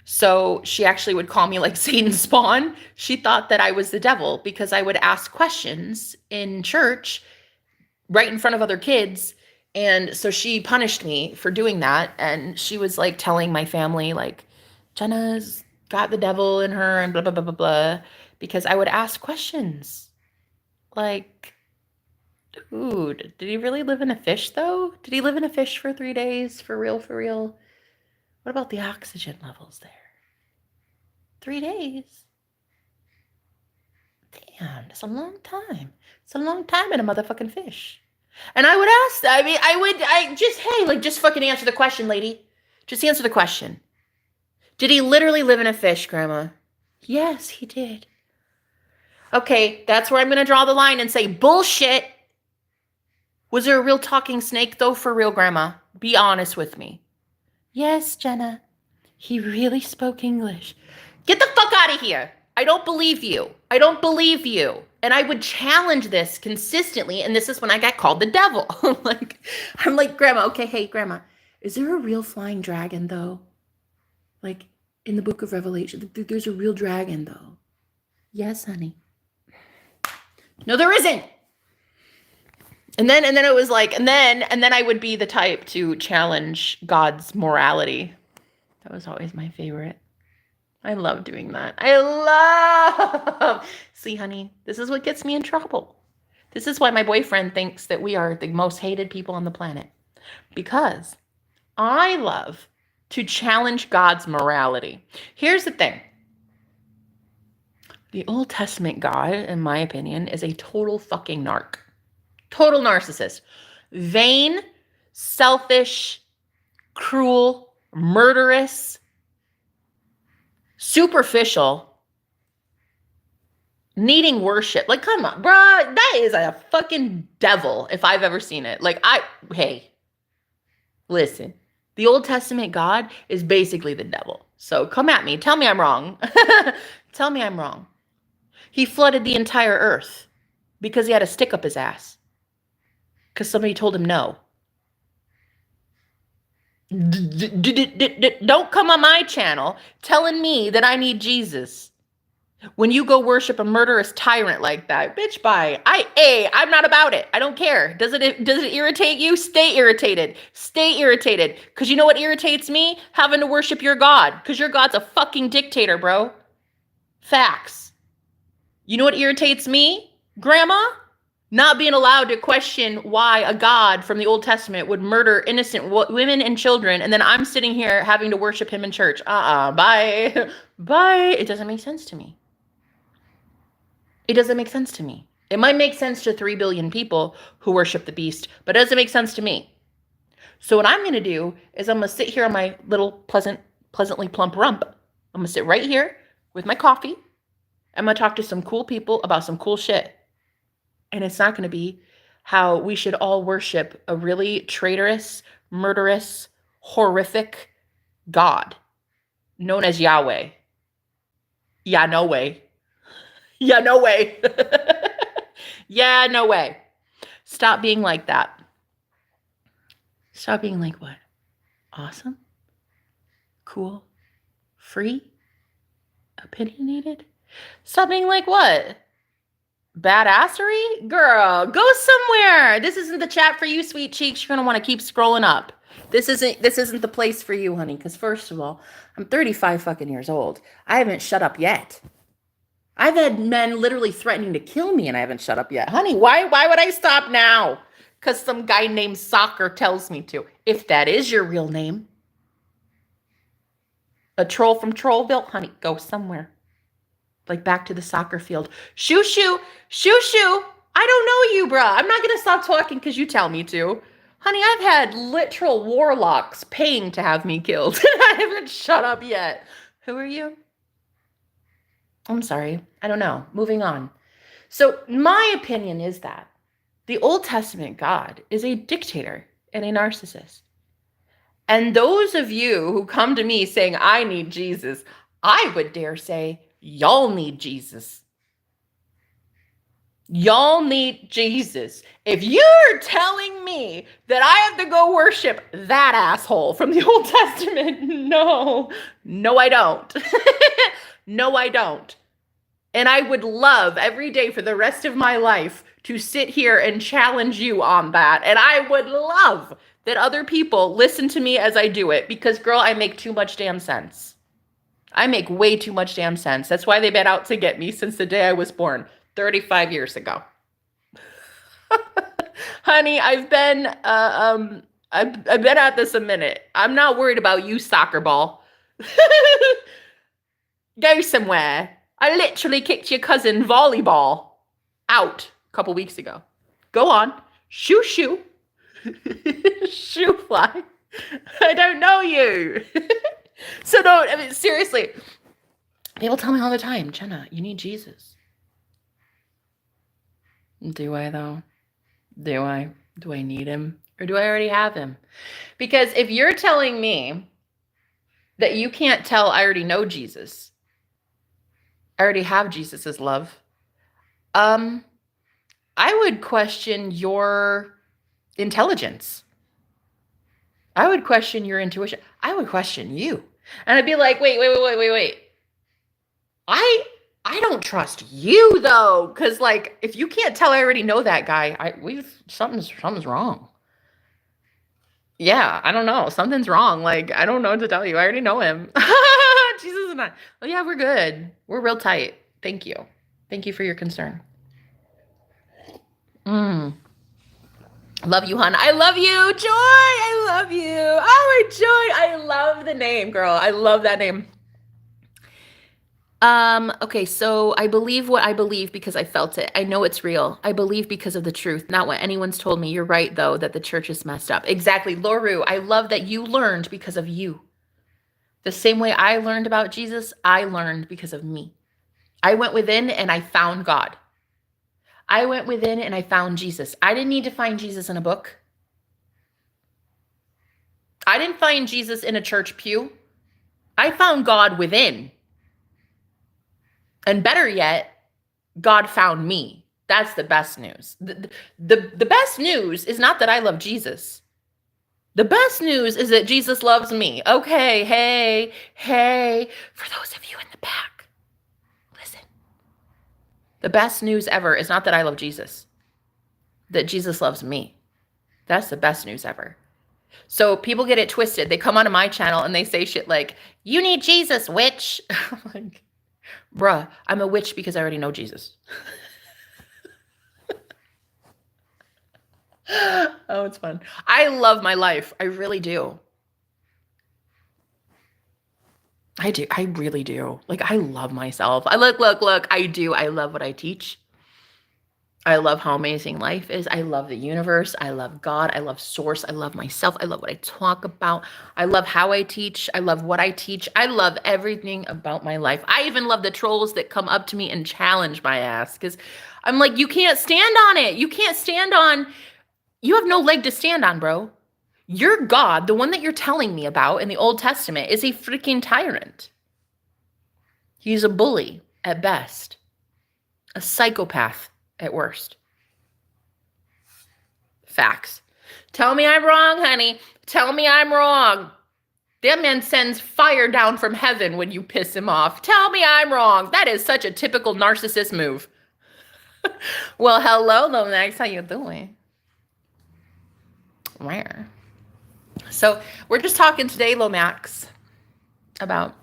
So she actually would call me like Satan's spawn. She thought that I was the devil because I would ask questions in church right in front of other kids. And so she punished me for doing that. And she was like telling my family, like, Jenna's got the devil in her and blah, blah, blah, blah, blah, because I would ask questions. Like, dude, did he really live in a fish though? Did he live in a fish for 3 days? For real, for real? What about the oxygen levels there? 3 days? Damn, that's a long time. It's a long time in a motherfucking fish. And I would ask, just fucking answer the question, lady. Just answer the question. Did he literally live in a fish, Grandma? Yes, he did. Okay, that's where I'm going to draw the line and say, bullshit. Was there a real talking snake, though, for real, Grandma? Be honest with me. Yes, Jenna. He really spoke English. Get the fuck out of here. I don't believe you. I don't believe you. And I would challenge this consistently, and this is when I got called the devil. I'm like, Grandma, okay, hey, Grandma, is there a real flying dragon, though? Like, in the book of Revelation, there's a real dragon, though. Yes, honey. No, there isn't. And then it was like, and then I would be the type to challenge God's morality. That was always my favorite. I love doing that. See, honey, this is what gets me in trouble. This is why my boyfriend thinks that we are the most hated people on the planet. Because I love to challenge God's morality. Here's the thing. The Old Testament God, in my opinion, is a total fucking narc. Total narcissist. Vain, selfish, cruel, murderous, superficial, needing worship. Like, come on, bruh. That is a fucking devil if I've ever seen it. Like, hey, listen. The Old Testament God is basically the devil. So come at me. Tell me I'm wrong. Tell me I'm wrong. He flooded the entire earth because he had a stick up his ass. Because somebody told him no. Don't come on my channel telling me that I need Jesus when you go worship a murderous tyrant like that. Bitch, bye. I'm not about it. I don't care. Does it irritate you? Stay irritated. Stay irritated. Because you know what irritates me? Having to worship your God. Because your God's a fucking dictator, bro. Facts. You know what irritates me, Grandma? Not being allowed to question why a God from the Old Testament would murder innocent women and children, and then I'm sitting here having to worship him in church. Bye. Bye. It doesn't make sense to me. It doesn't make sense to me. It might make sense to 3 billion people who worship the beast, but it doesn't make sense to me. So what I'm going to do is I'm going to sit here on my little pleasantly plump rump. I'm going to sit right here with my coffee. I'm going to talk to some cool people about some cool shit. And it's not going to be how we should all worship a really traitorous, murderous, horrific God known as Yahweh. Yeah, no way. Yeah, no way. Yeah, no way. Stop being like that. Stop being like what? Awesome? Cool? Free? Opinionated? Stop being like what? Badassery? Girl, go somewhere. This isn't the chat for you, sweet cheeks. You're going to want to keep scrolling up. This isn't the place for you, honey, because first of all, I'm 35 fucking years old. I haven't shut up yet. I've had men literally threatening to kill me and I haven't shut up yet. Honey, why would I stop now? Because some guy named Soccer tells me to. If that is your real name. A troll from Trollville? Honey, go somewhere. Like back to the soccer field. Shoo, shoo, shoo, shoo. I don't know you, bruh. I'm not going to stop talking because you tell me to. Honey, I've had literal warlocks paying to have me killed. I haven't shut up yet. Who are you? I'm sorry. I don't know. Moving on. So my opinion is that the Old Testament God is a dictator and a narcissist. And those of you who come to me saying, I need Jesus, I would dare say, y'all need Jesus. Y'all need Jesus. If you're telling me that I have to go worship that asshole from the Old Testament, no, I don't. No, I don't. And I would love every day for the rest of my life to sit here and challenge you on that. And I would love that other people listen to me as I do it because, girl, I make too much damn sense. I make way too much damn sense. That's why they've been out to get me since the day I was born, 35 years ago. Honey, I've been at this a minute. I'm not worried about you, soccer ball. Go somewhere. I literally kicked your cousin volleyball out a couple weeks ago. Go on. Shoo, shoo. Shoo fly. I don't know you. So no, I mean, seriously. People tell me all the time, Jenna, you need Jesus. Do I though? Do I? Do I need him? Or do I already have him? Because if you're telling me that you can't tell I already know Jesus, I already have Jesus's love, I would question your intelligence. I would question your intuition. I would question you. And I'd be like, wait. I don't trust you though. Cause like, if you can't tell I already know that guy, something's wrong. Yeah, I don't know. Something's wrong. Like, I don't know what to tell you. I already know him. Jesus and I. Oh yeah, we're good. We're real tight. Thank you. Thank you for your concern. Love you, hon. I love you, Joy. I love you. Oh, my Joy. I love the name, girl. I love that name. Okay, so I believe what I believe because I felt it. I know it's real. I believe because of the truth, not what anyone's told me. You're right, though, that the church is messed up. Exactly. Loru, I love that you learned because of you. The same way I learned about Jesus, I learned because of me. I went within and I found God. I went within and I found Jesus. I didn't need to find Jesus in a book. I didn't find Jesus in a church pew. I found God within. And better yet, God found me. That's the best news. The best news is not that I love Jesus. The best news is that Jesus loves me. Okay, hey, for those of you in the back, listen. The best news ever is not that I love Jesus, that Jesus loves me. That's the best news ever. So people get it twisted. They come onto my channel and they say shit like, you need Jesus, witch. I'm like, bruh, I'm a witch because I already know Jesus. Oh, it's fun. I love my life. I really do. I do. I really do. Like, I love myself. Look. I do. I love what I teach. I love how amazing life is. I love the universe. I love God. I love source. I love myself. I love what I talk about. I love how I teach. I love what I teach. I love everything about my life. I even love the trolls that come up to me and challenge my ass because I'm like, you can't stand on it. You have no leg to stand on, bro. Your God, the one that you're telling me about in the Old Testament, is a freaking tyrant. He's a bully at best, a psychopath at worst. Facts. Tell me I'm wrong, honey. Tell me I'm wrong. That man sends fire down from heaven when you piss him off. Tell me I'm wrong. That is such a typical narcissist move. Well, hello, Lomax. How you doing? Where? So we're just talking today, Lomax, about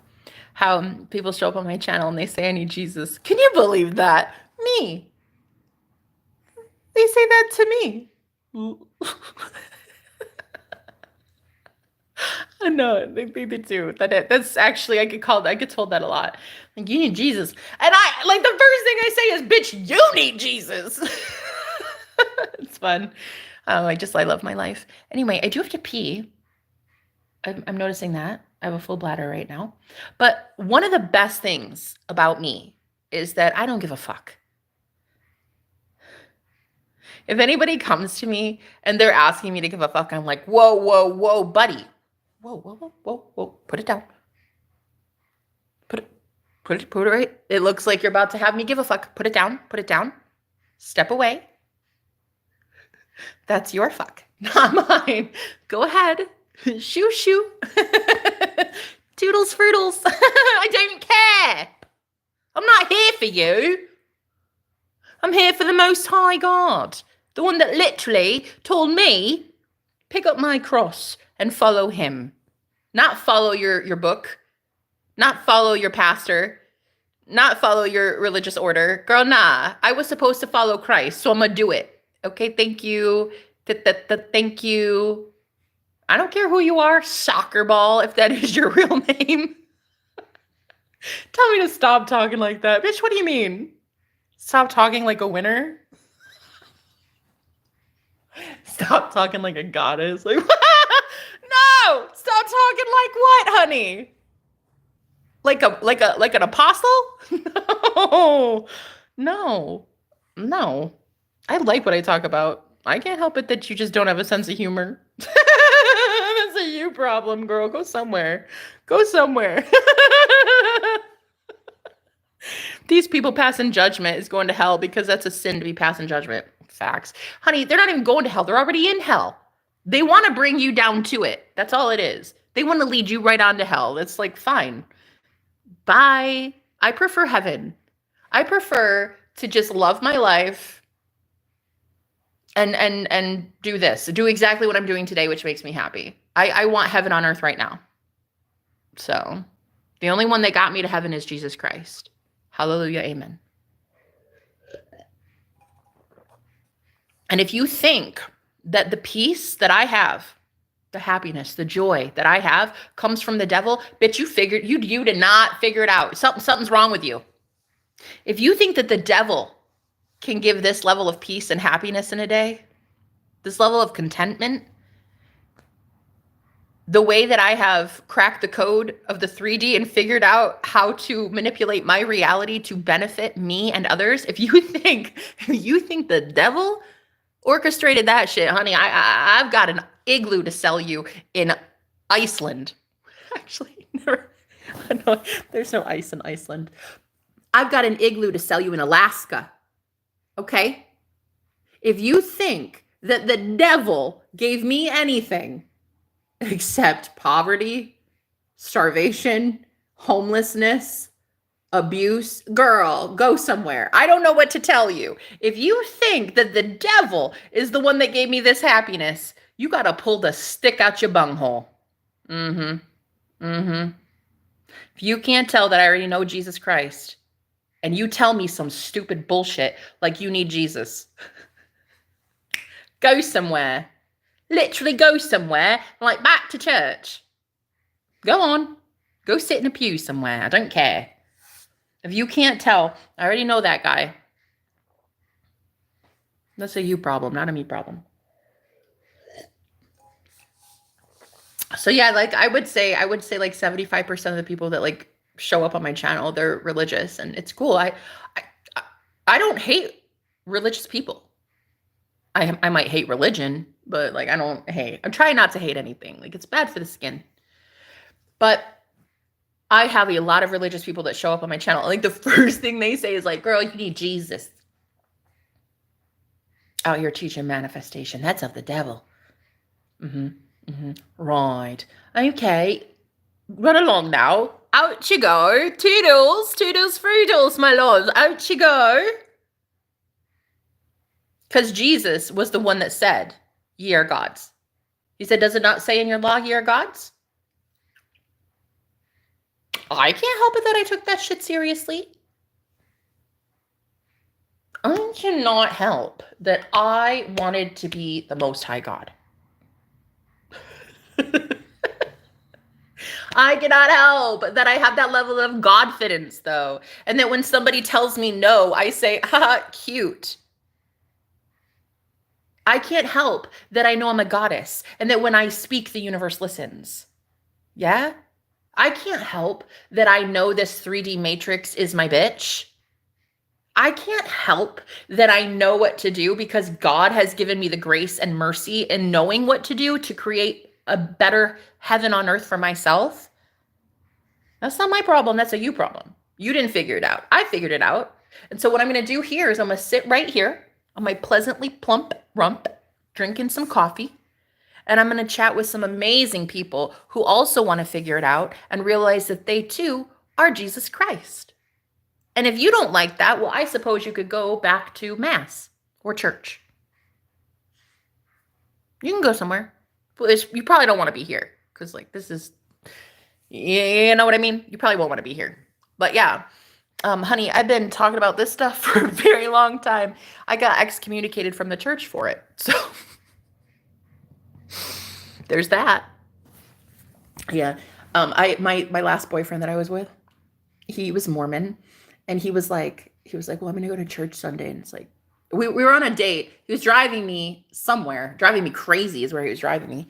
how people show up on my channel and they say, I need Jesus. Can you believe that? Me. They say that to me. I know, they do. That's actually, I get told that a lot. Like, you need Jesus. And I, like, the first thing I say is, bitch, you need Jesus. It's fun. I love my life. Anyway, I do have to pee. I'm noticing that. I have a full bladder right now. But one of the best things about me is that I don't give a fuck. If anybody comes to me and they're asking me to give a fuck, I'm like, whoa, buddy. Whoa. Put it down. Put it right. It looks like you're about to have me give a fuck. Put it down. Step away. That's your fuck, not mine. Go ahead. Shoo. Toodles fruitles. I don't care. I'm not here for you. I'm here for the Most High God. The one that literally told me, pick up my cross and follow him. Not follow your book. Not follow your pastor. Not follow your religious order. Girl, nah. I was supposed to follow Christ, so I'm going to do it. Okay, thank you. Thank you. I don't care who you are, soccer ball, if that is your real name. Tell me to stop talking like that. Bitch, what do you mean? Stop talking like a winner? Stop talking like a goddess. Like, no! Stop talking like what, honey? Like an apostle? No. I like what I talk about. I can't help it that you just don't have a sense of humor. That's a you problem, girl. Go somewhere. These people passing judgment is going to hell because that's a sin to be passing judgment. Facts. Honey, they're not even going to hell. They're already in hell. They want to bring you down to it. That's all it is. They want to lead you right on to hell. It's like, fine. Bye. I prefer heaven. I prefer to just love my life and do this. Do exactly what I'm doing today, which makes me happy. I want heaven on earth right now. So the only one that got me to heaven is Jesus Christ. Hallelujah. Amen. And if you think that the peace that I have, the happiness, the joy that I have comes from the devil, bitch, you did not figure it out. Something's wrong with you. If you think that the devil can give this level of peace and happiness in a day, this level of contentment, the way that I have cracked the code of the 3D and figured out how to manipulate my reality to benefit me and others, if you think the devil orchestrated that shit, honey, I've got an igloo to sell you in Iceland. Actually, never. No, there's no ice in Iceland. I've got an igloo to sell you in Alaska. Okay? If you think that the devil gave me anything except poverty, starvation, homelessness, abuse, girl, go somewhere. I don't know what to tell you. If you think that the devil is the one that gave me this happiness, you got to pull the stick out your bunghole. If you can't tell that I already know Jesus Christ, and you tell me some stupid bullshit like you need Jesus, go somewhere. Literally go somewhere, like back to church. Go on. Go sit in a pew somewhere. I don't care. If you can't tell, I already know that guy. That's a you problem, not a me problem. So yeah, like I would say like 75% of the people that like show up on my channel, they're religious, and it's cool. I don't hate religious people. I might hate religion, but like I don't hate. I'm trying not to hate anything. Like it's bad for the skin. But I have a lot of religious people that show up on my channel. Like the first thing they say is like, "Girl, you need Jesus." Out here teaching manifestation. That's of the devil. Right. Okay. Run along now. Out you go. Toodles, toodles, fruitles, my lords. Out you go. Because Jesus was the one that said, ye are gods. He said, does it not say in your law, ye are gods? I can't help it that I took that shit seriously. I cannot help that I wanted to be the Most High God. I cannot help that I have that level of Godfidence, though. And that when somebody tells me no, I say, haha, cute. I can't help that I know I'm a goddess and that when I speak, the universe listens. Yeah? I can't help that I know this 3D matrix is my bitch. I can't help that I know what to do because God has given me the grace and mercy in knowing what to do to create a better heaven on earth for myself. That's not my problem. That's a you problem. You didn't figure it out. I figured it out. And so what I'm going to do here is I'm going to sit right here on my pleasantly plump rump, drinking some coffee. And I'm going to chat with some amazing people who also want to figure it out and realize that they too are Jesus Christ. And if you don't like that, well, I suppose you could go back to Mass or church. You can go somewhere. You probably don't want to be here because, like, this is, you know what I mean? You probably won't want to be here. But yeah, honey, I've been talking about this stuff for a very long time. I got excommunicated from the church for it. So there's that. Yeah. My last boyfriend that I was with, he was Mormon. And he was like, well, I'm going to go to church Sunday. And it's like, we were on a date. He was driving me somewhere. Driving me crazy is where he was driving me.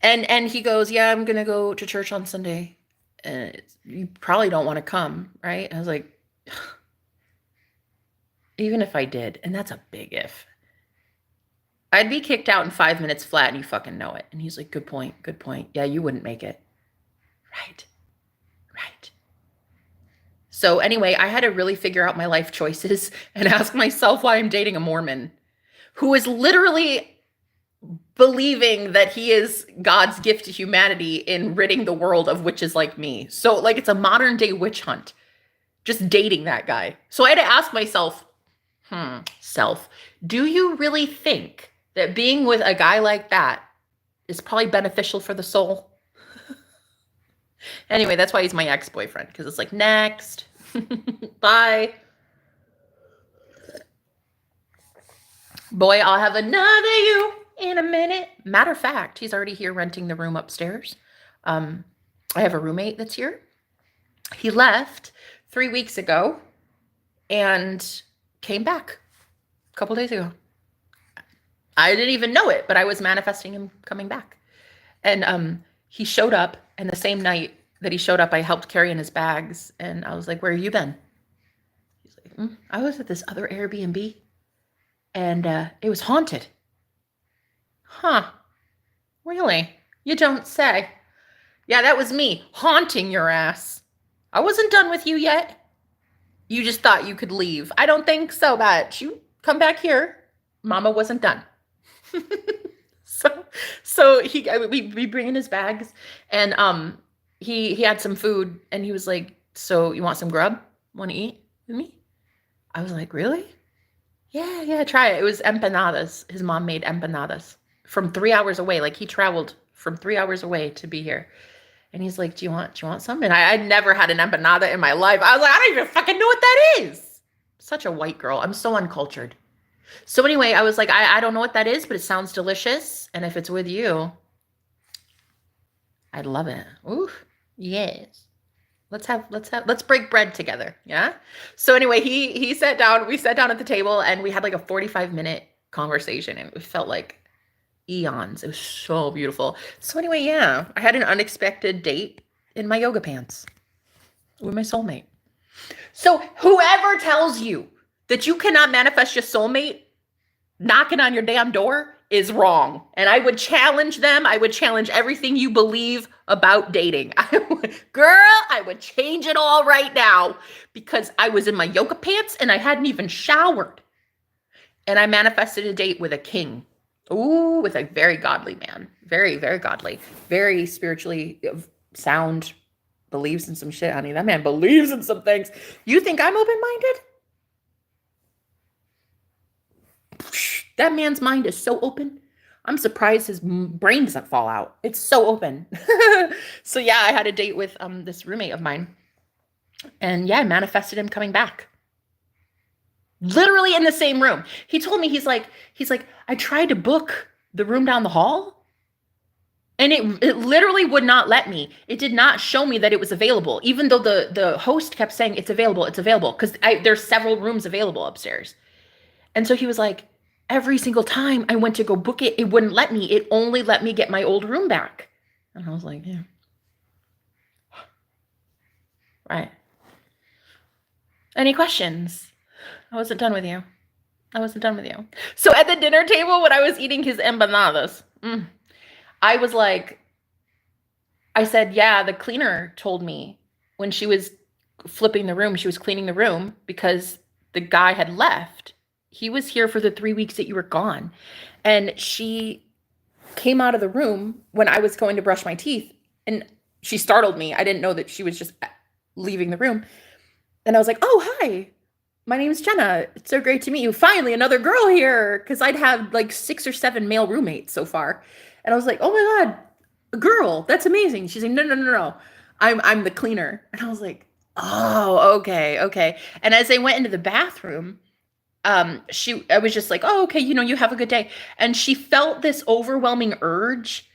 And he goes, yeah, I'm going to go to church on Sunday. And you probably don't want to come, right? And I was like, even if I did, and that's a big if, I'd be kicked out in 5 minutes flat and you fucking know it. And he's like, good point. Yeah, you wouldn't make it. Right. So anyway, I had to really figure out my life choices and ask myself why I'm dating a Mormon who is literally believing that he is God's gift to humanity in ridding the world of witches like me. So like it's a modern day witch hunt, just dating that guy. So I had to ask myself, do you really think that being with a guy like that is probably beneficial for the soul? Anyway, that's why he's my ex-boyfriend, because it's like, next. Bye. Boy, I'll have another you in a minute. Matter of fact, he's already here renting the room upstairs. I have a roommate that's here. He left 3 weeks ago and came back a couple days ago. I didn't even know it, but I was manifesting him coming back. And he showed up, and the same night that he showed up, I helped carry in his bags. And I was like, where have you been? He's like, I was at this other Airbnb, and it was haunted. Huh. Really? You don't say. Yeah, that was me haunting your ass. I wasn't done with you yet. You just thought you could leave. I don't think so, bitch. You come back here. Mama wasn't done. So we bring in his bags, and he had some food, and he was like, so you want some grub? Want to eat with me? I was like, really? Yeah, try it. It was empanadas. His mom made empanadas from 3 hours away. Like he traveled from 3 hours away to be here. And he's like, do you want some? And I'd never had an empanada in my life. I was like, I don't even fucking know what that is. Such a white girl. I'm so uncultured. So anyway, I was like, I don't know what that is, but it sounds delicious. And if it's with you, I'd love it. Ooh, yes. Let's break bread together. Yeah. So anyway, he sat down, we sat down at the table and we had like a 45-minute conversation and it felt like eons. It was so beautiful. So anyway, yeah, I had an unexpected date in my yoga pants with my soulmate. So whoever tells you that you cannot manifest your soulmate knocking on your damn door is wrong. And I would challenge them. I would challenge everything you believe about dating. I would change it all right now because I was in my yoga pants and I hadn't even showered. And I manifested a date with a king. Ooh, with a very godly man. Very, very godly. Very spiritually sound. Believes in some shit, honey. That man believes in some things. You think I'm open-minded? That man's mind is so open. I'm surprised his brain doesn't fall out. It's so open. So yeah, I had a date with this roommate of mine. And yeah, I manifested him coming back. Literally in the same room. He told me, he's like, I tried to book the room down the hall. And it literally would not let me. It did not show me that it was available, even though the host kept saying it's available, because there's several rooms available upstairs. And so he was like, every single time I went to go book it, it wouldn't let me. It only let me get my old room back. And I was like, yeah. Right. Any questions? I wasn't done with you. So at the dinner table, when I was eating his empanadas, I was like, I said, yeah, the cleaner told me when she was flipping the room, she was cleaning the room because the guy had left. He was here for the 3 weeks that you were gone. And she came out of the room when I was going to brush my teeth and she startled me. I didn't know that she was just leaving the room. And I was like, oh, hi. My name's Jenna. It's so great to meet you. Finally, another girl here. Because I'd had like 6 or 7 male roommates so far. And I was like, oh my God, a girl. That's amazing. She's like, no. I'm the cleaner. And I was like, oh, okay. And as I went into the bathroom, I was just like, oh, okay, you have a good day. And she felt this overwhelming urge,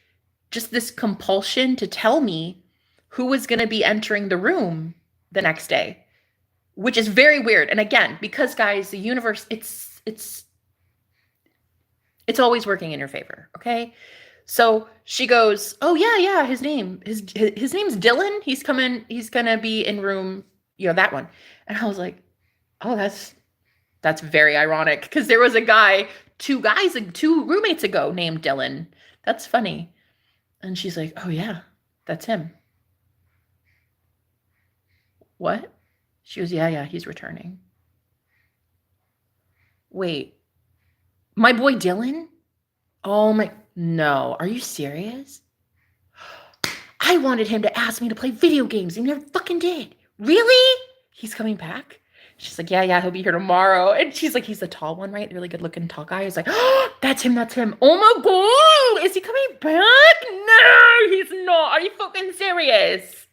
just this compulsion to tell me who was going to be entering the room the next day, which is very weird. And again, because guys, the universe, it's always working in your favor. Okay. So she goes, oh yeah. His name's Dylan. He's going to be in room, that one. And I was like, oh, that's very ironic because there was a guy, 2 roommates ago named Dylan. That's funny. And she's like, oh yeah, that's him. What? She goes, yeah, he's returning. Wait, my boy Dylan? Oh my, no, are you serious? I wanted him to ask me to play video games and he never fucking did. Really? He's coming back? She's like, yeah, he'll be here tomorrow. And she's like, he's the tall one, right? The really good looking tall guy. He's like, oh, that's him. Oh my God, is he coming back? No, he's not. Are you fucking serious?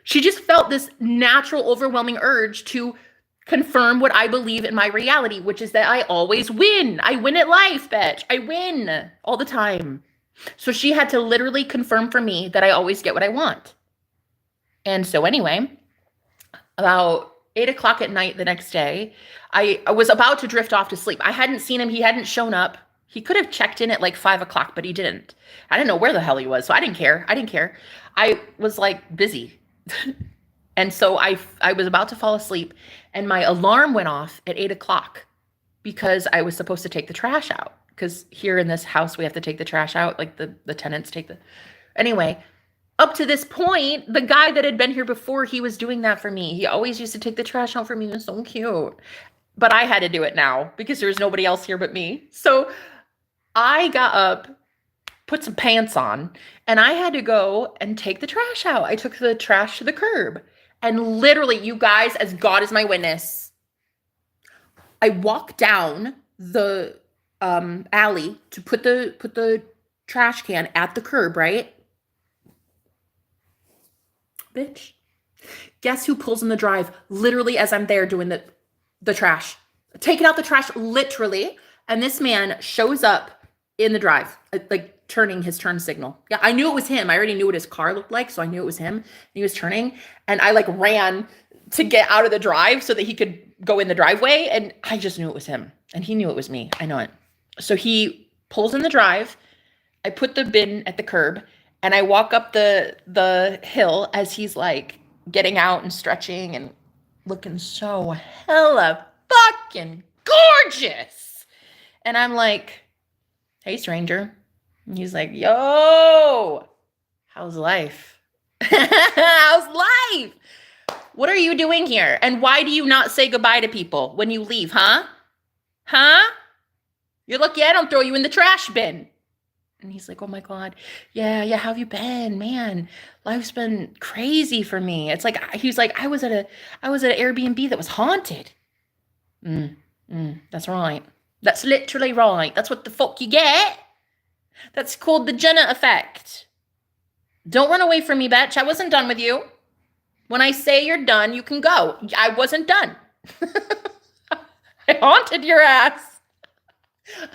She just felt this natural, overwhelming urge to confirm what I believe in my reality, which is that I always win. I win at life, bitch. I win all the time. So she had to literally confirm for me that I always get what I want. And so anyway, about 8:00 at night the next day, I was about to drift off to sleep. I hadn't seen him. He hadn't shown up. He could have checked in at like 5:00, but he didn't. I didn't know where the hell he was, so I didn't care. I was like busy. And so I was about to fall asleep and my alarm went off at 8:00 because I was supposed to take the trash out. Because here in this house, we have to take the trash out. Like the tenants take anyway, up to this point, the guy that had been here before, he was doing that for me. He always used to take the trash out for me. It was so cute. But I had to do it now because there was nobody else here but me. So I got up, put some pants on, and I had to go and take the trash out. I took the trash to the curb. And literally, you guys, as God is my witness, I walked down the alley to put the trash can at the curb, right? Bitch. Guess who pulls in the drive literally as I'm there doing the trash? Taking out the trash literally. And this man shows up in the drive, like turning his turn signal. Yeah, I knew it was him. I already knew what his car looked like, so I knew it was him. And he was turning, and I like ran to get out of the drive so that he could go in the driveway, and I just knew it was him, and he knew it was me. I know it. So he pulls in the drive. I put the bin at the curb, and I walk up the hill as he's like getting out and stretching and looking so hella fucking gorgeous. And I'm like, hey, stranger. And he's like, yo, how's life? How's life? What are you doing here? And why do you not say goodbye to people when you leave, huh? Huh? You're lucky I don't throw you in the trash bin. And he's like, oh my God. Yeah, how have you been? Man, life's been crazy for me. It's like, he was like, I was at an Airbnb that was haunted. That's right. That's literally right. That's what the fuck you get. That's called the Jenna effect. Don't run away from me, bitch. I wasn't done with you. When I say you're done, you can go. I wasn't done. I haunted your ass.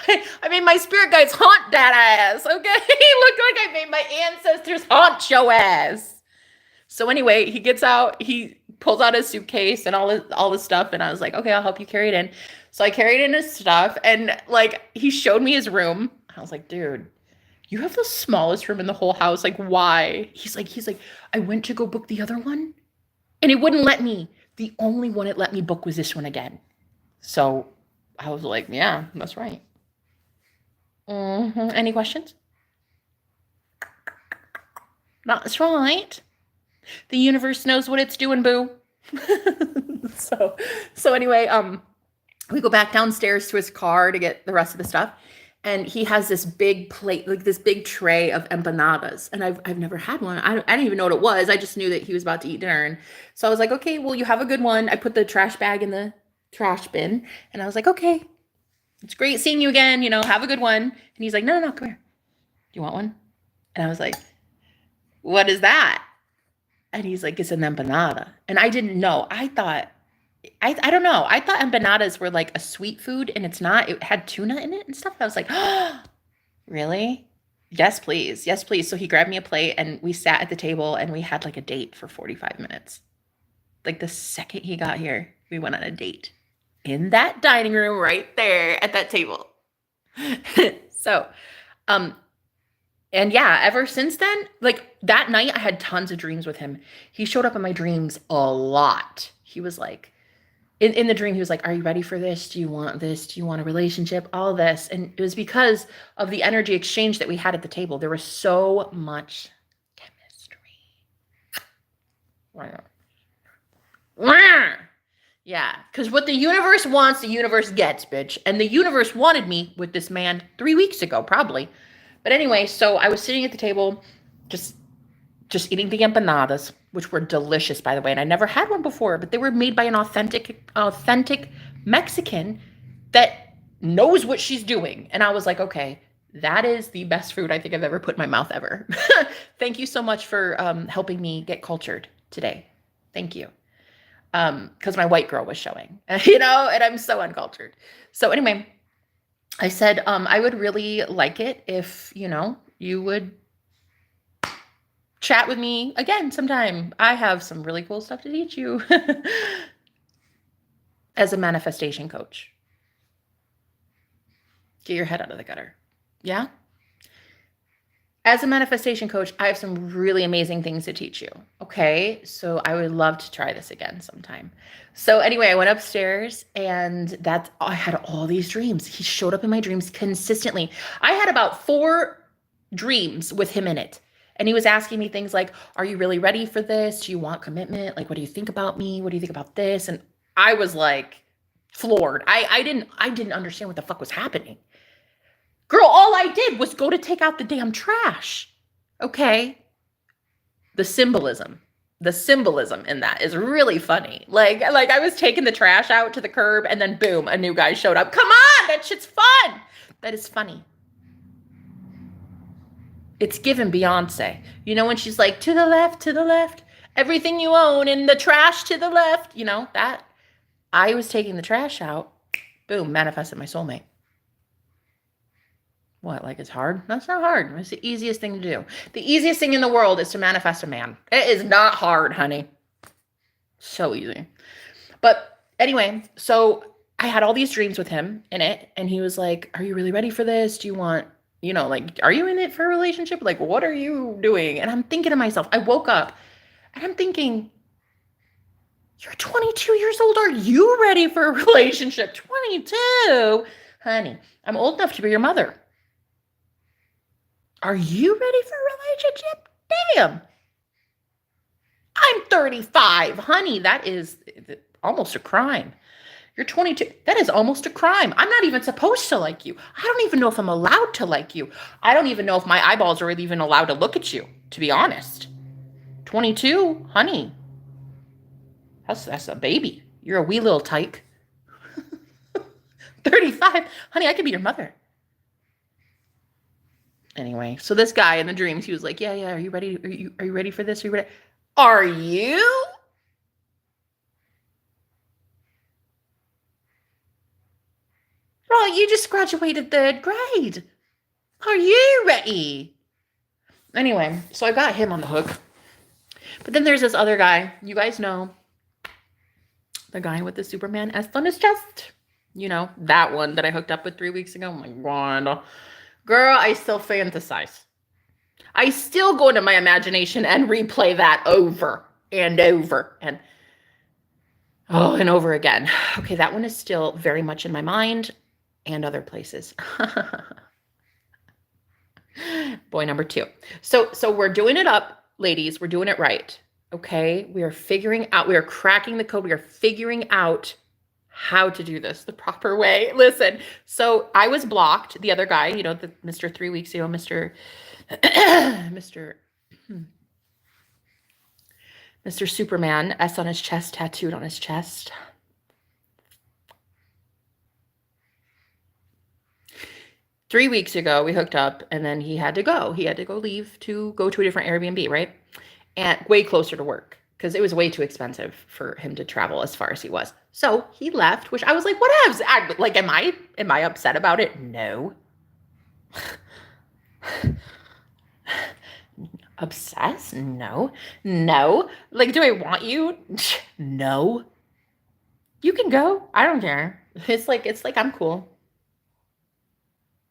I made my spirit guides haunt that ass, okay? Look like I made my ancestors haunt your ass. So anyway, he gets out, he pulls out his suitcase and all this stuff, and I was like, okay, I'll help you carry it in. So I carried in his stuff, and like he showed me his room. I was like, dude, you have the smallest room in the whole house. Like, why? He's like, I went to go book the other one, and it wouldn't let me. The only one it let me book was this one again. So I was like, yeah, that's right. Any questions? That's right. The universe knows what it's doing, boo. So anyway, we go back downstairs to his car to get the rest of the stuff. And he has this big plate, like this big tray of empanadas. And I've never had one. I didn't even know what it was. I just knew that he was about to eat dinner. And so I was like, okay, well, you have a good one. I put the trash bag in the trash bin. And I was like, okay, it's great seeing you again. You know, have a good one. And he's like, no, come here. Do you want one? And I was like, what is that? And he's like, it's an empanada. And I didn't know. I thought, I don't know. I thought empanadas were like a sweet food, and it's not. It had tuna in it and stuff. I was like, oh, really? Yes, please. Yes, please. So he grabbed me a plate, and we sat at the table, and we had like a date for 45 minutes. Like the second he got here, we went on a date in that dining room right there at that table. So, and yeah, ever since then, like that night I had tons of dreams with him. He showed up in my dreams a lot. He was like, in the dream, he was like, are you ready for this? Do you want this? Do you want a relationship? All this. And it was because of the energy exchange that we had at the table. There was so much chemistry. Yeah, because what the universe wants, the universe gets, bitch. And the universe wanted me with this man 3 weeks ago, probably. But anyway, so I was sitting at the table, just eating the empanadas, which were delicious, by the way. And I never had one before, but they were made by an authentic Mexican that knows what she's doing. And I was like, okay, that is the best food I think I've ever put in my mouth ever. Thank you so much for helping me get cultured today. Thank you. Because my white girl was showing, you know, and I'm so uncultured. So anyway, I said, I would really like it if, you know, you would chat with me again sometime. I have some really cool stuff to teach you as a manifestation coach. Get your head out of the gutter. Yeah? As a manifestation coach, I have some really amazing things to teach you. Okay? So I would love to try this again sometime. So anyway, I went upstairs, and I had all these dreams. He showed up in my dreams consistently. I had about 4 dreams with him in it. And he was asking me things like, are you really ready for this? Do you want commitment? Like, what do you think about me? What do you think about this? And I was like floored. I didn't understand what the fuck was happening. Girl, all I did was go to take out the damn trash. Okay. The symbolism in that is really funny. Like I was taking the trash out to the curb, and then boom, a new guy showed up. Come on, that shit's fun. That is funny. It's given Beyonce. You know, when she's like, to the left, everything you own in the trash to the left. You know, that. I was taking the trash out. Boom, manifested my soulmate. What, like it's hard? That's not hard. It's the easiest thing to do. The easiest thing in the world is to manifest a man. It is not hard, honey. So easy. But anyway, so I had all these dreams with him in it, and he was like, "Are you really ready for this? Do you want, like, are you in it for a relationship? Like, what are you doing?" And I'm thinking to myself, I woke up and I'm thinking, you're 22 years old. Are you ready for a relationship? 22? Honey, I'm old enough to be your mother. Are you ready for a relationship? Damn. I'm 35. Honey, that is almost a crime. You're 22. That is almost a crime. I'm not even supposed to like you. I don't even know if I'm allowed to like you. I don't even know if my eyeballs are even allowed to look at you, to be honest. 22? Honey, that's a baby. You're a wee little tyke. 35? Honey, I could be your mother. Anyway, so this guy in the dreams, he was like, yeah, are you ready? Are you ready for this? Are you ready? Are you? Oh, you just graduated 3rd grade. Are you ready? Anyway, so I got him on the hook. But then there's this other guy. You guys know. The guy with the Superman S on his chest. You know, that one that I hooked up with 3 weeks ago. Oh my God. Girl, I still fantasize. I still go into my imagination and replay that over and over and over again. Okay, that one is still very much in my mind and other places. Boy number 2. So we're doing it up, ladies. We're doing it right. Okay, we are cracking the code. We are figuring out how to do this the proper way. Listen, so I was blocked. The other guy, the Mr. 3 weeks ago, Mr. Superman, S on his chest, tattooed on his chest. Three weeks ago, we hooked up, and then he had to go. He had to leave to go to a different Airbnb, right? And way closer to work, because it was way too expensive for him to travel as far as he was. So he left, which I was like, whatevs. Like, am I upset about it? No. Obsessed? No. Like, do I want you? No. You can go. I don't care. It's like I'm cool.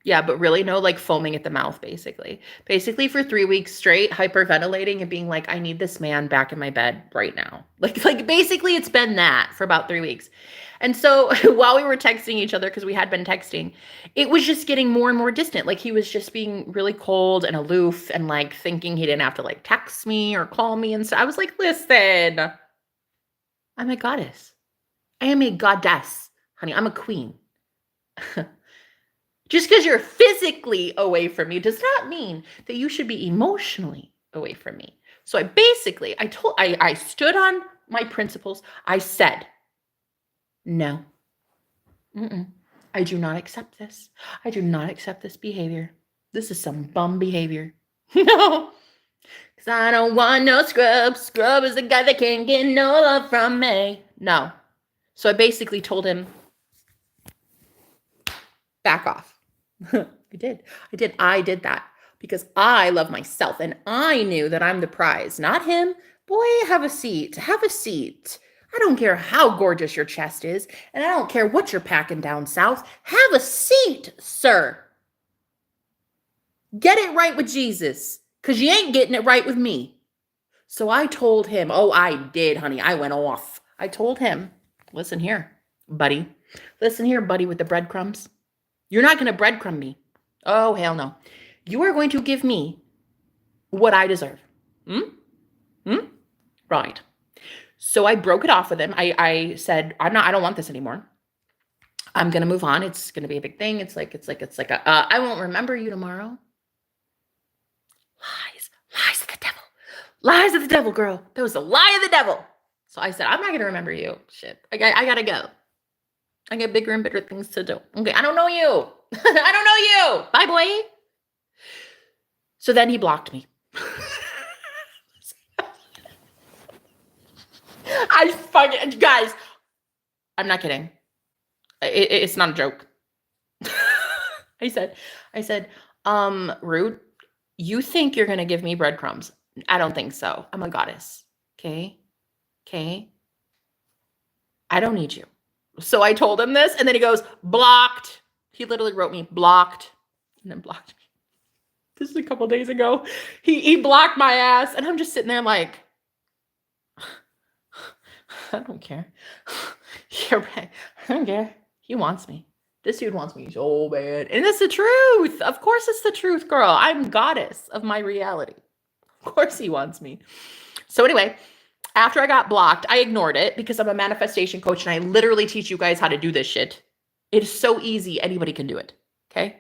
Yeah, but really no, like foaming at the mouth, basically. Basically for 3 weeks straight, hyperventilating and being like, I need this man back in my bed right now. Like basically it's been that for about 3 weeks. And so while we were texting each other, because we had been texting, it was just getting more and more distant. Like he was just being really cold and aloof and like thinking he didn't have to like text me or call me. And so I was like, listen, I'm a goddess. I am a goddess, honey. I'm a queen. Just because you're physically away from me does not mean that you should be emotionally away from me. So I stood on my principles. I said, no, I do not accept this. I do not accept this behavior. This is some bum behavior. No, because I don't want no scrub. Scrub is the guy that can't get no love from me. No. So I basically told him, back off. I did that because I love myself and I knew that I'm the prize, not him. Boy, have a seat. I don't care how gorgeous your chest is, and I don't care what you're packing down south. Have a seat, sir. Get it right with Jesus, because you ain't getting it right with me. So I told him, I did, honey. I went off. I told him, listen here, buddy. Listen here, buddy, with the breadcrumbs. You're not going to breadcrumb me. Oh, hell no. You are going to give me what I deserve. Right. So I broke it off with him. I said, I don't want this anymore. I'm going to move on. It's going to be a big thing. It's like I won't remember you tomorrow. Lies of the devil. Lies of the devil, girl. That was the lie of the devil. So I said, I'm not going to remember you. Shit. I got to go. I got bigger and better things to do. Okay, I don't know you. I don't know you. Bye, boy. So then he blocked me. Guys, I'm not kidding. It's not a joke. I said, Rude, you think you're going to give me breadcrumbs. I don't think so. I'm a goddess. Okay. Okay. I don't need you. So I told him this, and then he goes, blocked. He literally wrote me blocked and then blocked me. This is a couple days ago. He blocked my ass, and I'm just sitting there like, I don't care. You're right. I don't care. He wants me. This dude wants me so bad. And it's the truth. Of course it's the truth, girl. I'm goddess of my reality. Of course he wants me. So anyway, after I got blocked, I ignored it because I'm a manifestation coach and I literally teach you guys how to do this shit. It is so easy. Anybody can do it. Okay.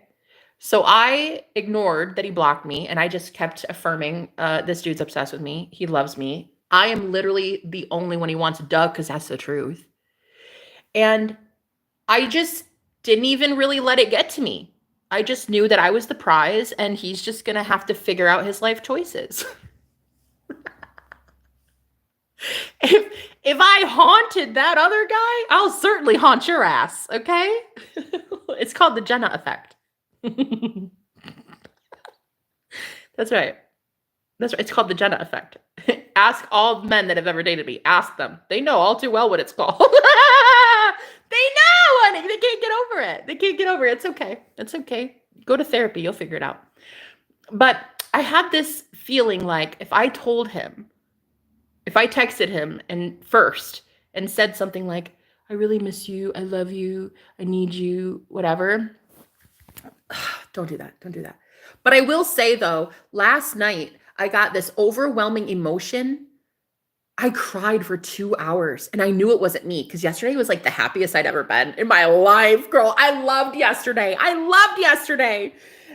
So I ignored that he blocked me and I just kept affirming, this dude's obsessed with me. He loves me. I am literally the only one he wants, duh, because that's the truth. And I just didn't even really let it get to me. I just knew that I was the prize and he's just going to have to figure out his life choices. If I haunted that other guy, I'll certainly haunt your ass, okay? It's called the Jenna effect. That's right. That's right. It's called the Jenna effect. Ask all men that have ever dated me. Ask them. They know all too well what it's called. They know, honey. They can't get over it. They can't get over it. It's okay. It's okay. Go to therapy. You'll figure it out. But I had this feeling like if I texted him and first and said something like, I really miss you. I love you. I need you, whatever. Don't do that. Don't do that. But I will say though, last night I got this overwhelming emotion. I cried for 2 hours and I knew it wasn't me because yesterday was like the happiest I'd ever been in my life, girl. I loved yesterday.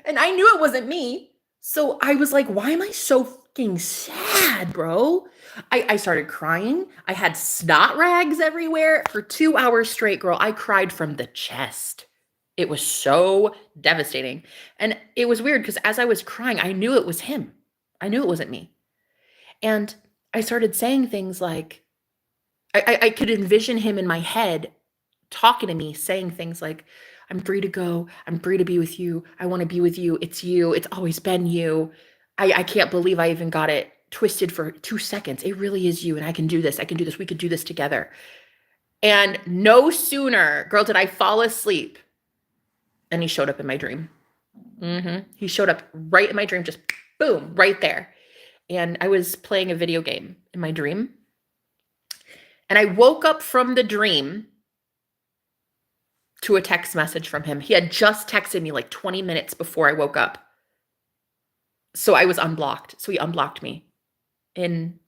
And I knew it wasn't me. So I was like, why am I so fucking sad, bro? I started crying. I had snot rags everywhere for 2 hours straight, girl. I cried from the chest. It was so devastating. And it was weird because as I was crying, I knew it was him. I knew it wasn't me. And I started saying things like, I could envision him in my head talking to me, saying things like, I'm free to go. I'm free to be with you. I want to be with you. It's you. It's always been you. I can't believe I even got it twisted for 2 seconds. It really is you. And I can do this. I can do this. We could do this together. And no sooner, girl, did I fall asleep. And he showed up in my dream. He showed up right in my dream, just boom, right there. And I was playing a video game in my dream. And I woke up from the dream to a text message from him. He had just texted me like 20 minutes before I woke up. So I was unblocked. So he unblocked me in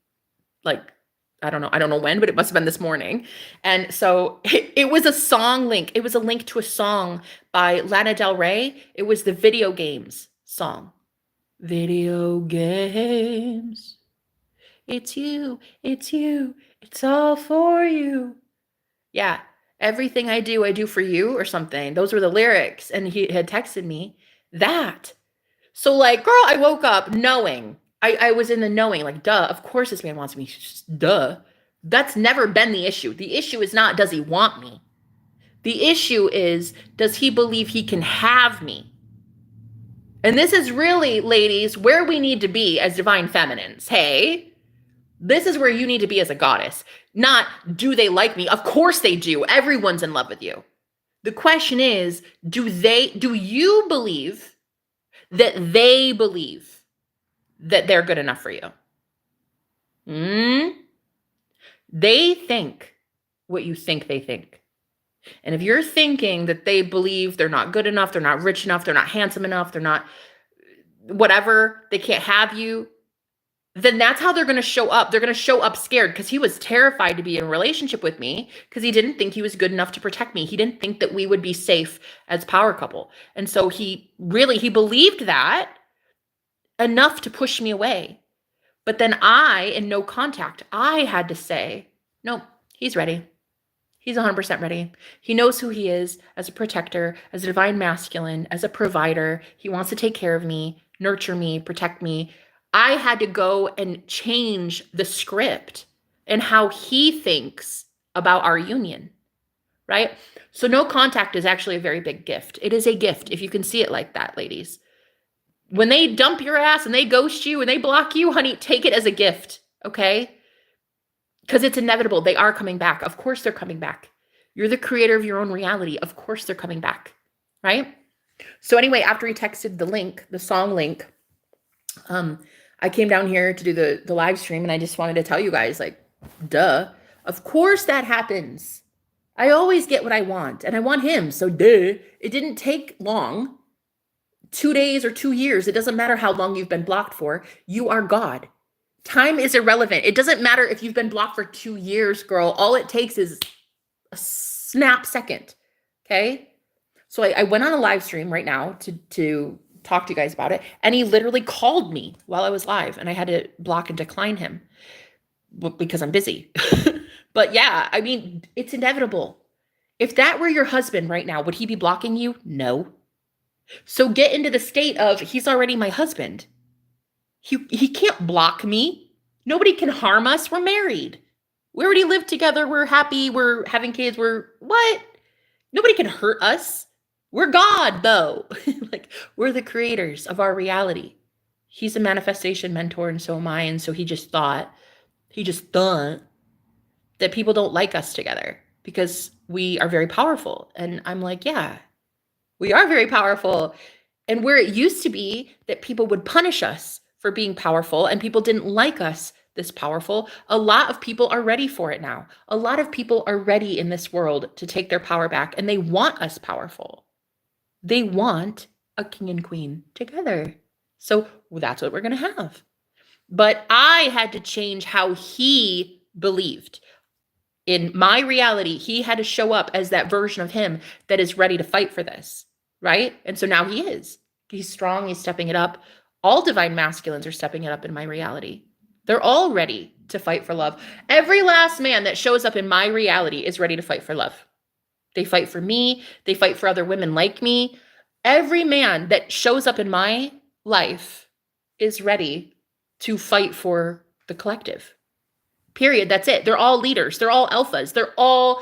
like, I don't know when, but it must have been this morning. And so it was a song link. It was a link to a song by Lana Del Rey. It was the video games song. Video games. It's you. It's you. It's all for you. Yeah. Everything I do for you or something. Those were the lyrics. And he had texted me that. So like, girl, I woke up knowing. I was in the knowing, like, duh, of course this man wants me. Just, duh. That's never been the issue. The issue is not, does he want me? The issue is, does he believe he can have me? And this is really, ladies, where we need to be as divine feminines. Hey, this is where you need to be as a goddess. Not, do they like me? Of course they do. Everyone's in love with you. The question is, do you believe that they believe that they're good enough for you? They think what you think they think. And if you're thinking that they believe they're not good enough, they're not rich enough, they're not handsome enough, they're not whatever, they can't have you, then that's how they're going to show up. They're going to show up scared because he was terrified to be in a relationship with me because he didn't think he was good enough to protect me. He didn't think that we would be safe as power couple. And so he believed that enough to push me away. But then in no contact, I had to say, nope, he's ready. He's 100% ready. He knows who he is as a protector, as a divine masculine, as a provider. He wants to take care of me, nurture me, protect me. I had to go and change the script and how he thinks about our union, right? So no contact is actually a very big gift. It is a gift if you can see it like that, ladies. When they dump your ass and they ghost you and they block you, honey, take it as a gift, okay? Because it's inevitable. They are coming back. Of course they're coming back. You're the creator of your own reality. Of course they're coming back, right? So anyway, after he texted the link, the song link, I came down here to do the live stream, and I just wanted to tell you guys, like, duh. Of course that happens. I always get what I want, and I want him, so duh. It didn't take long. 2 days or 2 years. It doesn't matter how long you've been blocked for. You are God. Time is irrelevant. It doesn't matter if you've been blocked for 2 years, girl. All it takes is a snap second, okay? So I went on a live stream right now to talk to you guys about it, and he literally called me while I was live, and I had to block and decline him because I'm busy. But yeah, I mean, it's inevitable. If that were your husband right now, would he be blocking you? No. So get into the state of, he's already my husband. He can't block me. Nobody can harm us. We're married. We already live together. We're happy. We're having kids. What? Nobody can hurt us. We're God, though. Like, we're the creators of our reality. He's a manifestation mentor, and so am I. And so he just thought that people don't like us together because we are very powerful. And I'm like, yeah, we are very powerful. And where it used to be that people would punish us for being powerful and people didn't like us this powerful, a lot of people are ready for it now. A lot of people are ready in this world to take their power back, and they want us powerful. They want a king and queen together. So that's what we're going to have. But I had to change how he believed. In my reality, he had to show up as that version of him that is ready to fight for this, right? And so now he is. He's strong. He's stepping it up. All divine masculines are stepping it up in my reality. They're all ready to fight for love. Every last man that shows up in my reality is ready to fight for love. They fight for me. They fight for other women like me. Every man that shows up in my life is ready to fight for the collective. Period. That's it. They're all leaders. They're all alphas. They're all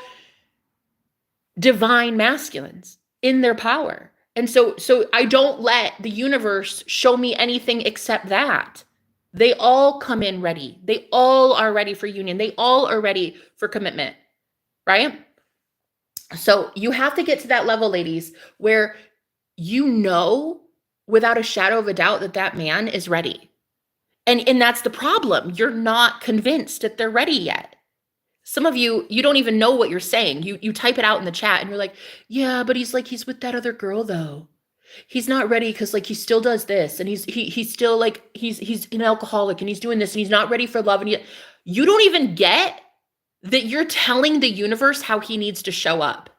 divine masculines in their power. And so I don't let the universe show me anything except that. They all come in ready. They all are ready for union. They all are ready for commitment, right? So you have to get to that level, ladies, where you know without a shadow of a doubt that that man is ready. And that's the problem. You're not convinced that they're ready yet. Some of you don't even know what you're saying. You type it out in the chat and you're like, yeah, but he's with that other girl though. He's not ready because like he still does this, and he's still like he's an alcoholic, and he's doing this, and he's not ready for love. And you don't even get that you're telling the universe how he needs to show up.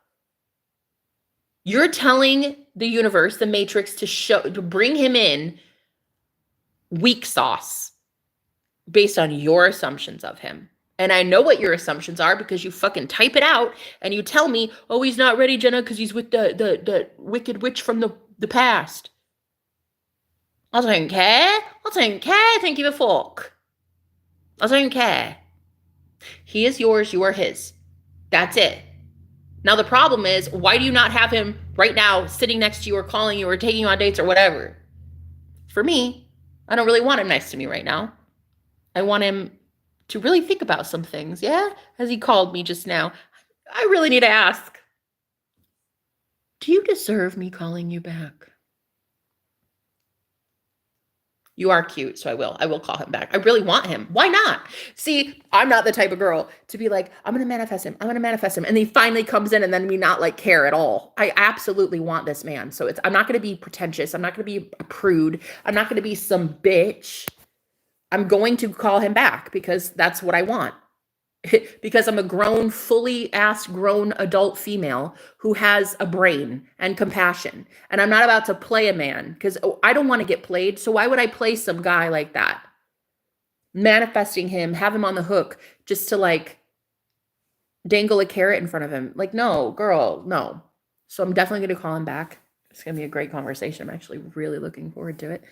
You're telling the universe, the matrix, to bring him in weak sauce based on your assumptions of him. And I know what your assumptions are because you fucking type it out and you tell me, oh, he's not ready, Jenna, because he's with the wicked witch from the past. I don't care. Thank you for fuck. I don't care. He is yours. You are his. That's it. Now, the problem is, why do you not have him right now sitting next to you or calling you or taking you on dates or whatever? For me, I don't really want him next to me right now. I want him to really think about some things, yeah? As he called me just now. I really need to ask, do you deserve me calling you back? You are cute, so I will call him back. I really want him. Why not? See, I'm not the type of girl to be like, I'm going to manifest him. And he finally comes in and then me not like care at all. I absolutely want this man. So I'm not going to be pretentious. I'm not going to be a prude. I'm not going to be some bitch. I'm going to call him back because that's what I want. Because I'm a grown, grown adult female who has a brain and compassion. And I'm not about to play a man because I don't want to get played. So why would I play some guy like that? Manifesting him, have him on the hook just to like dangle a carrot in front of him. Like, no, girl, no. So I'm definitely going to call him back. It's going to be a great conversation. I'm actually really looking forward to it.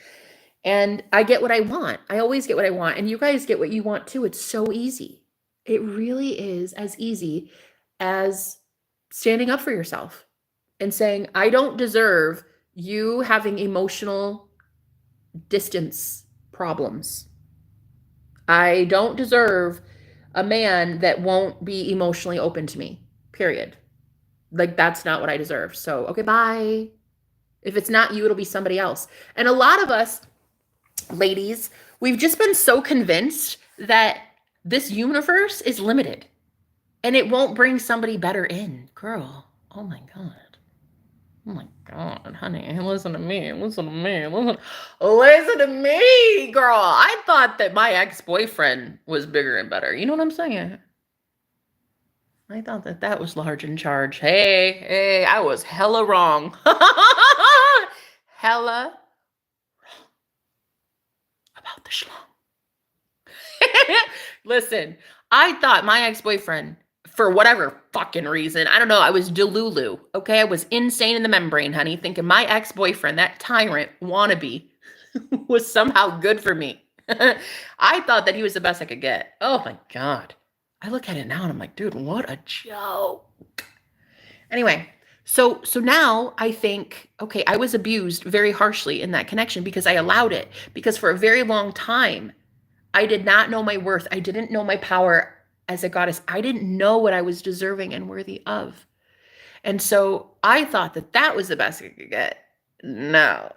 And I get what I want. I always get what I want. And you guys get what you want too. It's so easy. It really is as easy as standing up for yourself and saying, I don't deserve you having emotional distance problems. I don't deserve a man that won't be emotionally open to me, period. Like, that's not what I deserve. So, okay, bye. If it's not you, it'll be somebody else. And a lot of us, ladies, we've just been so convinced that this universe is limited and it won't bring somebody better in. Girl, oh my God. Oh my God, honey, listen to me, listen to me, listen to me, girl. I thought that my ex-boyfriend was bigger and better. You know what I'm saying? I thought that that was large in charge. Hey, I was hella wrong. Hella about the schlong. Listen, I thought my ex-boyfriend, for whatever fucking reason, I don't know, I was delulu, okay? I was insane in the membrane, honey, thinking my ex-boyfriend, that tyrant wannabe, was somehow good for me. I thought that he was the best I could get. Oh my God. I look at it now and I'm like, dude, what a joke. Anyway, so now I think, okay, I was abused very harshly in that connection because I allowed it. Because for a very long time, I did not know my worth. I didn't know my power as a goddess. I didn't know what I was deserving and worthy of. And so I thought that that was the best I could get. No,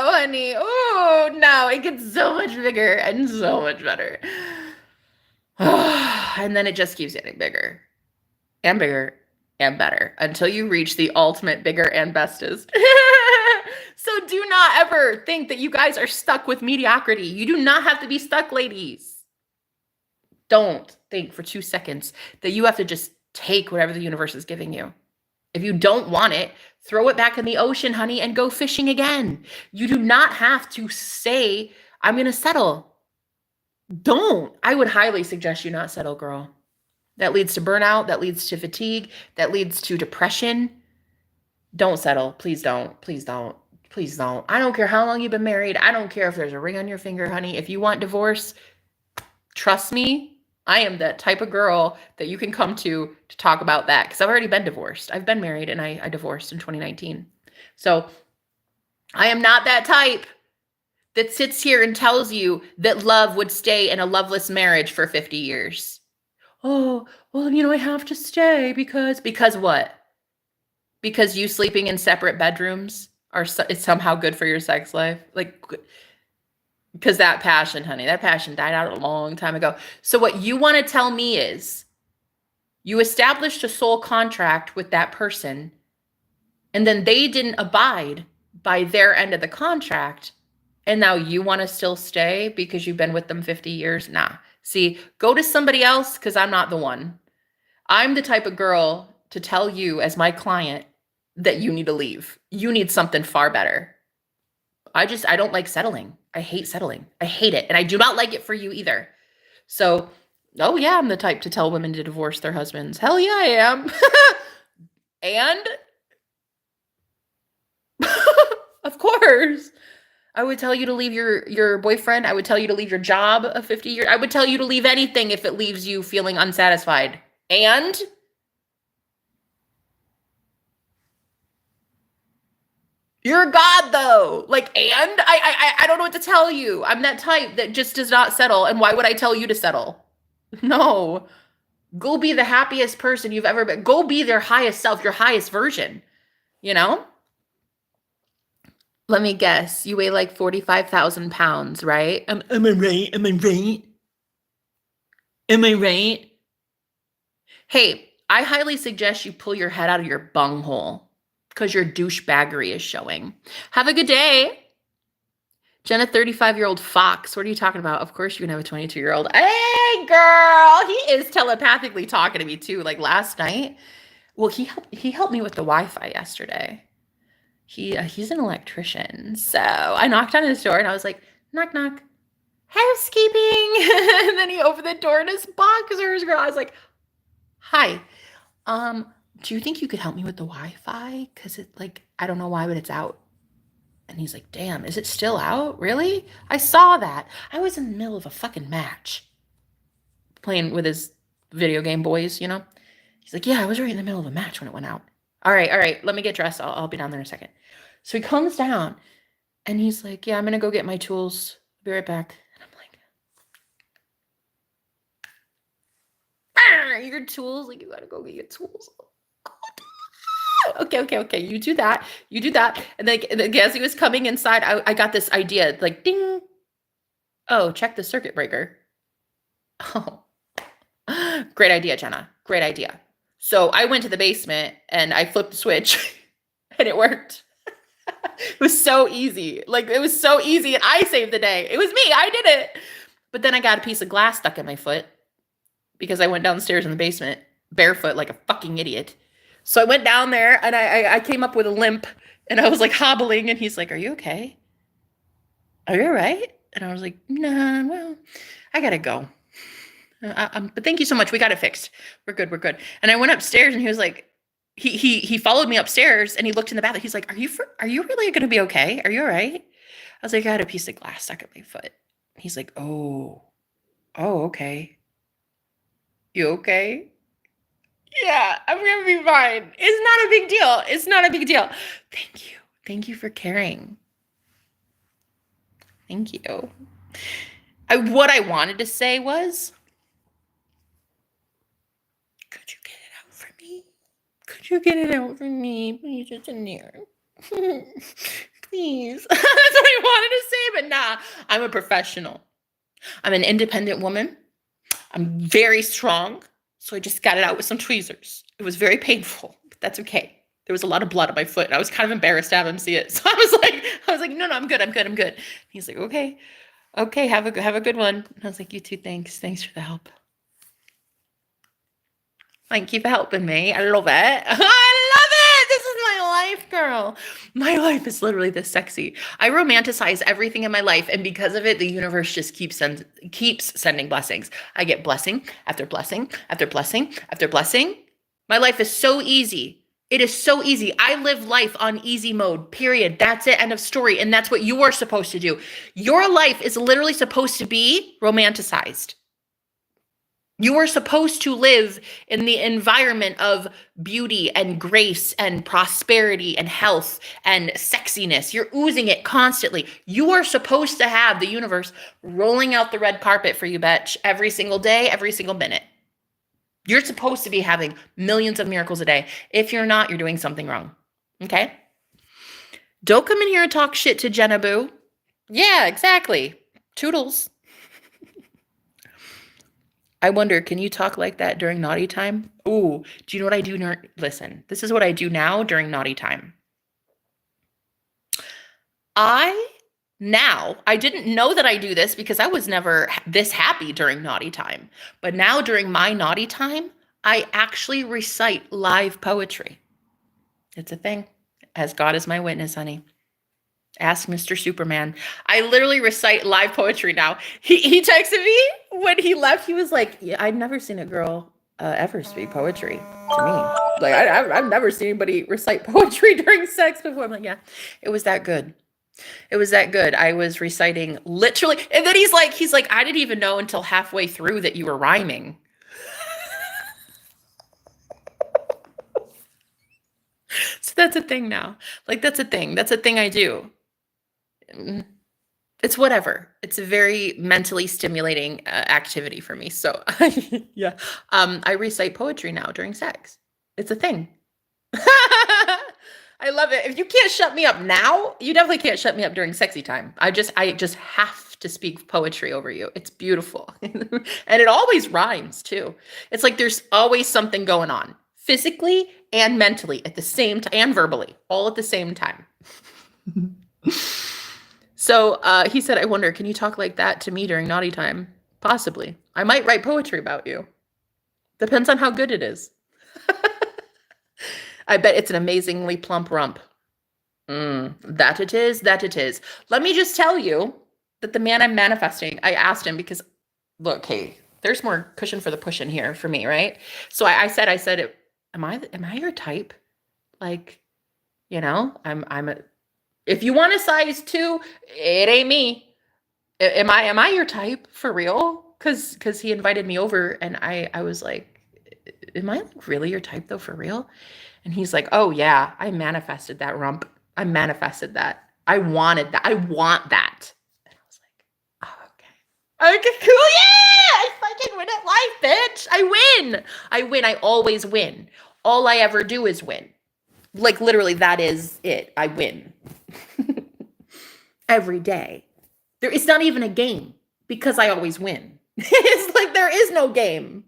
honey. Oh, no. It gets so much bigger and so much better. And then it just keeps getting bigger and bigger and better until you reach the ultimate bigger and bestest. So do not ever think that you guys are stuck with mediocrity. You do not have to be stuck, ladies. Don't think for 2 seconds that you have to just take whatever the universe is giving you. If you don't want it, throw it back in the ocean, honey, and go fishing again. You do not have to say, I'm going to settle. Don't. I would highly suggest you not settle, girl. That leads to burnout. That leads to fatigue. That leads to depression. Don't settle. Please don't. Please don't. Please don't. I don't care how long you've been married. I don't care if there's a ring on your finger, honey. If you want divorce, trust me, I am that type of girl that you can come to talk about that because I've already been divorced. I've been married and I divorced in 2019. So I am not that type that sits here and tells you that love would stay in a loveless marriage for 50 years. Oh, well, I have to stay because what? Because you sleeping in separate bedrooms is somehow good for your sex life? Like, because that passion, honey, that passion died out a long time ago. So what you want to tell me is you established a soul contract with that person, and then they didn't abide by their end of the contract, and now you want to still stay because you've been with them 50 years? Nah. See, go to somebody else because I'm not the one. I'm the type of girl to tell you as my client that you need to leave. You need something far better. I don't like settling. I hate settling. I hate it. And I do not like it for you either. So, oh yeah, I'm the type to tell women to divorce their husbands. Hell yeah, I am. And of course, I would tell you to leave your boyfriend. I would tell you to leave your job of 50 years. I would tell you to leave anything if it leaves you feeling unsatisfied. And you're God, though. Like, and I don't know what to tell you. I'm that type that just does not settle. And why would I tell you to settle? No. Go be the happiest person you've ever been. Go be their highest self, your highest version. Let me guess. You weigh like 45,000 pounds, right? Am I right? Am I right? Am I right? Hey, I highly suggest you pull your head out of your bunghole because your douchebaggery is showing. Have a good day. Jenna, 35-year-old fox. What are you talking about? Of course you can have a 22-year-old. Hey, girl. He is telepathically talking to me too. Like last night. Well, he helped me with the Wi-Fi yesterday. He's an electrician. So I knocked on his door and I was like, knock, knock. Housekeeping. And then he opened the door in his boxers, girl. I was like, hi. Do you think you could help me with the Wi-Fi? Because I don't know why, but it's out. And he's like, damn, is it still out? Really? I saw that. I was in the middle of a fucking match playing with his video game boys, you know? He's like, yeah, I was right in the middle of a match when it went out. All right, let me get dressed. I'll be down there in a second. So he comes down and he's like, yeah, I'm going to go get my tools. Be right back. And I'm like, your tools? Like, you got to go get your tools. Okay. You do that. And then as he was coming inside, I got this idea, like, ding. Oh, check the circuit breaker. Oh, great idea, Jenna. Great idea. So I went to the basement and I flipped the switch and it worked. It was so easy. Like, it was so easy and I saved the day. It was me. I did it. But then I got a piece of glass stuck in my foot because I went downstairs in the basement barefoot like a fucking idiot. So I went down there and I came up with a limp and I was like hobbling and he's like, are you okay? Are you all right? And I was like, nah, well, I gotta go. But thank you so much. We got it fixed. We're good. And I went upstairs and he was like, he followed me upstairs and he looked in the bathroom. He's like, are you really going to be okay? Are you all right? I was like, I had a piece of glass stuck in my foot. He's like, oh, okay. You okay? Yeah, I'm going to be fine. It's not a big deal. Thank you for caring. Thank you. What I wanted to say was, could you get it out for me? Could you get it out for me? Please, just in there. Please. That's what I wanted to say, but nah, I'm a professional. I'm an independent woman. I'm very strong. So I just got it out with some tweezers. It was very painful, but that's okay. There was a lot of blood on my foot and I was kind of embarrassed to have him see it. So I was like, no, I'm good. He's like, okay, have a good one. And I was like, you too, thanks for the help. Thank you for helping me. I love it. I love it. This is my life, girl. My life is literally this sexy. I romanticize everything in my life, and because of it, the universe just keeps sending blessings. I get blessing after blessing after blessing after blessing. My life is so easy. It is so easy. I live life on easy mode, period. That's it, end of story. And that's what you are supposed to do. Your life is literally supposed to be romanticized. You are supposed to live in the environment of beauty and grace and prosperity and health and sexiness. You're oozing it constantly. You are supposed to have the universe rolling out the red carpet for you, bitch, every single day, every single minute. You're supposed to be having millions of miracles a day. If you're not, you're doing something wrong. Okay? Don't come in here and talk shit to Jenna Boo. Yeah, exactly. Toodles. I wonder, can you talk like that during naughty time? Ooh, do you know what I do? Listen, this is what I do now during naughty time. I didn't know that I do this because I was never this happy during naughty time. But now during my naughty time, I actually recite live poetry. It's a thing. As God is my witness, honey. Ask Mr. Superman. I literally recite live poetry now. He texted me when he left. He was like, yeah, I'd never seen a girl ever speak poetry to me. Like, I've never seen anybody recite poetry during sex before. I'm like, yeah, it was that good. It was that good. I was reciting literally. And then he's like, I didn't even know until halfway through that you were rhyming. So that's a thing now. Like, that's a thing. That's a thing I do. It's whatever. It's a very mentally stimulating activity for me. So yeah, I recite poetry now during sex. It's a thing. I love it. If you can't shut me up now, you definitely can't shut me up during sexy time. I just have to speak poetry over you. It's beautiful. And it always rhymes too. It's like there's always something going on physically and mentally at the same time, and verbally, all at the same time. So he said, I wonder, can you talk like that to me during naughty time? Possibly. I might write poetry about you. Depends on how good it is. I bet it's an amazingly plump rump. That it is. Let me just tell you that the man I'm manifesting, I asked him because, look, hey, there's more cushion for the pushing here for me, right? So I said, am I your type? Like, you know, if you want a size 2, it ain't me. Am I your type for real? because he invited me over, and I was like, am I like really your type though, for real? And he's like, oh yeah, I manifested that rump. I manifested that. I wanted that. I want that. And I was like, oh, okay. Okay, cool. Yeah, I fucking win at life, bitch. I win. I win. I always win. All I ever do is win. Like literally, that is it. I win. Every day. It's not even a game because I always win. It's like there is no game.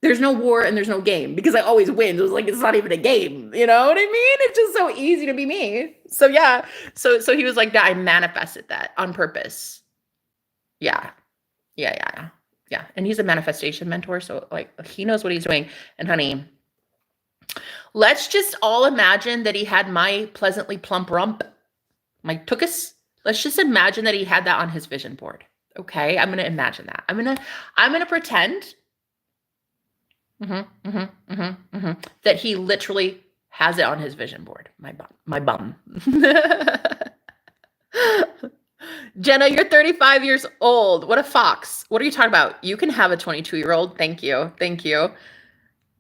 There's no war and there's no game because I always win. It was like, it's not even a game. You know what I mean? It's just so easy to be me. So yeah. So he was like, I manifested that on purpose. Yeah. Yeah. And he's a manifestation mentor. So like he knows what he's doing. And honey, let's just all imagine that he had my pleasantly plump rump, my tuchus. Let's just imagine that he had that on his vision board. Okay. I'm going to imagine that. I'm going to pretend that he literally has it on his vision board. My bum. Jenna, you're 35 years old. What a fox. What are you talking about? You can have a 22-year-old. Thank you.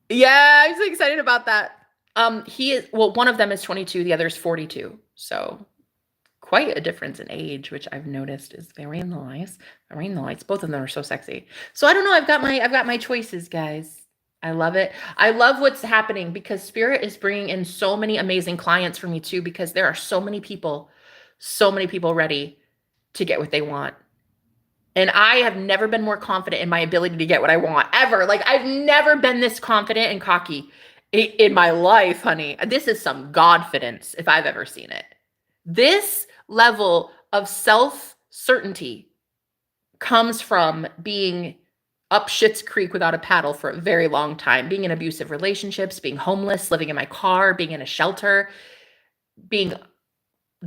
Yeah, I'm so excited about that. One of them is 22, the other is 42. So quite a difference in age, which I've noticed is very nice. Both of them are so sexy. So I don't know. I've got my choices, guys. I love it. I love what's happening because Spirit is bringing in so many amazing clients for me too, because there are so many people ready to get what they want. And I have never been more confident in my ability to get what I want ever. Like I've never been this confident and cocky in my life, honey. This is some Godfidence if I've ever seen it. This level of self-certainty comes from being up Schitt's Creek without a paddle for a very long time, being in abusive relationships, being homeless, living in my car, being in a shelter, being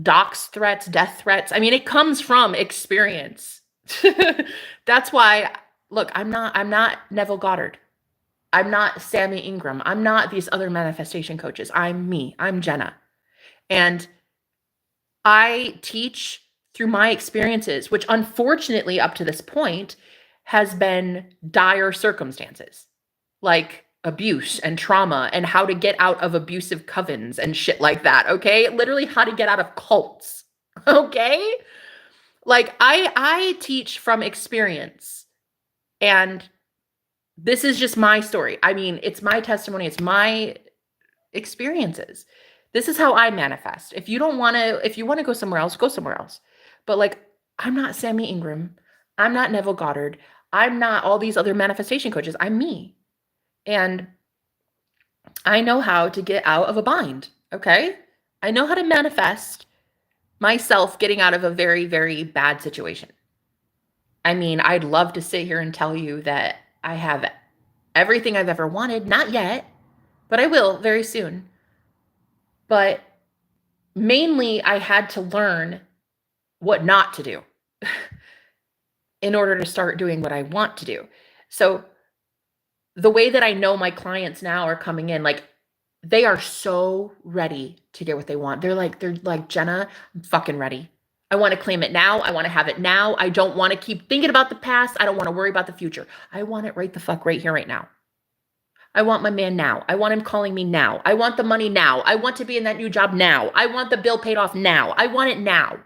dox threats, death threats. I mean, it comes from experience. That's why, look, I'm not Neville Goddard. I'm not Sammy Ingram. I'm not these other manifestation coaches. I'm me. I'm Jenna. And I teach through my experiences, which unfortunately up to this point has been dire circumstances, like abuse and trauma and how to get out of abusive covens and shit like that, okay? Literally how to get out of cults, okay? Like I teach from experience, and this is just my story. I mean, it's my testimony. It's my experiences. This is how I manifest. If you want to go somewhere else, go somewhere else. But like, I'm not Sammy Ingram. I'm not Neville Goddard. I'm not all these other manifestation coaches. I'm me. And I know how to get out of a bind. Okay. I know how to manifest myself getting out of a very, very bad situation. I mean, I'd love to sit here and tell you that I have everything I've ever wanted. Not yet, but I will very soon. But mainly I had to learn what not to do in order to start doing what I want to do. So the way that I know my clients now are coming in, like they are so ready to get what they want. They're like, Jenna, I'm fucking ready. I want to claim it now. I want to have it now. I don't want to keep thinking about the past. I don't want to worry about the future. I want it right the fuck right here, right now. I want my man now. I want him calling me now. I want the money now. I want to be in that new job now. I want the bill paid off now. I want it now.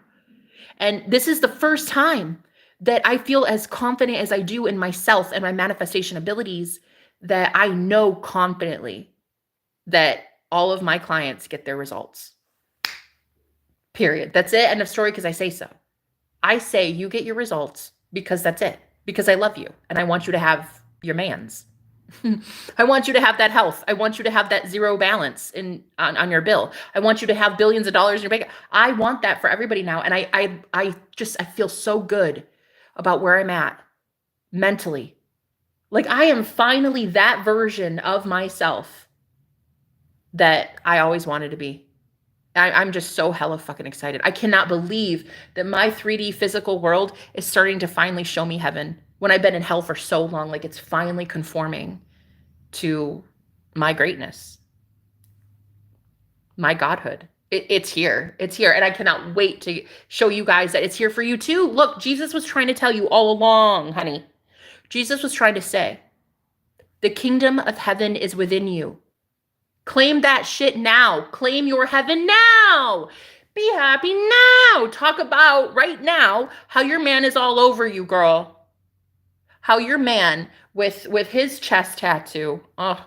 And this is the first time that I feel as confident as I do in myself and my manifestation abilities, that I know confidently that all of my clients get their results. Period. That's it. End of story, because I say so. I say you get your results because that's it. Because I love you and I want you to have your mans. I want you to have that health. I want you to have that zero balance on your bill. I want you to have billions of dollars in your bank. I want that for everybody now. And I feel so good about where I'm at mentally. Like I am finally that version of myself that I always wanted to be. I'm just so hella fucking excited. I cannot believe that my 3D physical world is starting to finally show me heaven when I've been in hell for so long. Like it's finally conforming to my greatness, my godhood. It's here. It's here. And I cannot wait to show you guys that it's here for you too. Look, Jesus was trying to tell you all along, honey. Jesus was trying to say, the kingdom of heaven is within you. Claim that shit now. Claim your heaven now. Be happy now. Talk about right now how your man is all over you, girl. How your man with his chest tattoo. Oh,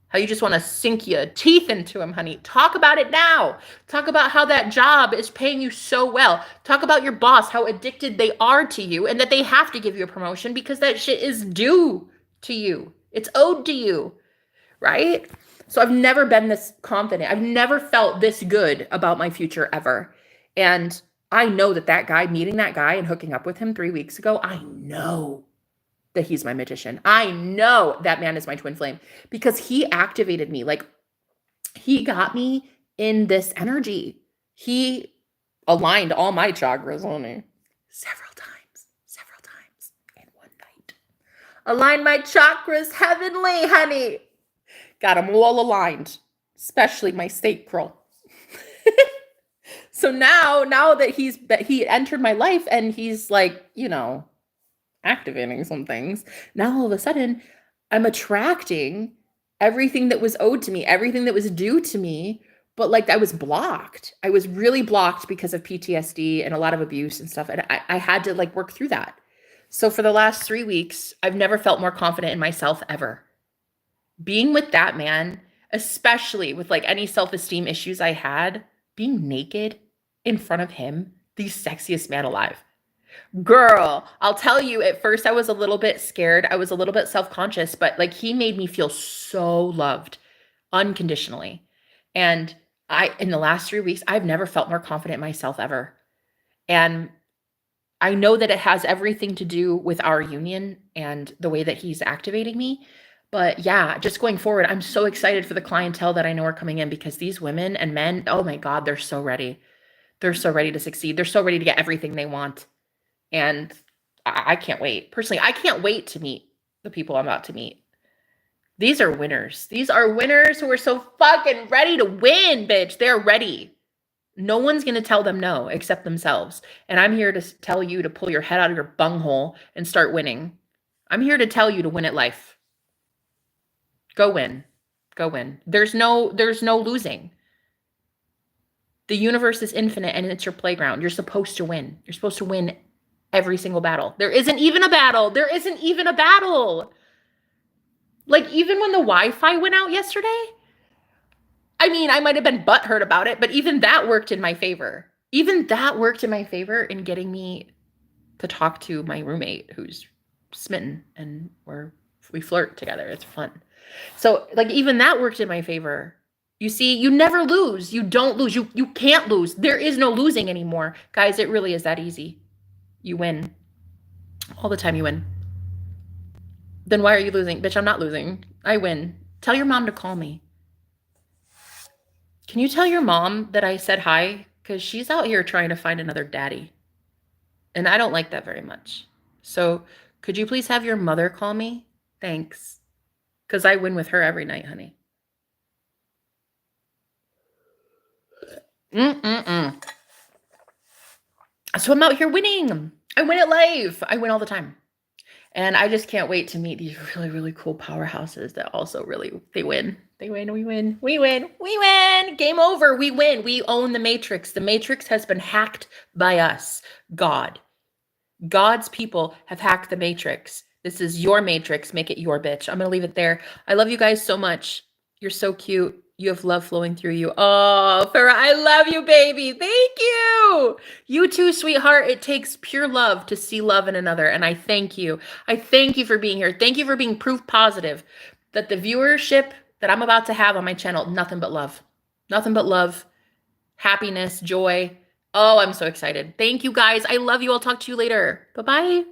how you just want to sink your teeth into him, honey. Talk about it now. Talk about how that job is paying you so well. Talk about your boss, how addicted they are to you, and that they have to give you a promotion because that shit is due to you. It's owed to you, right? So I've never been this confident. I've never felt this good about my future ever. And I know that guy, meeting that guy and hooking up with him 3 weeks ago, I know that he's my magician. I know that man is my twin flame because he activated me. Like, he got me in this energy. He aligned all my chakras on me several times in one night. Aligned my chakras heavenly, honey. Got them all aligned, especially my sacral. So now that he entered my life and he's like, activating some things. Now all of a sudden, I'm attracting everything that was owed to me, everything that was due to me, but like I was blocked. I was really blocked because of PTSD and a lot of abuse and stuff. And I had to like work through that. So for the last 3 weeks, I've never felt more confident in myself ever. Being with that man, especially with like any self-esteem issues I had, being naked in front of him, the sexiest man alive. Girl, I'll tell you, at first I was a little bit scared. I was a little bit self-conscious, but like he made me feel so loved unconditionally. And in the last 3 weeks, I've never felt more confident in myself ever. And I know that it has everything to do with our union and the way that he's activating me. But yeah, just going forward, I'm so excited for the clientele that I know are coming in because these women and men, oh my God, they're so ready. They're so ready to succeed. They're so ready to get everything they want. And I can't wait. Personally, I can't wait to meet the people I'm about to meet. These are winners. These are winners who are so fucking ready to win, bitch. They're ready. No one's going to tell them no except themselves. And I'm here to tell you to pull your head out of your bunghole and start winning. I'm here to tell you to win at life. Go win. Go win. There's no losing. The universe is infinite and it's your playground. You're supposed to win. You're supposed to win every single battle. There isn't even a battle. There isn't even a battle. Like, even when the Wi-Fi went out yesterday, I mean, I might have been butthurt about it, but even that worked in my favor. Even that worked in my favor in getting me to talk to my roommate who's smitten, and we flirt together. It's fun. So, like, even that worked in my favor. You see, you never lose. You don't lose. You can't lose. There is no losing anymore. Guys, it really is that easy. You win. All the time you win. Then why are you losing? Bitch, I'm not losing. I win. Tell your mom to call me. Can you tell your mom that I said hi? Because she's out here trying to find another daddy. And I don't like that very much. So could you please have your mother call me? Thanks. Because I win with her every night, honey. So I'm out here winning. I win at life. I win all the time. And I just can't wait to meet these really, really cool powerhouses that also really, they win. They win, we win, we win, we win. Game over, we win. We own the Matrix. The Matrix has been hacked by us, God. God's people have hacked the Matrix. This is your Matrix. Make it your bitch. I'm going to leave it there. I love you guys so much. You're so cute. You have love flowing through you. Oh, Farah, I love you, baby. Thank you. You too, sweetheart. It takes pure love to see love in another. And I thank you. I thank you for being here. Thank you for being proof positive that the viewership that I'm about to have on my channel, nothing but love. Nothing but love, happiness, joy. Oh, I'm so excited. Thank you, guys. I love you. I'll talk to you later. Bye-bye.